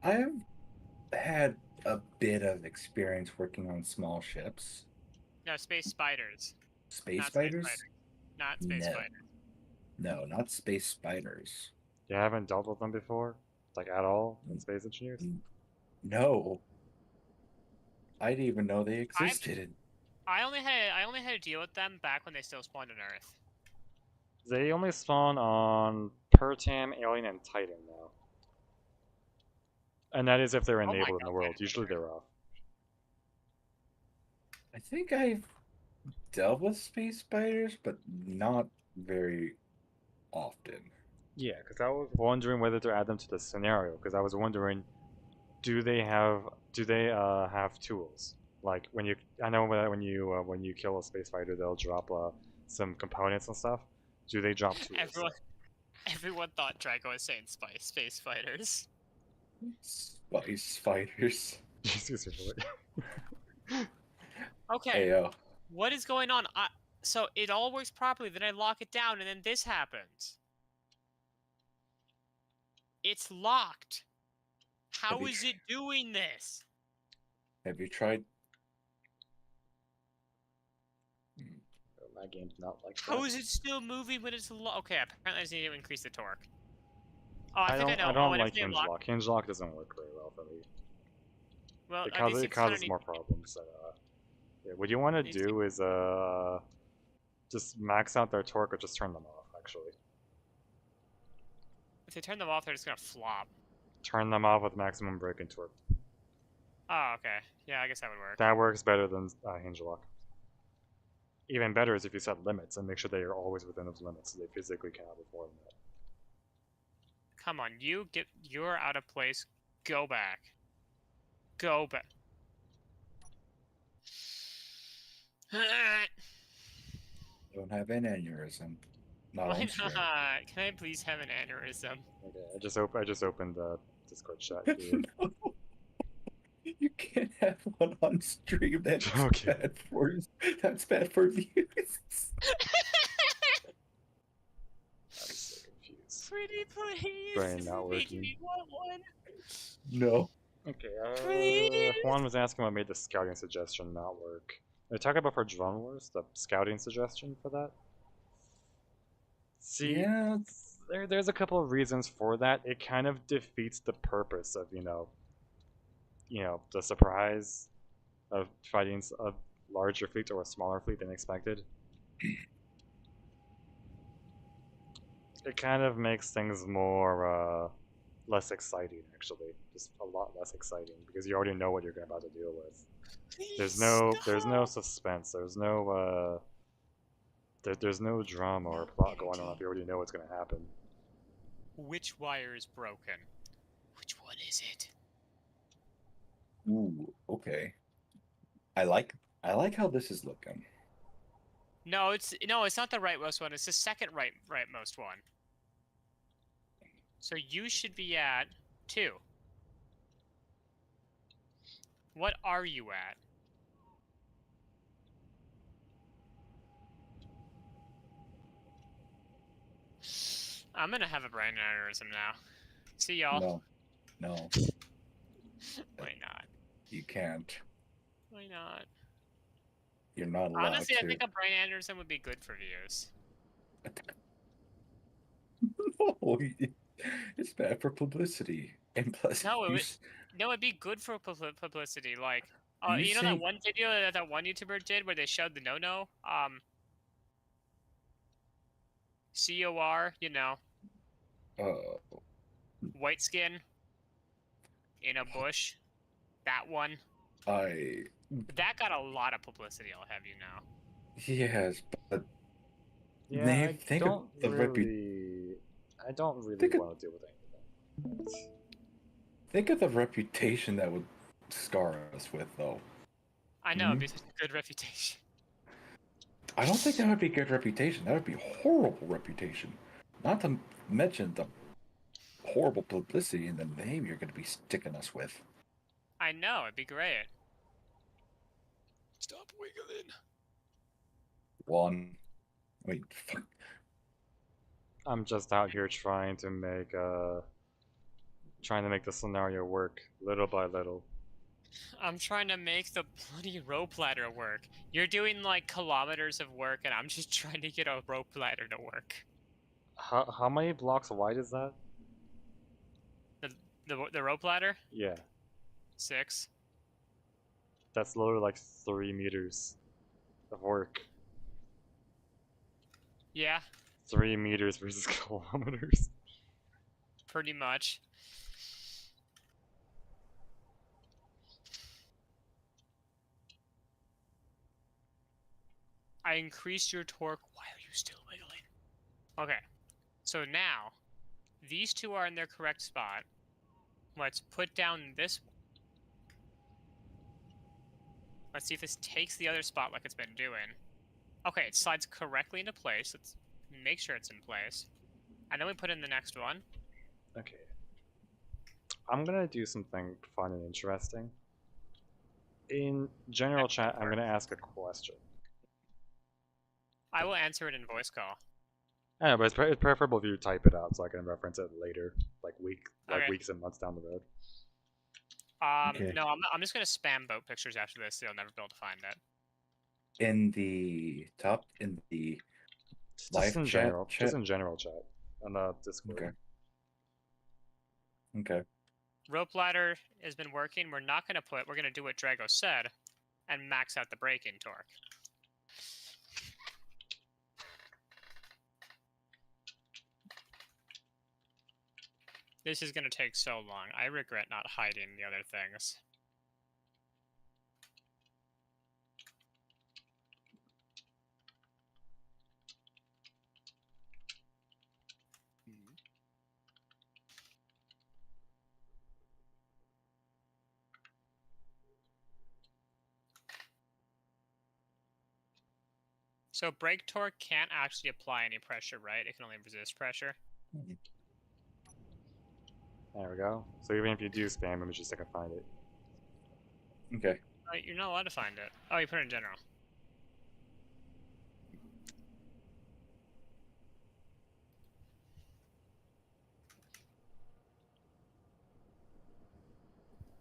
I have had a bit of experience working on small ships. No, space spiders. Space Not fighters? Space fighters. Not space No. fighters. No, not space spiders. You haven't dealt with them before? Like at all in Space Engineers? No. I didn't even know they existed. I only had to deal with them back when they still spawned on Earth. They only spawn on Pertam, Alien, and Titan now. And that is if they're Oh my enabled in the God, world. Usually they're off. I think I've dealt with space spiders, but not very often. Yeah, because I was wondering whether to add them to the scenario. Because I was wondering, do they have tools? Like I know when you kill a space fighter, they'll drop some components and stuff. Do they drop tools? Everyone thought Draco was saying space fighters. Space fighters. Excuse me. Okay. Ayo. What is going on? So it all works properly, then I lock it down, and then this happens. It's locked. How you is it doing this? Have you tried? Oh, my game's not like How that. is it still moving when it's low? Okay, apparently I just need to increase the torque. Oh, I I think I don't know. I Oh, don't whenever like they hinge unlock. lock. Hinge lock doesn't work very well for me. Well, these It things kind of causes need. more problems. Yeah, what you want to These things, do is just max out their torque or just turn them off. Actually, if they turn them off, they're just gonna flop. turn them off with maximum break and torque. Oh, okay. Yeah, I guess that would work. That works better than hinge lock. Even better is if you set limits and make sure they are always within those limits. So they physically cannot be more than that. Come on, you're out of place. Go back. Go back. Don't have an aneurysm. Not Why on stream. not? Can I please have an aneurysm? Okay, I just opened the Discord chat here. No, you can't have one on stream. That's Okay. bad for That's bad for views. I'm so confused. Pretty please. Brain This is not making working. me want one. No. Okay, Please. Juan was asking what made the scouting suggestion not work. Are you talking about for Drone Wars, the scouting suggestion for that? See, Yeah. there's a couple of reasons for that. It kind of defeats the purpose of, the surprise of fighting a larger fleet or a smaller fleet than expected. It kind of makes things more, less exciting, actually. Just a lot less exciting, because you already know what you're about to deal with. There's no suspense. There's no drama or plot going on if you already know what's going to happen. Which wire is broken? Which one is it? Ooh. Okay. I like how this is looking. No, it's not the rightmost one. It's the second rightmost one. So you should be at 2. What are you at? I'm gonna have a brain aneurysm now. See y'all. No. Why not? You can't. Why not? You're not allowed Honestly, to. I think a brain aneurysm would be good for views. No, it's bad for publicity. And plus, No, it'd be good for publicity. Like, You you know say- that one video that one YouTuber did where they showed the no-no? COR, white skin in a bush. That one. That got a lot of publicity, I'll have you know. yes, but Yeah, think of the I don't really Think of- want to deal with any of that. think of the reputation that would scar us with, though. I know, it'd be such a good reputation. I don't think that would be good reputation. That would be horrible reputation. Not to mention the horrible publicity and the name you're going to be sticking us with. I know, it'd be great. Stop wiggling. One. Wait, fuck. I'm just out here trying to make the scenario work little by little. I'm trying to make the bloody rope ladder work. You're doing like kilometers of work, and I'm just trying to get a rope ladder to work. How many blocks wide is that? The rope ladder? Yeah, 6. that's literally like 3 meters of work. Yeah, 3 meters versus kilometers. pretty much. I increased your torque. Why are you still wiggling? Okay, so now these two are in their correct spot. Let's put down this one. Let's see if this takes the other spot like it's been doing. Okay, it slides correctly into place. Let's make sure it's in place. And then we put in the next one. Okay. I'm gonna do something fun and interesting. In general chat, I'm gonna ask a question. I will answer it in voice call. I know, but it's preferable if you type it out so I can reference it later, like Okay. weeks and months down the road. Okay. No, I'm just gonna spam boat pictures after this. So you'll never be able to find it. In the top, in the Just live in chat, general, just in general chat on the Discord. Okay. Okay. Rope ladder has been working. We're gonna do what Drago said, and max out the break-in torque. This is gonna take so long. I regret not hiding the other things. So brake torque can't actually apply any pressure, right? It can only resist pressure. There we go. So even if you do spam them, it's just like I find it. Okay. You're not allowed to find it. Oh, you put it in general.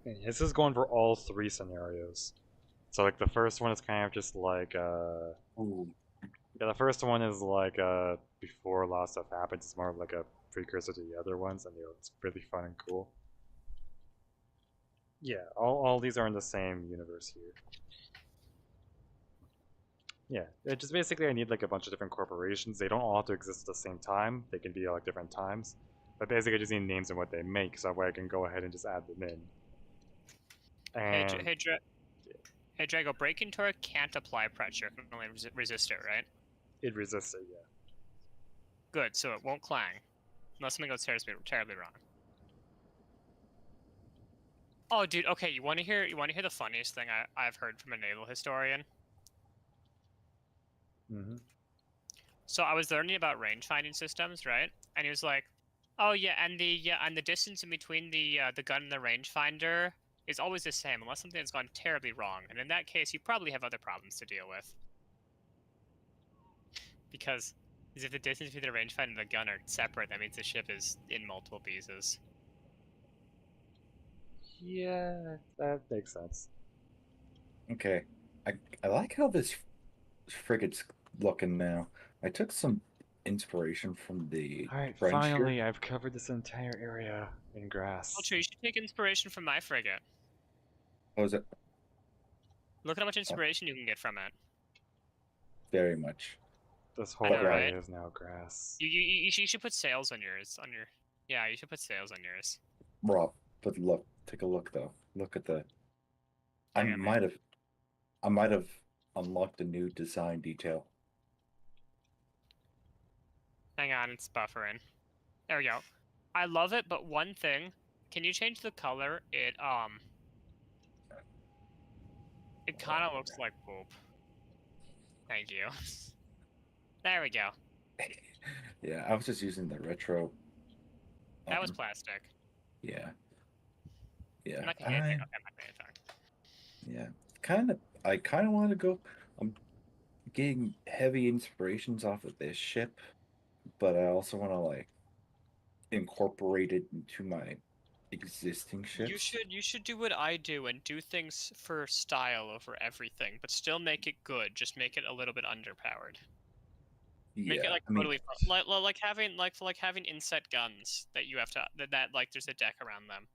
Okay, this is going for all 3 scenarios. So like the first one is kind of just like Ooh. yeah, the first one is like before a lot of stuff happens. It's more of like a precursor to the other ones, and it's really fun and cool. Yeah, all these are in the same universe here. Yeah, it just basically I need like a bunch of different corporations. They don't all have to exist at the same time. They can be like different times. But basically I just need names and what they make, so that way I can go ahead and just add them in. And Hey, Drago, braking torque can't apply pressure. It can only resist it, right? it resists it, yeah. Good, so it won't clang. Unless something goes terribly wrong. Oh, dude, okay, you wanna hear the funniest thing I've heard from a naval historian? Mm-hmm. So I was learning about range finding systems, right? And he was like, "Oh yeah, and the distance in between the gun and the rangefinder is always the same, unless something has gone terribly wrong. And in that case, you probably have other problems to deal with, because if the distance between the rangefinder and the gun are separate, that means the ship is in multiple pieces." Yeah, that makes sense. Okay. I like how this frigate's looking now. I took some inspiration from the Alright, French here. finally I've covered this entire area in grass. Ultra, you should take inspiration from my frigate. Oh, is it? Look at how much Oh, inspiration you can get from it. very much. This I whole know, But right? area is now grass. You should put sails on yours. Yeah, you should put sails on yours. Rob, but look, take a look though. Look at the. I Hang on, might have, I might have unlocked a new design detail. it's buffering. There we go. I love it, but one thing, can you change the color? It kind of looks like poop. Thank you. There we go. Yeah, I was just using the retro. That was plastic. Yeah, I'm yeah. not gonna hit anything. Okay, I'm not gonna hit anything. Yeah. I kind of want to go. I'm getting heavy inspirations off of this ship, but I also want to like incorporate it into my existing ships. You should do what I do and do things for style over everything, but still make it good. Just make it a little bit underpowered. Make it Yeah, like I mean, totally like having inset guns that you have to that like there's a deck around them.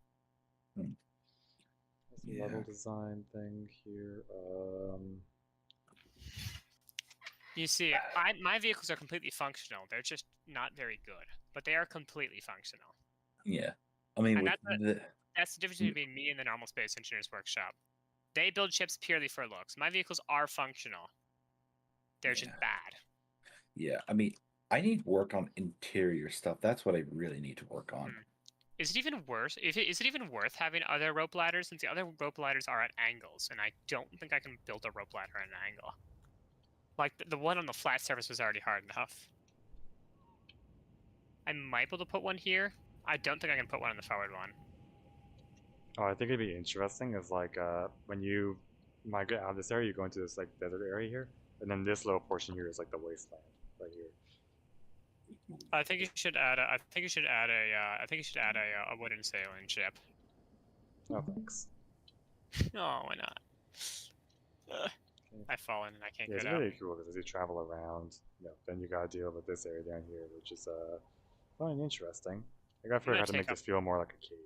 This Yeah. level design thing here. You see, my vehicles are completely functional. They're just not very good, but they are completely functional. Yeah. I mean, And with that's the difference between me and the normal Space Engineers Workshop. They build ships purely for looks. My vehicles are functional. They're just bad. yeah, I mean, I need work on interior stuff. That's what I really need to work on. Is it even worse? Is it even worth having other rope ladders? Since the other rope ladders are at angles, and I don't think I can build a rope ladder at an angle. Like the one on the flat surface was already hard enough. I might be able to put one here. I don't think I can put one on the forward one. Oh, I think it'd be interesting is like when you migrate out of this area, you go into this like desert area here, and then this little portion here is like the wasteland right here. I think you should add a. I think you should add a. I think you should add a wooden sailing ship. Oh, thanks. Oh, why not? I've fallen and I can't Yeah, it's get up. really cool because as you travel around, then you gotta deal with this area down here, which is fun and interesting. I gotta figure out how to make this feel more like a cave.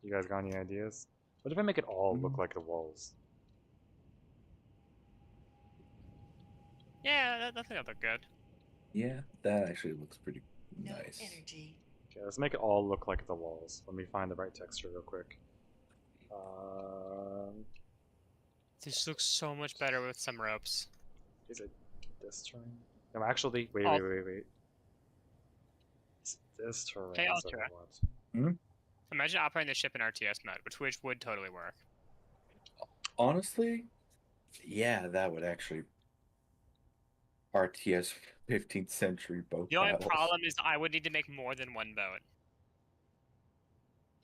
You guys got any ideas? What if I make it all look like the walls? Yeah, that think that'll look good. Yeah, that actually looks pretty No nice. energy. Okay, let's make it all look like the walls. Let me find the right texture real quick. Um, This looks so much better with some ropes. is it this terrain? No, actually, wait. It's this terrain Hey, is what Ultra. I want. Imagine operating the ship in RTS mode, which would totally work. Honestly, yeah, that would actually RTS 15th century boat The only battles. problem is I would need to make more than one boat.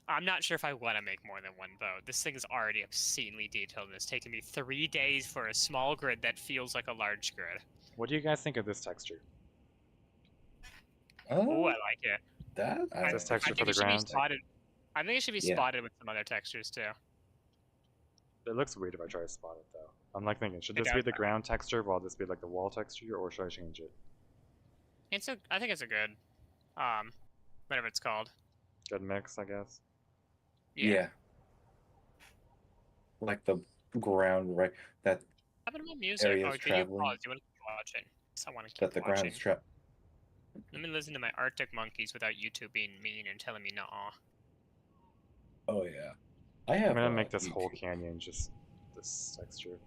I'm not sure if I want to make more than one boat. This thing is already obscenely detailed, and it's taken me 3 days for a small grid that feels like a large grid. What do you guys think of this texture? Oh, I like it. That Is this texture I for think the it should be ground? spotted. I think it should be Yeah. spotted with some other textures too. It looks weird if I try to spot it though. I'm like thinking, should It this be does, the though. ground texture while this be like the wall texture, or should I change it? I think it's a good, whatever it's called. Good mix, I guess. Yeah. Like the ground, right? That What happened to my music? area's Oh, did you traveling. pause? You want to keep watching? Yes, I want to keep That the ground watching. is trapped. Let me listen to my Arctic monkeys without YouTube being mean and telling me nah. Oh yeah. I have. I'm gonna make this whole YouTube. canyon just this texture.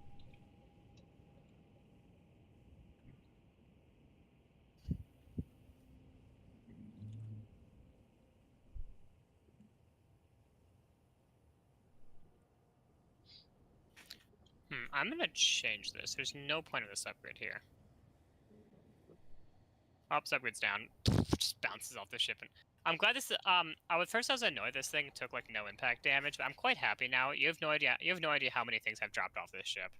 I'm gonna change this. There's no point of this upgrade here. Oh, upgrade's down. Just bounces off the ship. And I'm glad this. First I was annoyed this thing took like no impact damage, but I'm quite happy now. You have no idea. You have no idea how many things I've dropped off this ship.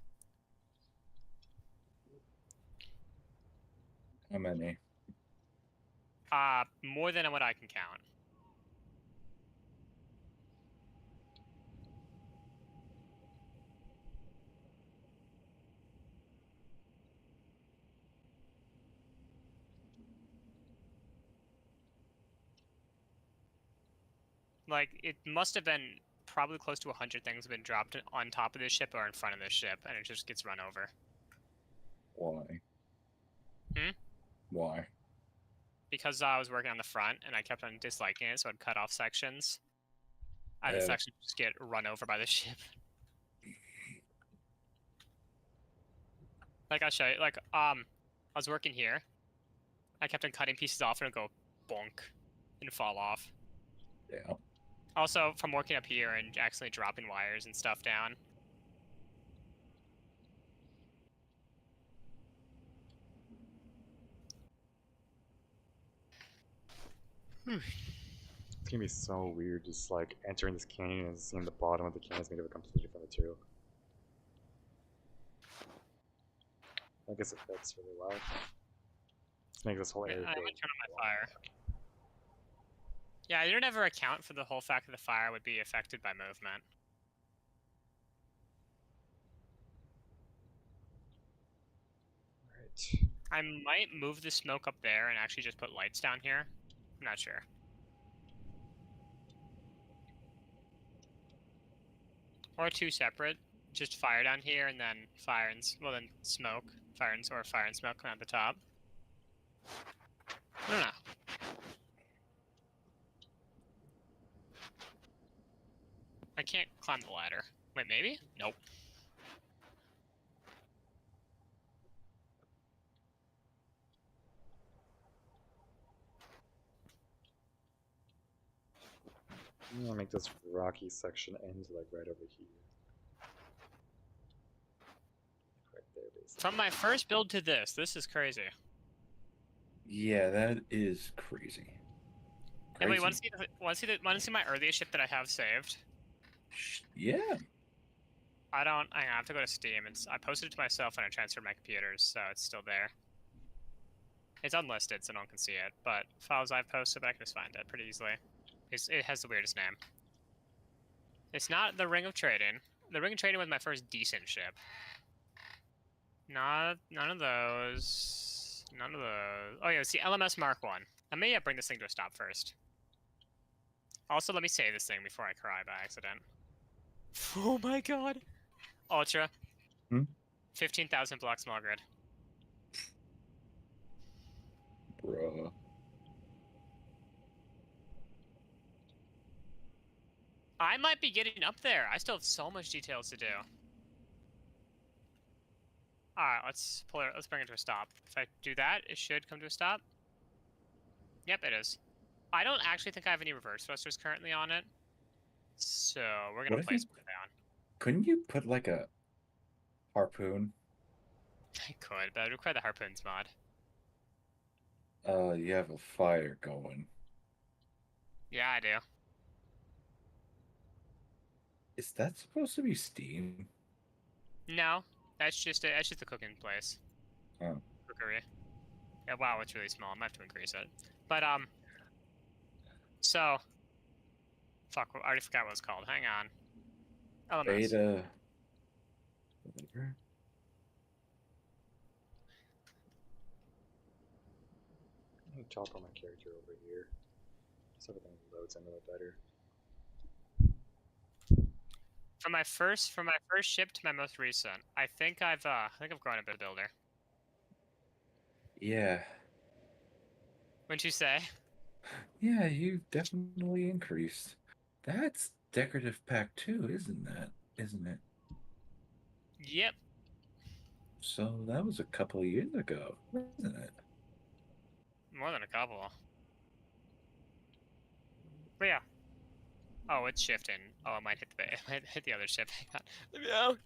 How many? More than what I can count. Like, it must have been probably close to 100 things have been dropped on top of this ship or in front of this ship, and it just gets run over. Why? Hmm? Why? Because I was working on the front, and I kept on disliking it, so I'd cut off sections. And the Yeah. sections just get run over by the ship. Like, I'll show you. Like, I was working here. I kept on cutting pieces off, and it'd go bonk and fall off. Yeah. Also, from working up here and accidentally dropping wires and stuff down. It's gonna be so weird just like entering this canyon and seeing the bottom of the canyon is made of a completely different material. I guess it fits really well. Let's make this whole Yeah, area I'm feel gonna turn on my fire. Yeah, I didn't ever account for the whole fact that the fire would be affected by movement. Right. I might move the smoke up there and actually just put lights down here. I'm not sure. Or two separate. Just fire down here and then fire and then smoke. Fire and smoke at the top. I don't know. I can't climb the ladder. Wait, maybe? Nope. I'm gonna make this rocky section end like right over here. Right there, basically. From my first build to this is crazy. Yeah, that is crazy. Hey, wait, want to see my earliest ship that I have saved? Yeah. I have to go to Steam. I posted it to myself and I transferred my computers, so it's still there. It's unlisted, so no one can see it. But files I've posted, I can just find it pretty easily. It has the weirdest name. It's not the Ring of Trading. The Ring of Trading was my first decent ship. None of those. None of those. Oh yeah, it's the LMS Mark 1. Let me bring this thing to a stop first. Also, let me save this thing before I cry by accident. Oh my god. Ultra. Hmm? 15,000 block small grid. Bruh. I might be getting up there. I still have so much details to do. Alright, let's pull it. Let's bring it to a stop. If I do that, it should come to a stop. Yep, it is. I don't actually think I have any reverse thrusters currently on it. So we're gonna What if place you one down. couldn't you put like a harpoon? I could, but I'd require the harpoons mod. You have a fire going. Yeah, I do. Is that supposed to be steam? No, that's just a cooking place. Oh. Cookery. Yeah, wow, it's really small. I might have to increase it. But so fuck. I already forgot what it's called. Hang on. LMS. Beta. Whatever. I'm gonna toggle my character over here so everything loads in a little better. From my first ship to my most recent, I think I've grown a bit of builder. Yeah. Wouldn't you say? Yeah, you've definitely increased. That's decorative pack 2, isn't that? Isn't it? Yep. So that was a couple of years ago, wasn't it? More than a couple. But yeah. Oh, it's shifting. Oh, it might hit the it might hit the other ship. Hang on. Let me out.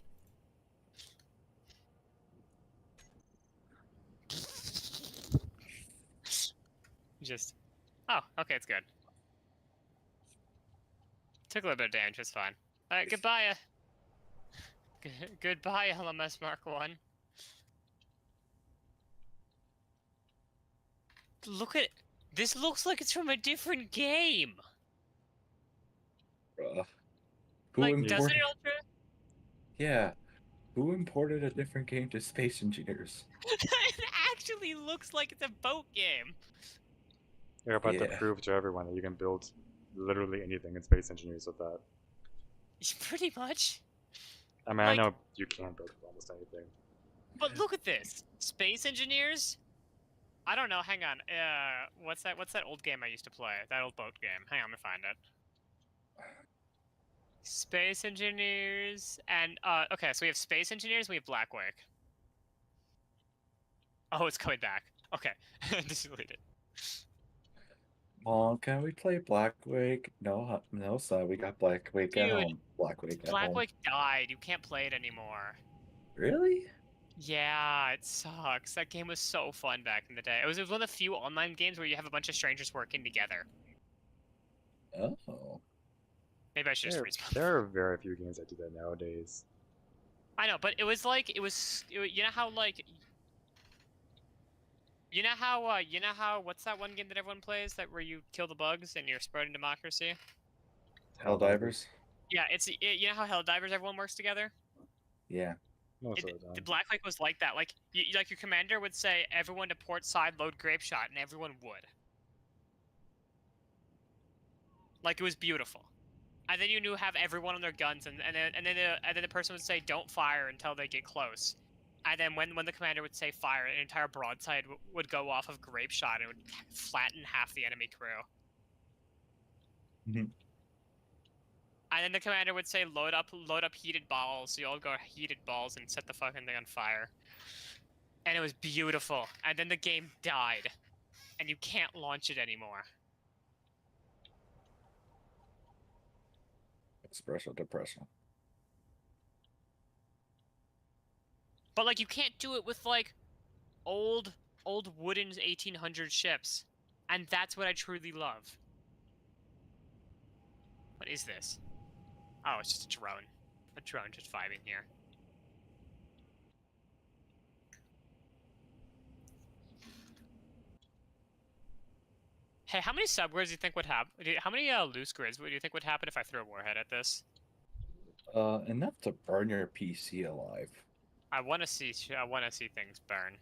Just. Oh, okay, it's good. Took a little bit of damage. It's fine. All right, goodbye. Goodbye, LMS Mark 1. Look at this. Looks like it's from a different game. Bruh. Who Like, doesn't imported? it, Ultra? Yeah. Who imported a different game to Space Engineers? It actually looks like it's a boat game. You're about to Yeah. prove to everyone that you can build literally anything in Space Engineers with that. Pretty much. I mean, Like- I know you can build with almost anything. But look at this. Space Engineers? I don't know, hang on. What's that old game I used to play? That old boat game. Hang on, let me find it. Space Engineers and okay, so we have Space Engineers, we have Black Wake. Oh, it's coming back. Okay. Just delete it. Mom, can we play Black Wake? No, no, son. We got Black Wake at Dude, home. Black Wake at Black home. Wake died. You can't play it anymore. Really? Yeah, it sucks. That game was so fun back in the day. It was one of the few online games where you have a bunch of strangers working together. Oh. Maybe I should just respawn. There are very few games that do that nowadays. I know, but it was like you know how like you know how what's that one game that everyone plays that where you kill the bugs and you're spreading democracy? Helldivers? Yeah, you know how Helldivers everyone works together? Yeah. Most of the The time. Black Lake was like that. Like like your commander would say everyone to port side load grape shot and everyone would. Like it was beautiful. And then you knew have everyone on their guns and then the person would say don't fire until they get close. And then when the commander would say fire, an entire broadside would go off of grape shot and it would flatten half the enemy crew. Mhm. And then the commander would say load up heated balls, so you all go heated balls and set the fucking thing on fire. And it was beautiful. And then the game died. And you can't launch it anymore. Espresso depression. But like you can't do it with like old wooden 1800 ships. And that's what I truly love. What is this? Oh, it's just a drone. A drone just vibing here. Hey, how many subgrids do you think would happen? How many loose grids would you think would happen if I threw a warhead at this? Enough to burn your PC alive. I want to see. I want to see things burn.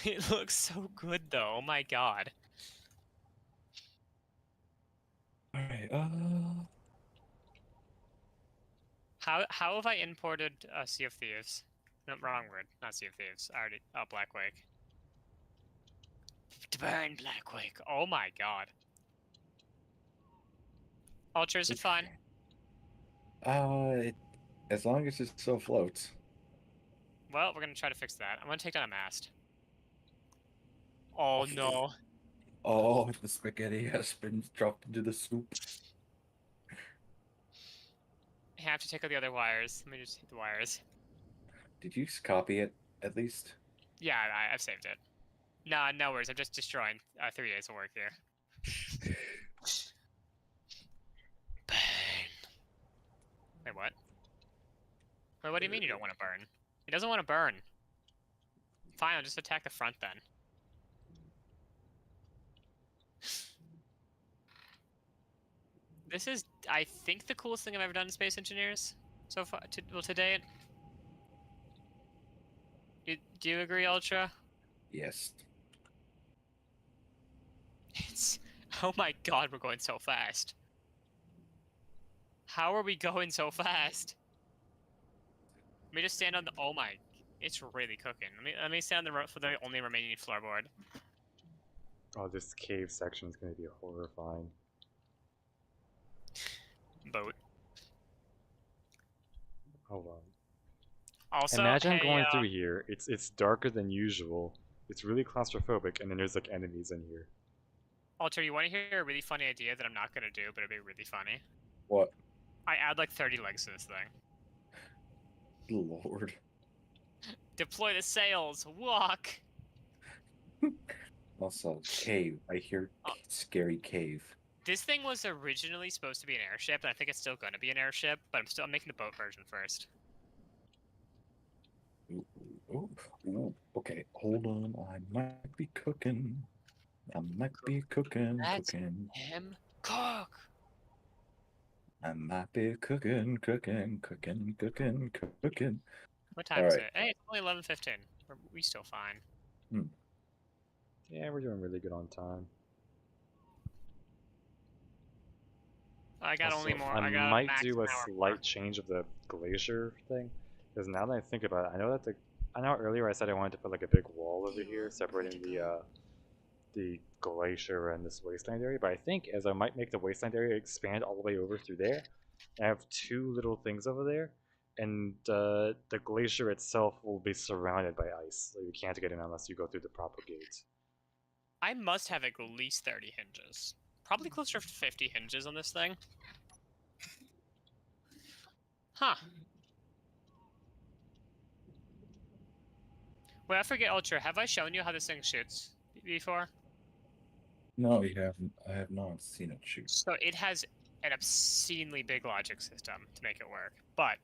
It looks so good, though. Oh my god. All right. How have I imported Sea of Thieves? No, wrong word. Not Sea of Thieves. I already. Oh, Blackwake. To burn Blackwake. Oh my god. Ultra, is it fine? As long as it still floats. Well, we're gonna try to fix that. I'm gonna take down a mast. Oh Oh, no. Oh, the spaghetti has been dropped into the soup. I have to take out the other wires. Let me just hit the wires. Did you copy it at least? Yeah, I've saved it. Nah, no worries. I'm just destroying 3 days of work here. Burn. Wait, what? Wait, what do you mean you don't want to burn? He doesn't want to burn. Fine, I'll just attack the front then. This is, I think, the coolest thing I've ever done in Space Engineers so far. Well, to date. Do you agree, Ultra? Yes. It's. Oh my god, we're going so fast. How are we going so fast? Let me just stand on the. Oh my. It's really cooking. Let me stand for the only remaining floorboard. Oh, this cave section is going to be horrifying. Boat. Hold on. Also, Imagine hey, going through here. It's darker than usual. It's really claustrophobic, and then there's like enemies in here. Alter, you want to hear a really funny idea that I'm not gonna do, but it'd be really funny? What? I add like 30 legs to this thing. Lord. Deploy the sails. Walk. Also, cave. I hear scary cave. This thing was originally supposed to be an airship, and I think it's still going to be an airship, but I'm making the boat version first. Ooh. Okay, hold on. I might be cooking. I might be cooking. Him cook. I might be cooking. What time is it? Hey, it's only 11:15. We still fine. Yeah, we're doing really good on time. I got also, only more. I got might max do a an hour slight more. change of the glacier thing, because now that I think about it, I know earlier I said I wanted to put like a big wall over here separating the glacier and this wasteland area, but I think as I might make the wasteland area expand all the way over through there, I have two little things over there, and the glacier itself will be surrounded by ice, so you can't get in unless you go through the proper gates. I must have at least 30 hinges. Probably closer to 50 hinges on this thing. Huh. Wait, I forget, Ultra. Have I shown you how this thing shoots before? No, you haven't. I have not seen it shoot. So it has an obscenely big logic system to make it work. But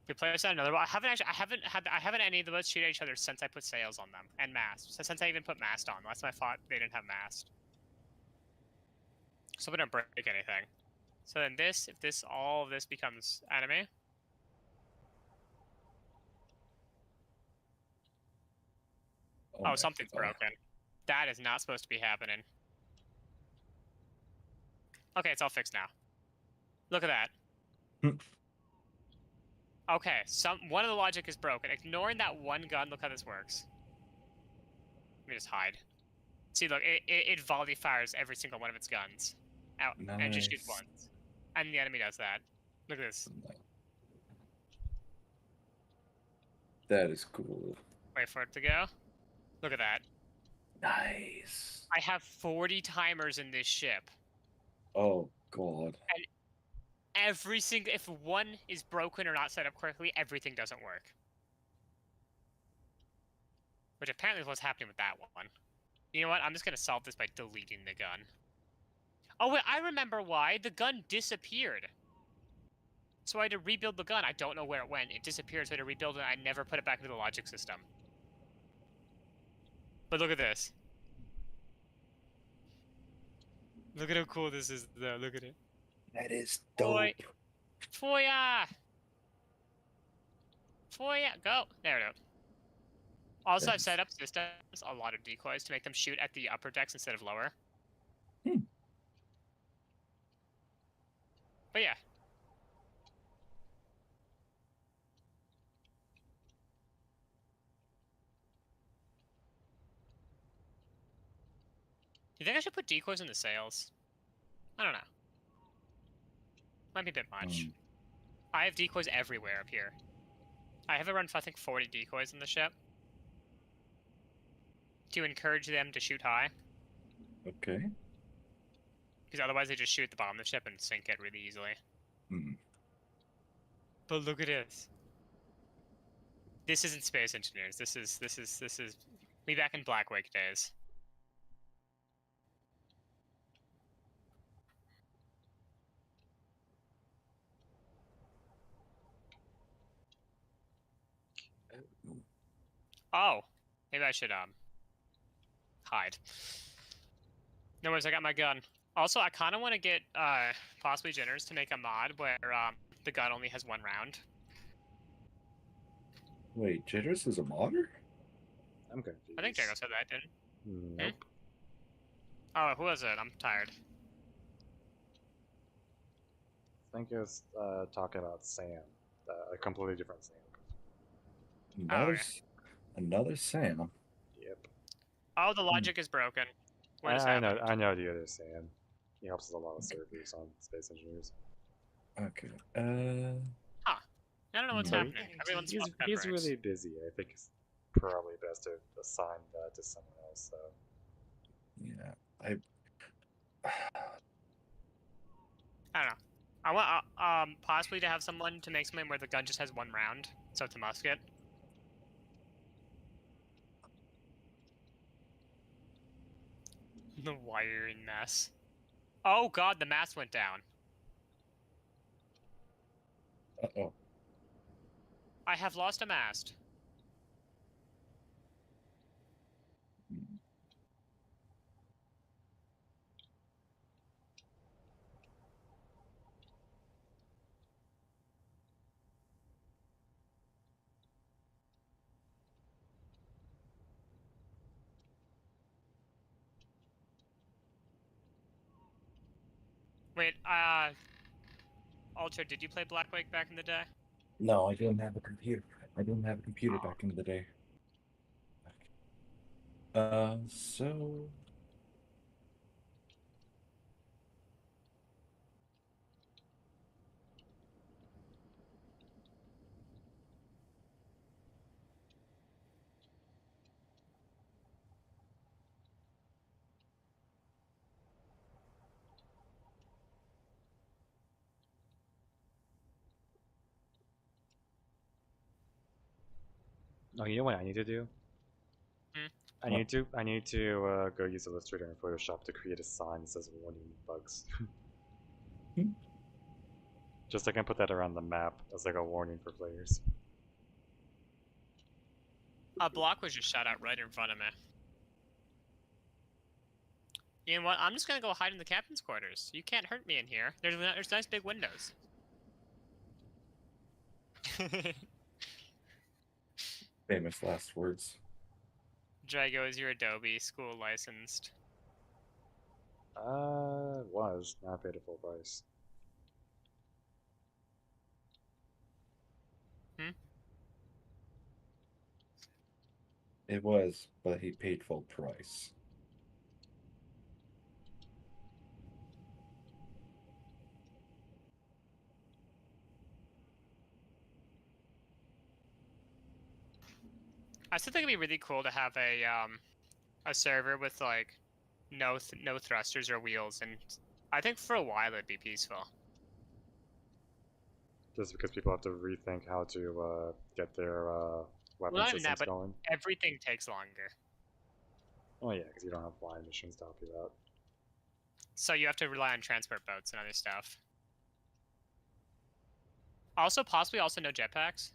we play this on another. I haven't any of the boats shoot at each other since I put sails on them and mast. So since I even put mast on, last time I fought they didn't have mast. So we don't break anything. So then this, if all of this becomes enemy. Oh, something's broken. That is not supposed to be happening. Okay, it's all fixed now. Look at that. Okay, one of the logic is broken. Ignoring that one gun, look how this works. Let me just hide. See, look, it volley fires every single one of its guns out, and just shoots once. And the enemy does that. Look at this. That is cool. Wait for it to go. Look at that. Nice. I have 40 timers in this ship. Oh, God. And every single, if one is broken or not set up correctly, everything doesn't work. Which apparently is what's happening with that one. You know what? I'm just going to solve this by deleting the gun. Oh, wait, I remember why. The gun disappeared. So I had to rebuild the gun. I don't know where it went. It disappeared, so I had to rebuild it, and I never put it back into the logic system. But look at this. Look at how cool this is, though. Look at it. That is Boy. dope. Foya! Foya! Go! There it is. Also, I've That's set up systems, a lot of decoys, to make them shoot at the upper decks instead of lower. Hmm. But yeah. Do you think I should put decoys in the sails? I don't know. Might be a bit much. I have decoys everywhere up here. I have around, I think, 40 decoys in the ship. To encourage them to shoot high. okay. Because otherwise they just shoot at the bottom of the ship and sink it really easily. Hmm. But look at this. This isn't Space Engineers. This is me back in Blackwake days. Oh, maybe I should hide. No worries, I got my gun. Also, I kind of want to get possibly Jinners to make a mod where the gun only has one round. Wait, Jitters is a modder? I'm confused. I think Jago said that, didn't? Nope. Oh, who was it? I'm tired. I think it was talking about Sam, a completely different Sam. Another, okay. another Sam. Yep. Oh, the logic is broken. What has I know. happened? I know the other Sam. He helps with a lot of servers on Space Engineers. Okay. I don't know what's But happening. Everyone's he's pepperings. really busy. I think it's probably best to assign that to someone else. So. yeah, I don't know. I want possibly to have someone to make something where the gun just has one round, so it's a musket. The wiring mess. Oh god, the mast went down. Uh-oh. I have lost a mast. Wait, Alter, did you play Black Wake back in the day? No, I didn't have a computer. I didn't have a computer Oh. back in the day. So Oh, you know what I need to do? Hmm? I need to go use Illustrator and Photoshop to create a sign that says "warning bugs." Hmm. Just so I can put that around the map as like a warning for players. A block was just shot out right in front of me. You know what? I'm just gonna go hide in the captain's quarters. You can't hurt me in here. There's nice big windows. famous last words. Drago, is your Adobe school licensed? Was now I paid a full price. Hmm? It was, but he paid full price. I still think it'd be really cool to have a server with like no thrusters or wheels, and I think for a while it'd be peaceful. Just because people have to rethink how to get their weapon Not even that, systems but going. everything takes longer. Oh yeah, because you don't have flying missions to help you out. So you have to rely on transport boats and other stuff. Also, possibly also no jetpacks.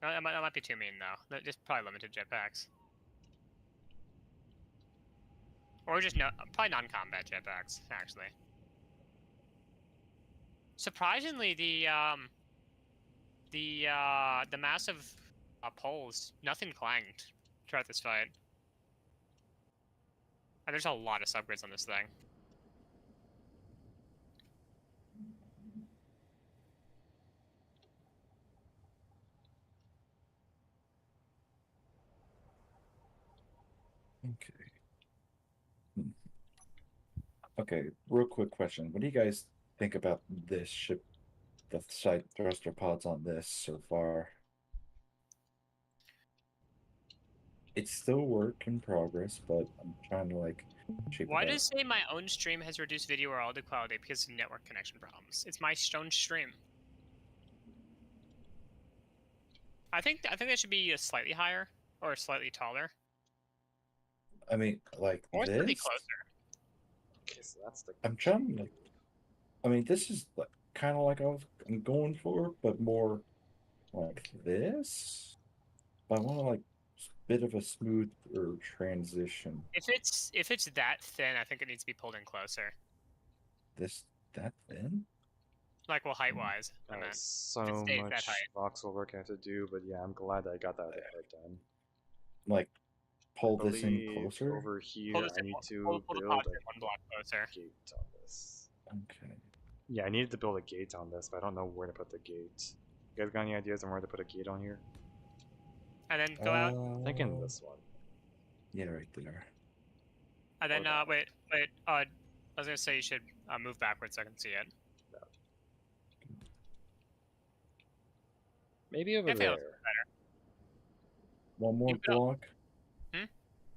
No, that might be too mean though. Just probably limited jetpacks. Or just no, probably non-combat jetpacks, actually. Surprisingly, the massive poles, nothing clanged throughout this fight. And there's a lot of subgrids on this thing. Okay. Okay, real quick question. What do you guys think about this ship, the side thruster pods on this so far? It's still work in progress, but I'm trying to like shape Why it up. does it say my own stream has reduced video or audio quality because of network connection problems? It's my own stream. I think they should be slightly higher or slightly taller I mean, like or slightly this. closer. Okay, so that's the. I'm trying to like. I mean, this is like kind of like I'm going for, but more like this. But I want to like bit of a smoother transition. If it's that thin, I think it needs to be pulled in closer. This that thin? Like, well, height wise, I meant. If it So stays that much height. voxel work I have to do, but yeah, I'm glad I got that other part done. Like I pull this in believe closer? over Pull here this I in, need pull, to pull the build pods a in one block closer. gate on this. Okay. Yeah, I needed to build a gate on this, but I don't know where to put the gate. You guys got any ideas on where to put a gate on here? And then go out. I'm thinking this one. Yeah, right there. And then, that one. wait, I was gonna say you should move backwards so I can see it. Maybe over It feels there. better. One more You could block. Hmm?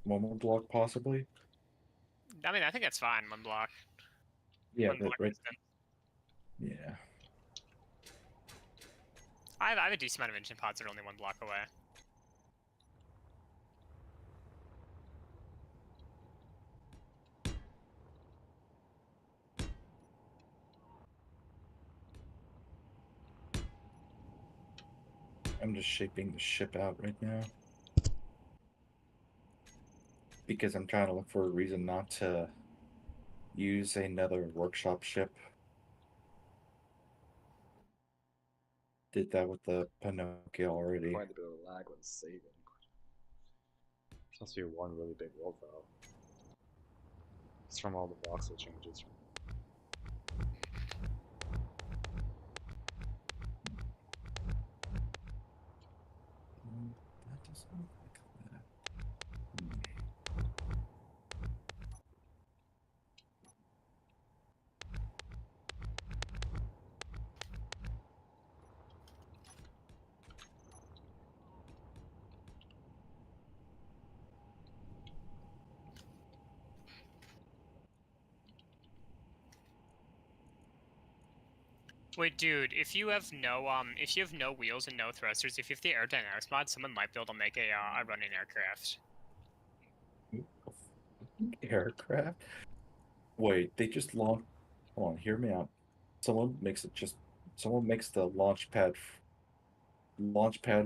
One more block, possibly. I mean, I think that's fine. One block. Yeah, One but block right. distance. Yeah. I have a decent amount of engine pods that are only one block away. I'm just shaping the ship out right now. Because I'm trying to look for a reason not to use another workshop ship. Did that with the Pinocchio already. Quite a bit of lag when saving. This must be one really big world though. It's from all the voxel changes. That doesn't look like that. Wait, dude, if you have no wheels and no thrusters, if you have the aerodynamics mod, someone might be able to make a running aircraft. Aircraft? Wait, they just launched. Hold on, hear me out. Someone makes the launch pad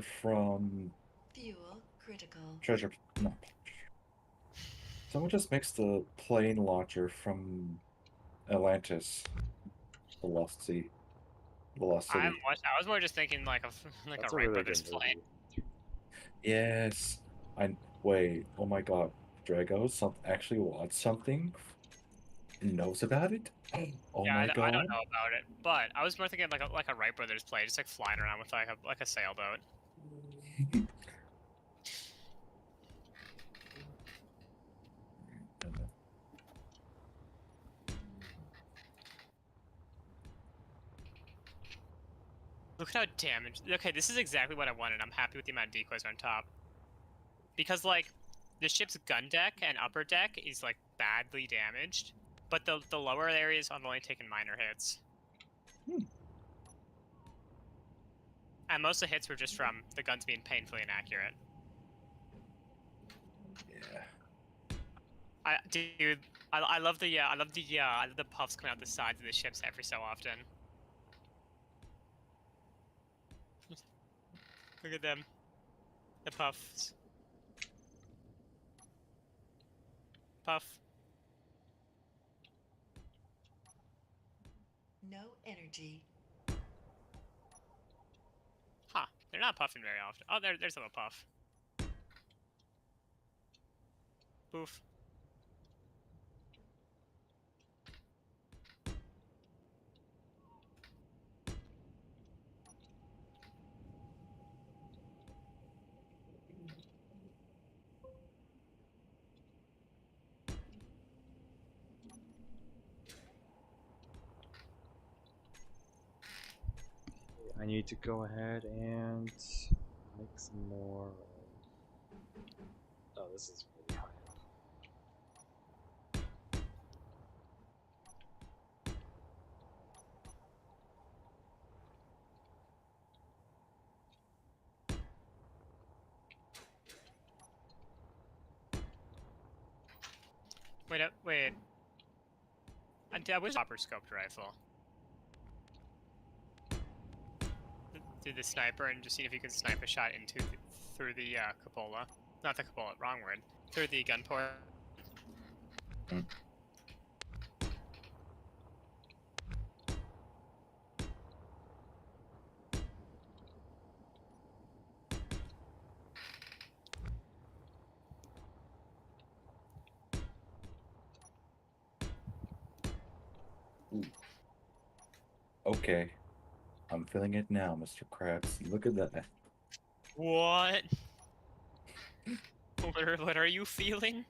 from Fuel critical. treasure. No. Someone just makes the plane launcher from Atlantis. Velocity. I was more just thinking like like That's a a Wright really Brothers good plane. movie. Yes. Wait. Oh my God. Drago actually wants something and knows about it. Oh Yeah, my I don't God. know about it, but I was more thinking like a Wright Brothers plane, just like flying around with like a sailboat. Look how damaged. Okay, this is exactly what I wanted. I'm happy with the amount of decoys on top. Because, like, the ship's gun deck and upper deck is, like, badly damaged. But the lower areas have only taken minor hits. And most of the hits were just from the guns being painfully inaccurate. Yeah. Dude, I love the puffs coming out the sides of the ships every so often. Look at them. The puffs. Puff. No energy. Huh. They're not puffing very often. Oh, there's a little puff. Boof. I need to go ahead and make some more. Oh, this is really high up. Wait. I wish copper scoped rifle. Do the sniper and just see if you can snipe a shot through the cupola. Not the cupola, wrong word. Through the gun port. Mm. Okay. I'm feeling it now, Mr. Krabs. Look at that. What? What are you feeling?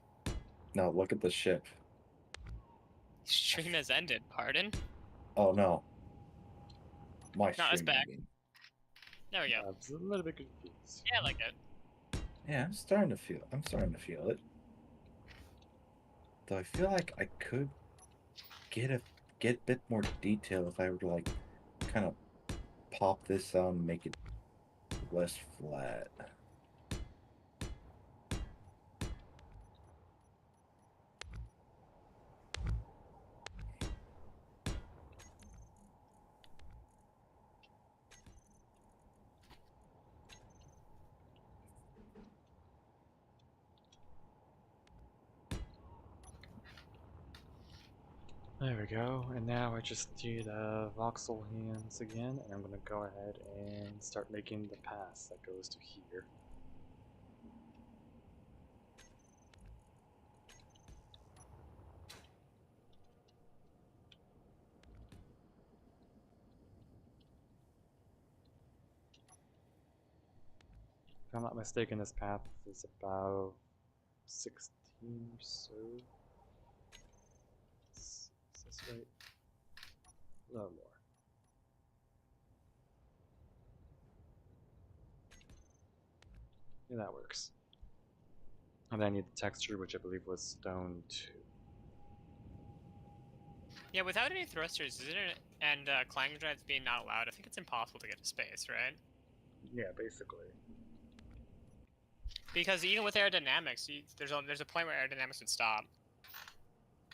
No, look at the ship. Stream has ended, pardon? Oh no. My No, it's stream, I back. mean. There we go. I was a little bit confused. Yeah, I like it. Yeah, I'm starting to feel it. Though I feel like I could get a bit more detail if I were to like kind of pop this out and make it less flat. There we go, and now I just need voxel hands again, and I'm gonna go ahead and start making the pass that goes to here. If I'm not mistaken, this path is about 16 or so. Is this right? A little more. Yeah, that works. And then I need the texture, which I believe was stone 2. Yeah, without any thrusters, and climbing drives being not allowed, I think it's impossible to get to space, right? Yeah, basically. Because even with aerodynamics, there's a point where aerodynamics would stop.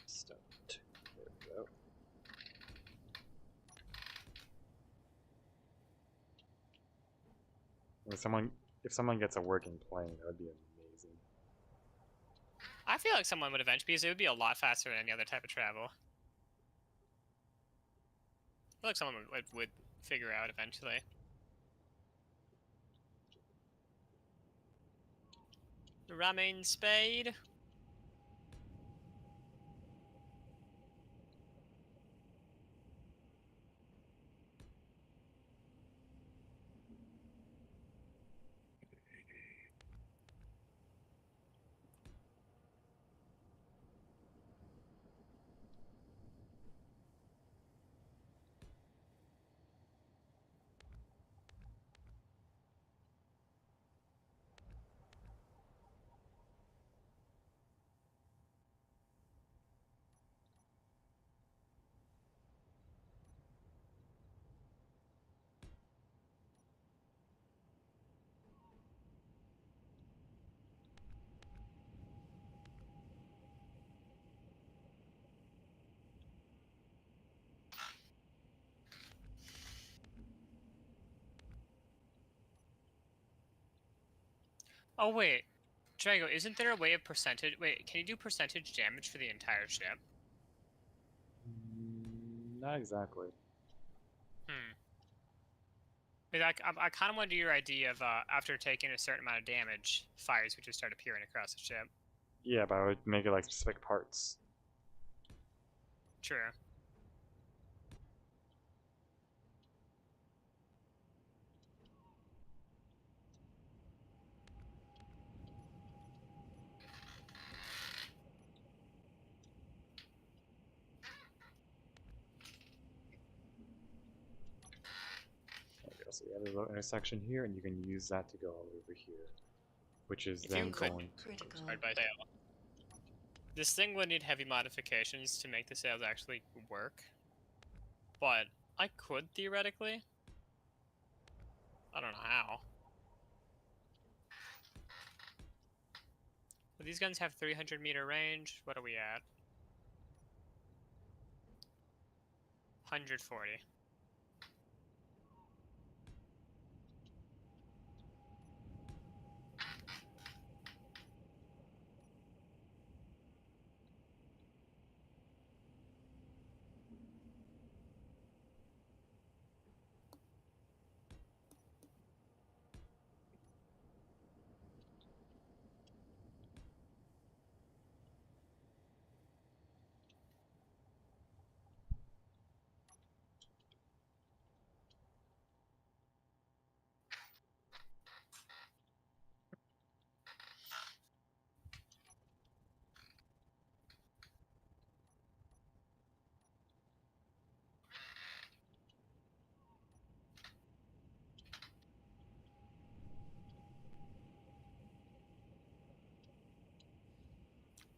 Stone 2. There we go. If someone gets a working plane, that would be amazing. I feel like someone would eventually, because it would be a lot faster than any other type of travel. I feel like someone would figure out eventually. Ramen spade. Oh wait, Drago, isn't there a way of percentage? Wait, can you do percentage damage for the entire ship? Not exactly. I kind of want to do your idea of after taking a certain amount of damage, fires would just start appearing across the ship. Yeah, but I would make it like specific parts. True. There we go. So we have a little intersection here, and you can use that to go all over here, which is If you then could- going. Critical. Sorry, by sail. This thing would need heavy modifications to make the sails actually work, but I could theoretically. I don't know how. But these guns have 300-meter range. What are we at? 140.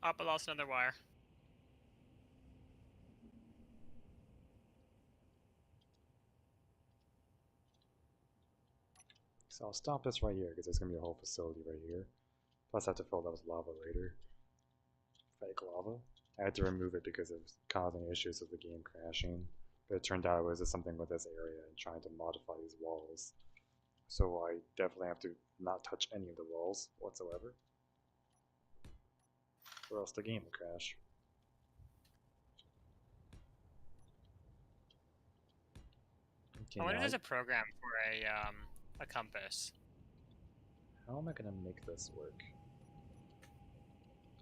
Up, I lost another wire. So I'll stop this right here because there's gonna be a whole facility right here. Plus, I have to fill that with lava later. Fake lava. I had to remove it because it was causing issues with the game crashing. But it turned out it was just something with this area and trying to modify these walls. So I definitely have to not touch any of the walls whatsoever. Or else the game will crash. Okay, I wonder if now there's a program for a compass. how am I gonna make this work?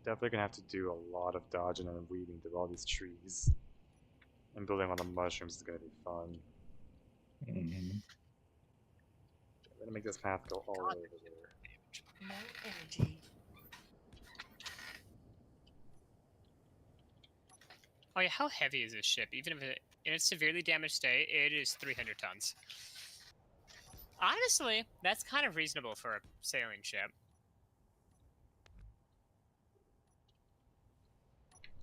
Definitely gonna have to do a lot of dodging and weaving through all these trees. And building on the mushrooms is gonna be fun. Mhm. I'm gonna make this path go all God. over there. No energy. Oh yeah, how heavy is this ship? Even if it in its severely damaged state, it is 300 tons. Honestly, that's kind of reasonable for a sailing ship.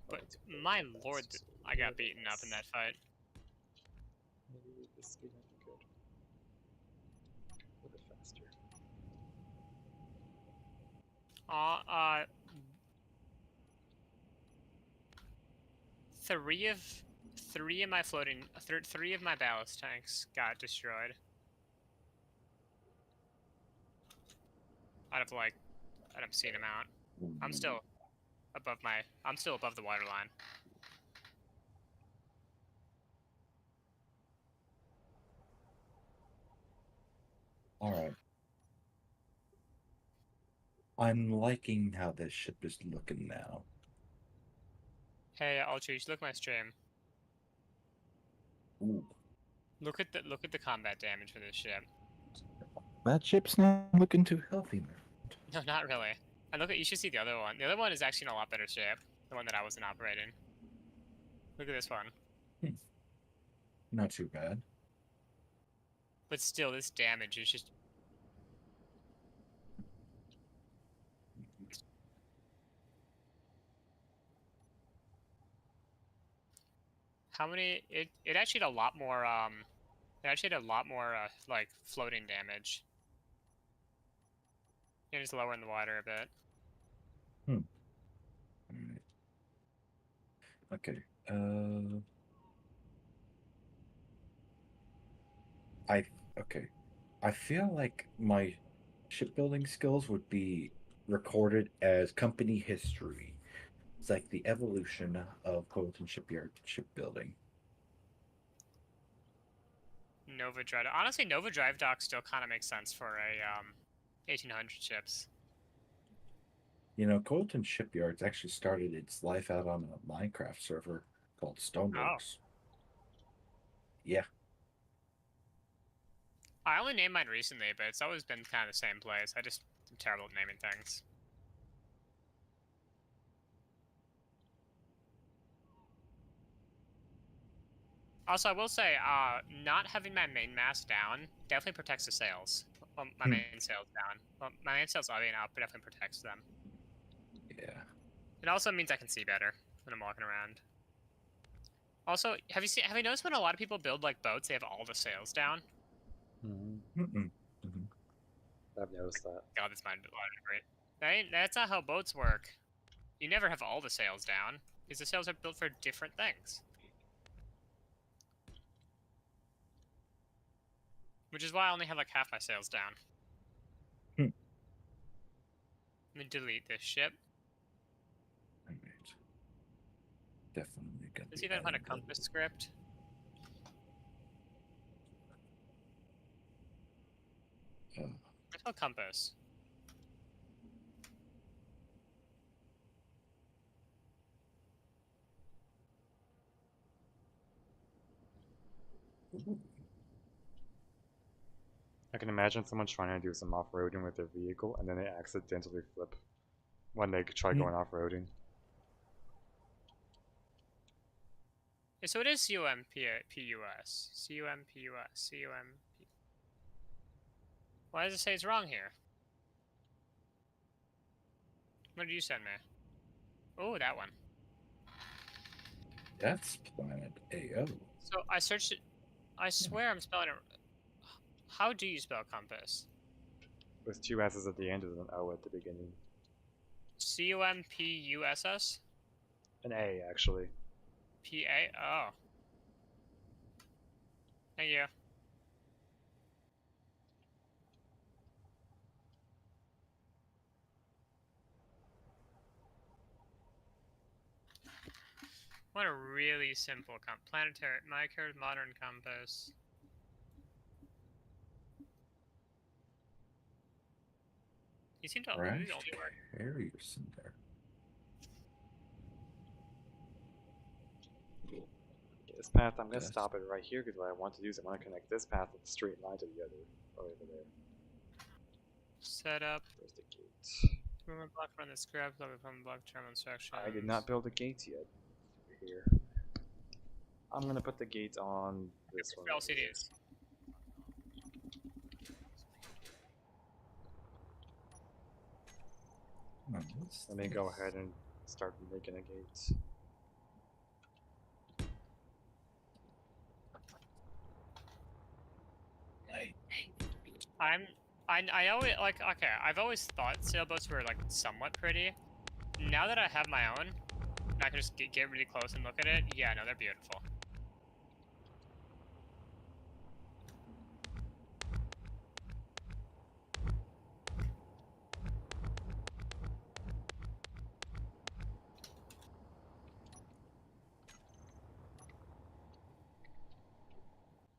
But Alright, so my that's lord, just I got really beaten up in that fight. Maybe this speed might be good. A little bit faster. Uh, three of three of my floating, three of my ballast tanks got destroyed. Out of like an obscene amount. I'm still above the water line. All right. I'm liking how this ship is looking now. Hey, Ultra, you should look at my stream. Ooh, Look at the combat damage for this ship. that ship's not looking too healthy, man. No, not really. And you should see the other one. The other one is actually in a lot better shape. The one that I wasn't operating. Look at this one. Not too bad. But still, this damage is just. How many? It actually had a lot more. It actually had a lot more like floating damage. It is lower in the water a bit. All right. Okay. I okay. I feel like my shipbuilding skills would be recorded as company history. It's like the evolution of Colton Shipyard shipbuilding. Nova Drive. Honestly, Nova Drive Dock still kind of makes sense for a 1800 ships. You know, Colton Shipyards actually started its life out on a Minecraft server called Stoneworks. Yeah. I only named mine recently, but it's always been kind of the same place. I just am terrible at naming things. Also, I will say, not having my main mast down definitely protects the sails. Well, my main sails down. Well, my main sails are being up, but definitely protects them. Yeah. It also means I can see better when I'm walking around. Also, have you noticed when a lot of people build like boats, they have all the sails down? Mm-mm. I've noticed that. God, this might be great. That's not how boats work. You never have all the sails down, because the sails are built for different things. Which is why I only have like half my sails down. Hmm. Let me delete this ship. Right. Definitely gonna Let's be see if I can find a adding compass script. the, Where's my compass? I can imagine someone trying to do some off-roading with their vehicle, and then they accidentally flip when they try going off-roading. Yeah, so it is CUMPUS. CUMPUS. CUMP. Why does it say it's wrong here? What did you send me? Oh, that one. that's Planet AO. So I searched it. I swear I'm spelling it. How do you spell compass? With two S's at the end and an O at the beginning. CUMPUSS? An A, actually. PA? Oh. Thank you. What a really simple planetary Micro modern compass. You seem to Crash only work. carriers in there. This path, I'm going to Yes. stop it right here because what I want to do is I want to connect this path with the straight line to the other. Over there. Set up. There's the gate. Remember block from the script, log from block term instructions. I did not build a gate yet. Over here. I'm going to put the gate on this one. LCDs. Let me go ahead and start making a gate. I always like, okay, I've always thought sailboats were like somewhat pretty. Now that I have my own, and I can just get really close and look at it, yeah, no, they're beautiful.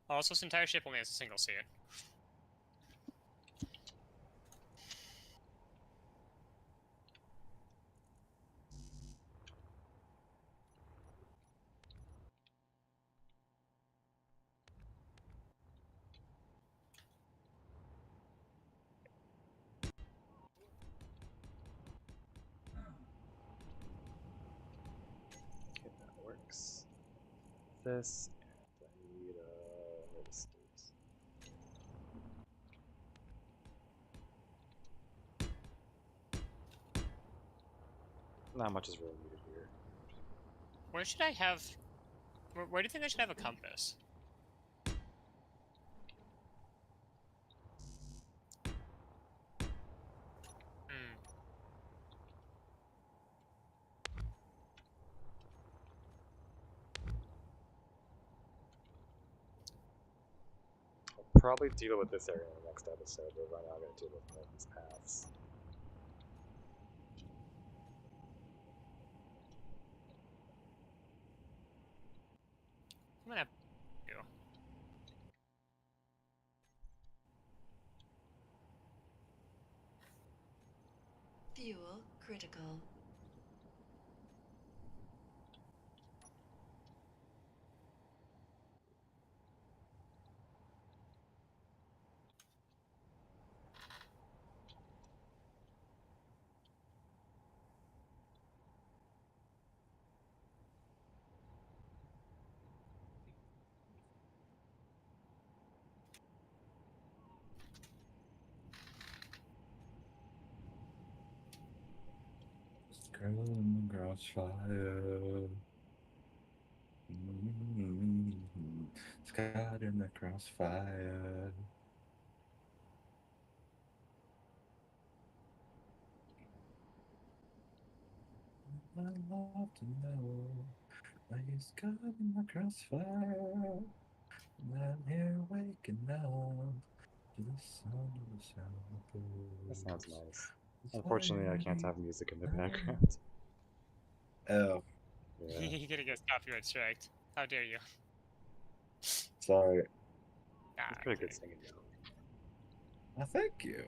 Also, this entire ship only has a single seat. Okay, that works. This, and I need this gate. Not much is really needed here. Where should I have... Where do you think I should have a compass? Hmm. I'll probably deal with this area in the next episode, but right now I'm going to deal with all these paths. I'm gonna have to. Fuel critical. Girl in the crossfire. Scott in the crossfire. I love to know why you Scott in the crossfire. And I'm here waking up to the sound of the That sounds samples. nice. It's Unfortunately, I can't finally have music in the time. background. Oh, Yeah, You're gonna get copyright striked. How dare you? sorry. it's Ah, pretty good kidding. singing though. Well, thank you.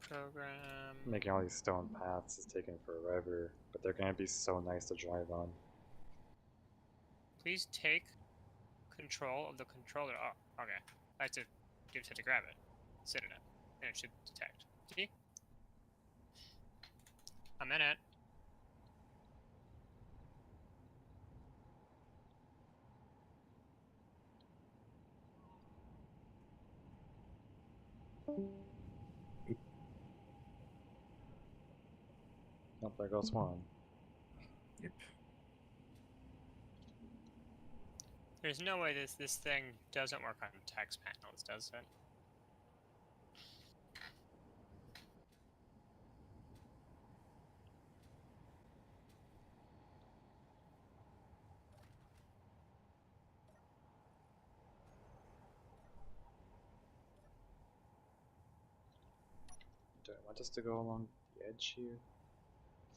Program. Making all these stone paths is taking forever, but they're gonna be so nice to drive on. Please take control of the controller. Oh, okay. I have to give it to grab it. Sit in it. And it should detect. See? I'm in it. Oh, there goes one. Yep. There's no way this thing doesn't work on text panels, does it? Do I want us to go along the edge here?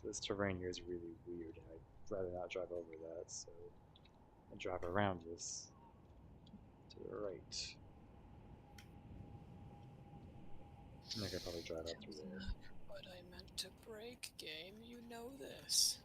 So this terrain here is really weird, and I'd rather not drive over that, so I'll drive around this to the right. And I could probably drive up through there. What I meant to break, game. You know this.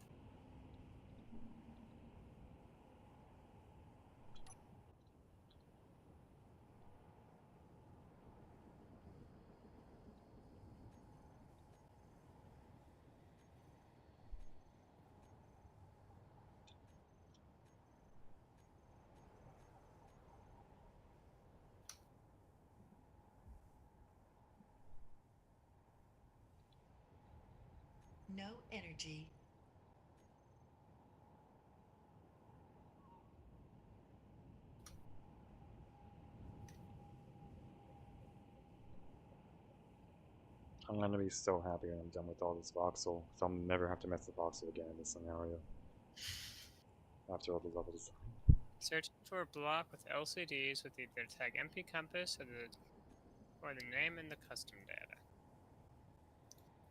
No energy. I'm gonna be so happy when I'm done with all this voxel, so I'll never have to mess with voxel again in this scenario. After all the levels. Searching for a block with LCDs with either tag MP compass or the name in the custom data.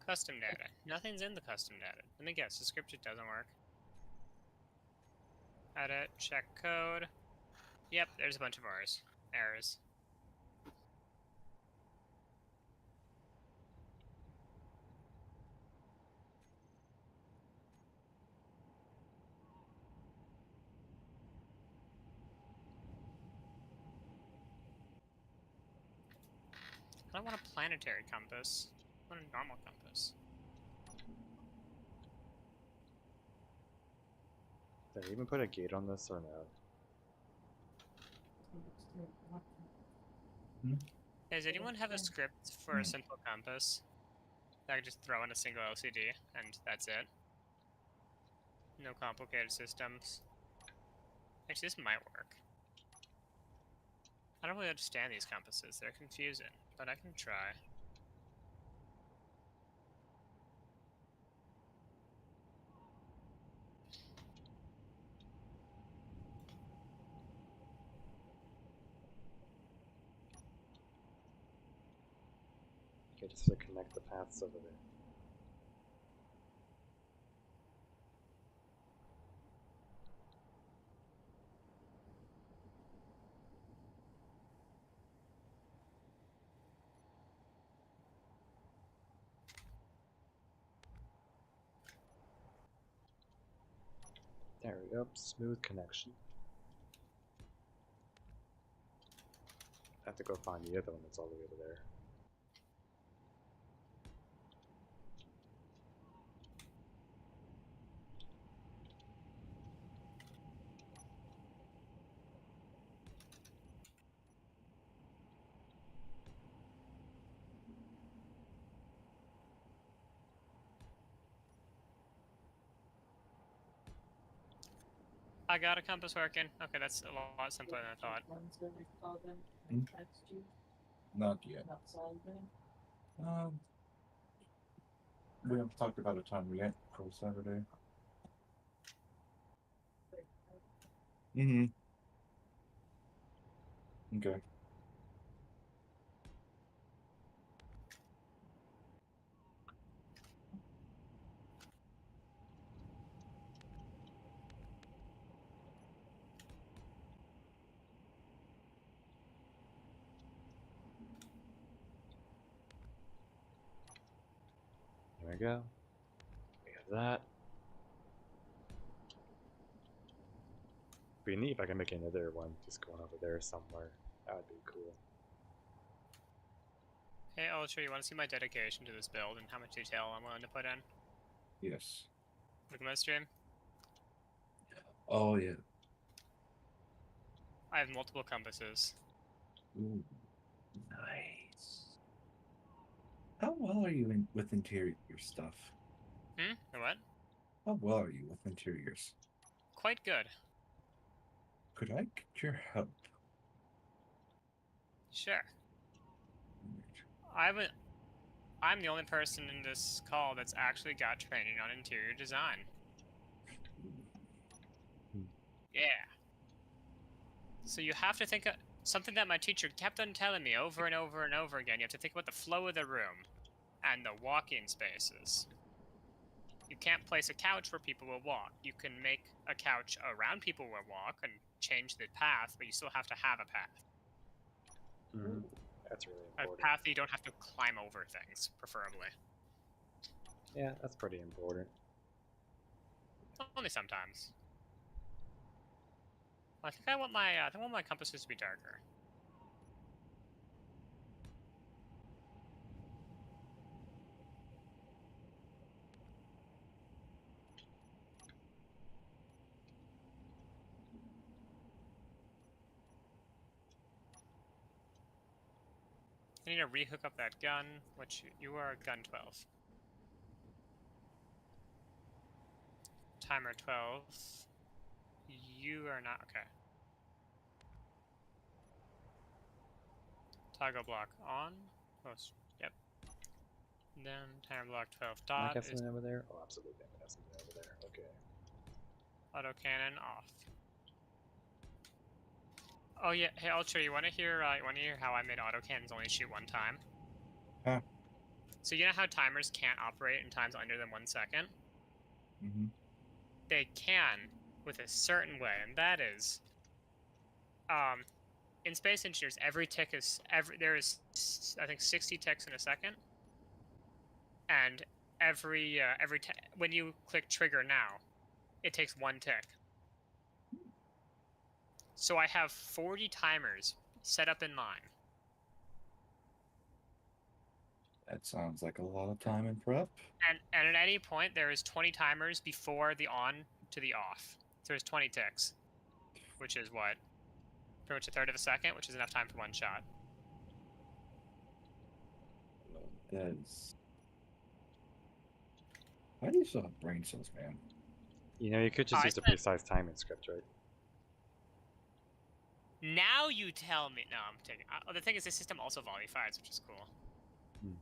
Custom data. Nothing's in the custom data. Let me guess, the script just doesn't work. Edit, check code. Yep, there's a bunch of errors. I don't want a planetary compass. I want a normal compass. Did I even put a gate on this or no? Does anyone have a script for a simple compass? That I could just throw in a single LCD and that's it? No complicated systems. Actually, this might work. I don't really understand these compasses. They're confusing, but I can try. Okay, just to connect the paths over there. Yep, smooth connection. I have to go find the other one that's all the way over there. I got a compass working. Okay, that's a lot simpler than I thought. Not yet. We haven't talked about a time yet for Saturday. Mm-hmm. Okay. There we go. We have that. Be neat if I can make another one just going over there somewhere. That would be cool. Hey, Ultra, you want to see my dedication to this build and how much detail I'm willing to put in? Yes. Look at my stream. Oh yeah. I have multiple compasses. Ooh, nice. How well are you with interior stuff? What? How well are you with interiors? Quite good. Could I get your help? Sure. I'm the only person in this call that's actually got training on interior design. Hmm. Yeah. So you have to think of something that my teacher kept on telling me over and over and over again. You have to think about the flow of the room and the walk-in spaces. You can't place a couch where people will walk. You can make a couch around people will walk and change the path, but you still have to have a path. Mm-hmm. That's really A important. path that you don't have to climb over things, preferably. Yeah, that's pretty important. Only sometimes. I think I want my compasses to be darker. I need to rehook up that gun, which you are gun 12. Timer 12. You are not, okay. Toggle block on. Oh, yep. And then timer block 12 Can I dot have is something over there? Oh, absolutely. I can have something over there. Okay. autocannon off. Oh yeah, hey Ultra, you wanna hear how I made autocannons only shoot one time? Huh? So you know how timers can't operate in times under than 1 second? Mm-hmm. They can with a certain way, and that is in Space Engineers, there is I think 60 ticks in a second, and when you click trigger now, it takes 1 tick. So I have 40 timers set up in line. That sounds like a lot of time in prep. And at any point, there is 20 timers before the on to the off. So there's 20 ticks, which is what? Pretty much a third of a second, which is enough time for 1 shot. That is. Why do you still have brain cells, man? You know, you could just use the precise timing script, right? Now you tell me. No, I'm taking. The thing is, the system also volley fires, which is cool. Hmm.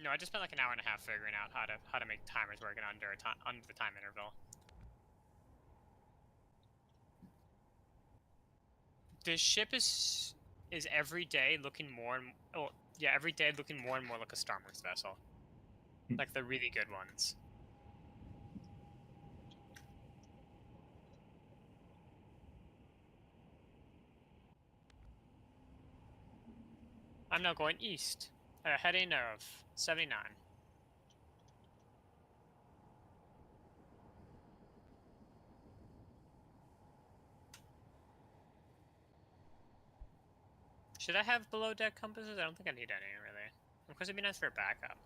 No, I just spent like an hour and a half figuring out how to make timers working under the time interval. The ship is every day looking more and every day looking more and more like a Star Wars vessel, like the really good ones. I'm now going east. A heading of 79. Should I have below deck compasses? I don't think I need any, really. Of course, it'd be nice for a backup.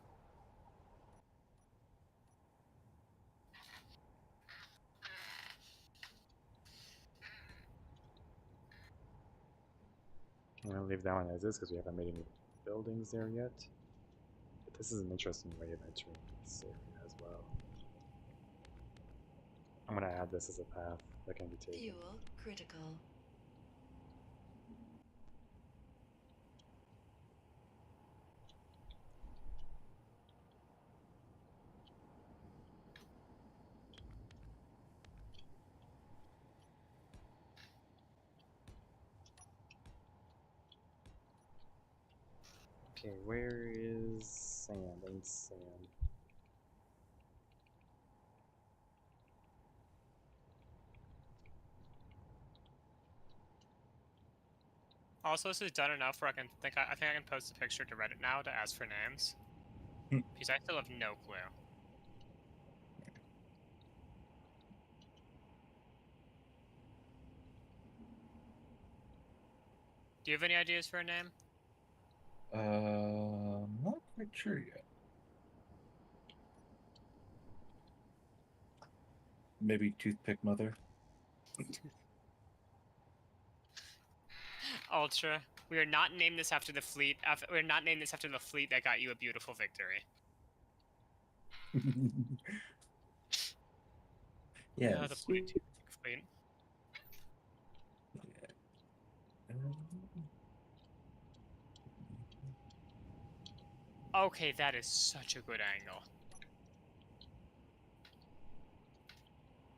I'm gonna leave that one as is because we haven't made any buildings there yet. But this is an interesting way of entering this area as well. I'm gonna add this as a path that can be taken. Fuel critical. Okay, where is sand? I need sand. Also, this is done enough where I think I can post a picture to Reddit now to ask for names. Hmm. Because I still have no clue. Do you have any ideas for a name? Not quite sure yet. Maybe Toothpick Mother. Ultra. We are not named this after the fleet. We're not named this after the fleet that got you a beautiful victory. Yeah. The fleet. Fleet. Okay, that is such a good angle.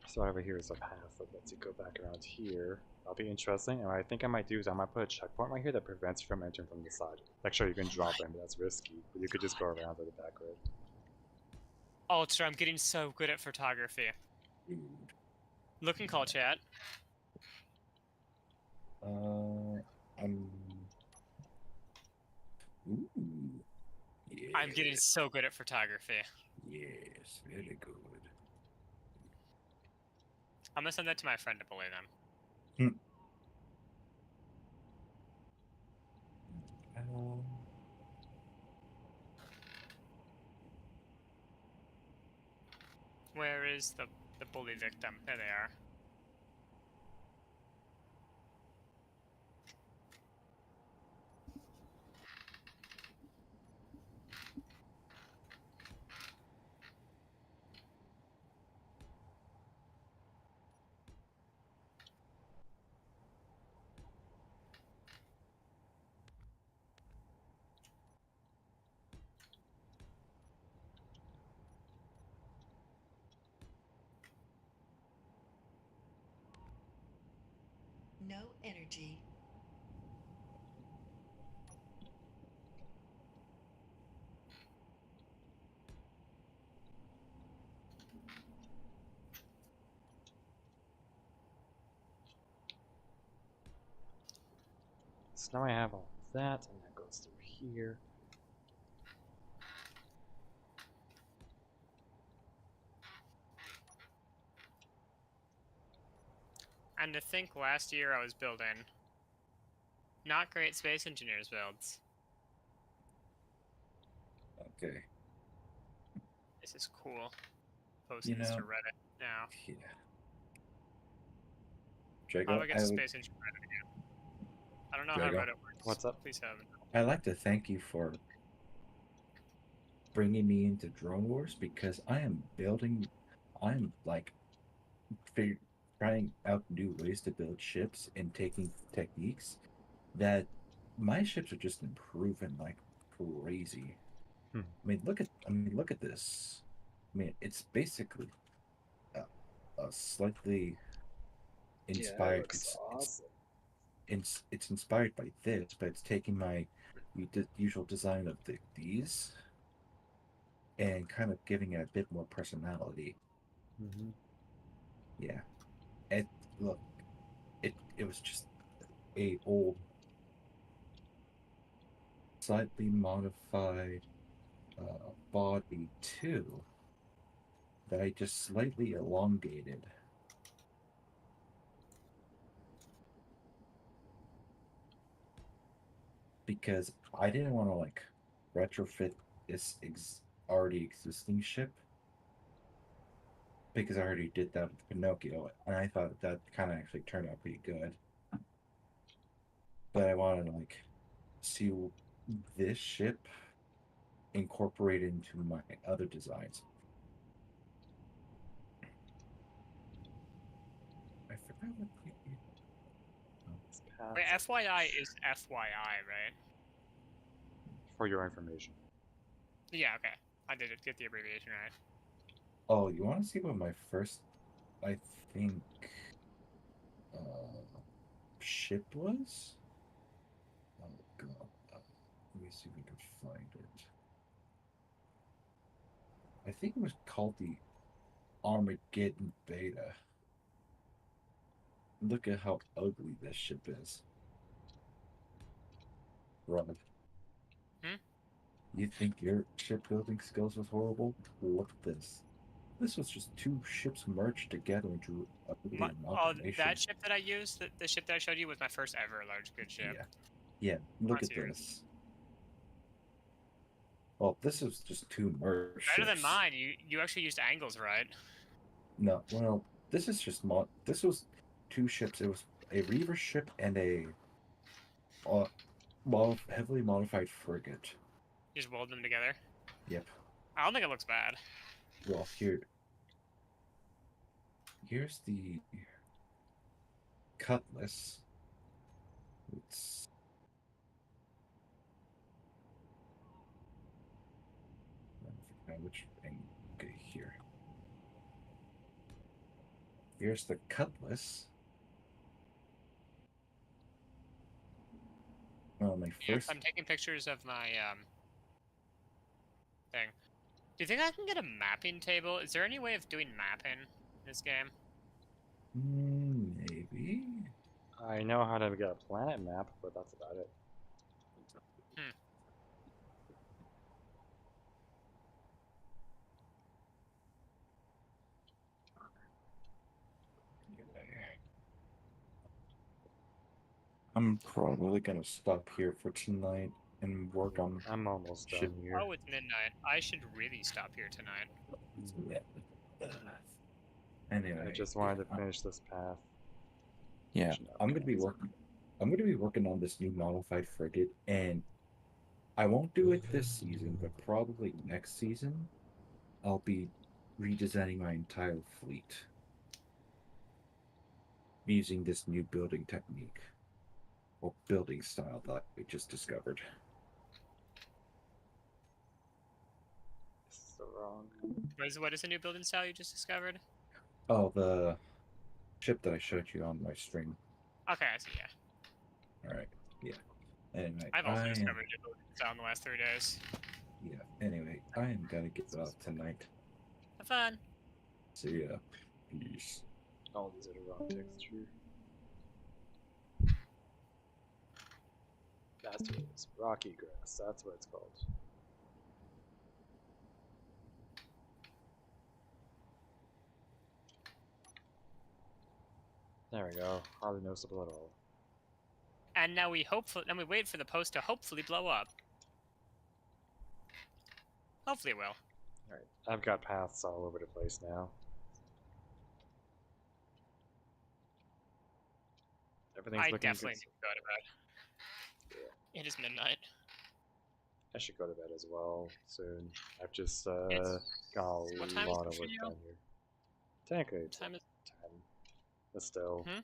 So over here is a path that lets you go back around here. That'll be interesting. And what I think I might do is I might put a checkpoint right here that prevents you from entering from the side. Like, sure, you can drop in, but that's risky. But you could just go around to the back road. Ultra, I'm getting so good at photography. Look and call chat. I'm. Ooh. Yeah. I'm getting so good at photography. Yes, very good. I'm gonna send that to my friend to bully them. Um, Where is the bully victim? There they are. No energy. So now I have all of that, and that goes through here. And to think last year I was building not great space engineers builds. okay. This is cool. Posting this to Reddit now. Yeah. How do Drago, I get to space engineer Reddit again? I don't know how Drago? Reddit works. What's up? Please have it. I'd like to thank you for bringing me into Drone Wars because I'm like trying out new ways to build ships and taking techniques that my ships are just improving like crazy. Hmm. I mean, look at this. I mean, it's basically a slightly inspired. Awesome. It's inspired by this, but it's taking my usual design of these and kind of giving it a bit more personality. Mm-hmm. Yeah, it look, it was just a old slightly modified body too that I just slightly elongated. Because I didn't want to like retrofit this already existing ship because I already did that with Pinocchio, and I thought that kind of actually turned out pretty good. But I wanted to like see this ship incorporated into my other designs. I forgot what This path Wait, is FYI is FYI, right? for your information. Yeah, okay. I did it. Get the abbreviation right. Oh, you want to see what my first, I think, uh, ship was? Oh god. Let me see if we can find it. I think it was called the Armageddon Beta. Look at how ugly this ship is. Run. Hmm? You think your shipbuilding skills was horrible? Look at this. This was just two ships merged together into ugly Oh, amalgamation. that ship that I used, the ship that I showed you, was my first ever large good ship. Yeah. Yeah, look at Serious. this. Well, this is just two merged Better than ships. mine. You actually used angles, right? No, well, this is just this was two ships. It was a Reaver ship and a heavily modified frigate. You just weld them together. Yep. I don't think it looks bad. Well, here's the cutlass. It's which angle? Okay, here. Here's the cutlass. Oh, my Yeah, first. I'm taking pictures of my thing. Do you think I can get a mapping table? Is there any way of doing mapping in this game? Maybe. I know how to get a planet map, but that's about it. Hmm. I'm probably gonna stop here for tonight and work on I'm almost ship. done here. Oh, it's midnight. I should really stop here tonight. Anyway, I just wanted to finish this path. yeah, Finish up, I'm gonna be guys. working. I'm gonna be working on this new modified frigate, and I won't do it this season, but probably next season, I'll be redesigning my entire fleet using this new building technique or building style that I just discovered. This is the wrong. What is the new building style you just discovered? Oh, the ship that I showed you on my stream. Okay, I see, yeah. All right, yeah. Anyway, I've also I am, discovered a new building style in the last 3 days. yeah. Anyway, I am gonna get off tonight. Have fun. See ya. Peace. Oh, these are the wrong texture. That's what it is. Rocky grass. That's what it's called. There we go. Hardly noticeable at all. And now we wait for the post to hopefully blow up. Hopefully it will. Alright, I've got paths all over the place now. Everything's I looking definitely good. need to go to bed. Yeah. It is midnight. I should go to bed as well soon. I've just got a What time is lot it of for work you? done here. Technically, it's Time is 10, but still. Hmm?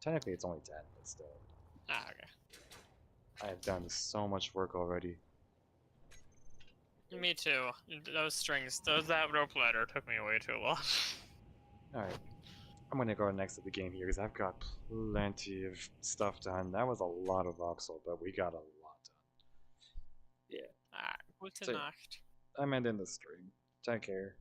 Technically, it's only 10, but still. okay. I have done so much work already. Me too. Those strings, that rope ladder took me way too long. Alright. I'm gonna go next to the game here because I've got plenty of stuff done. That was a lot of voxel, but we got a lot done. Yeah. Gute So- Nacht. I'm ending the stream. Take care.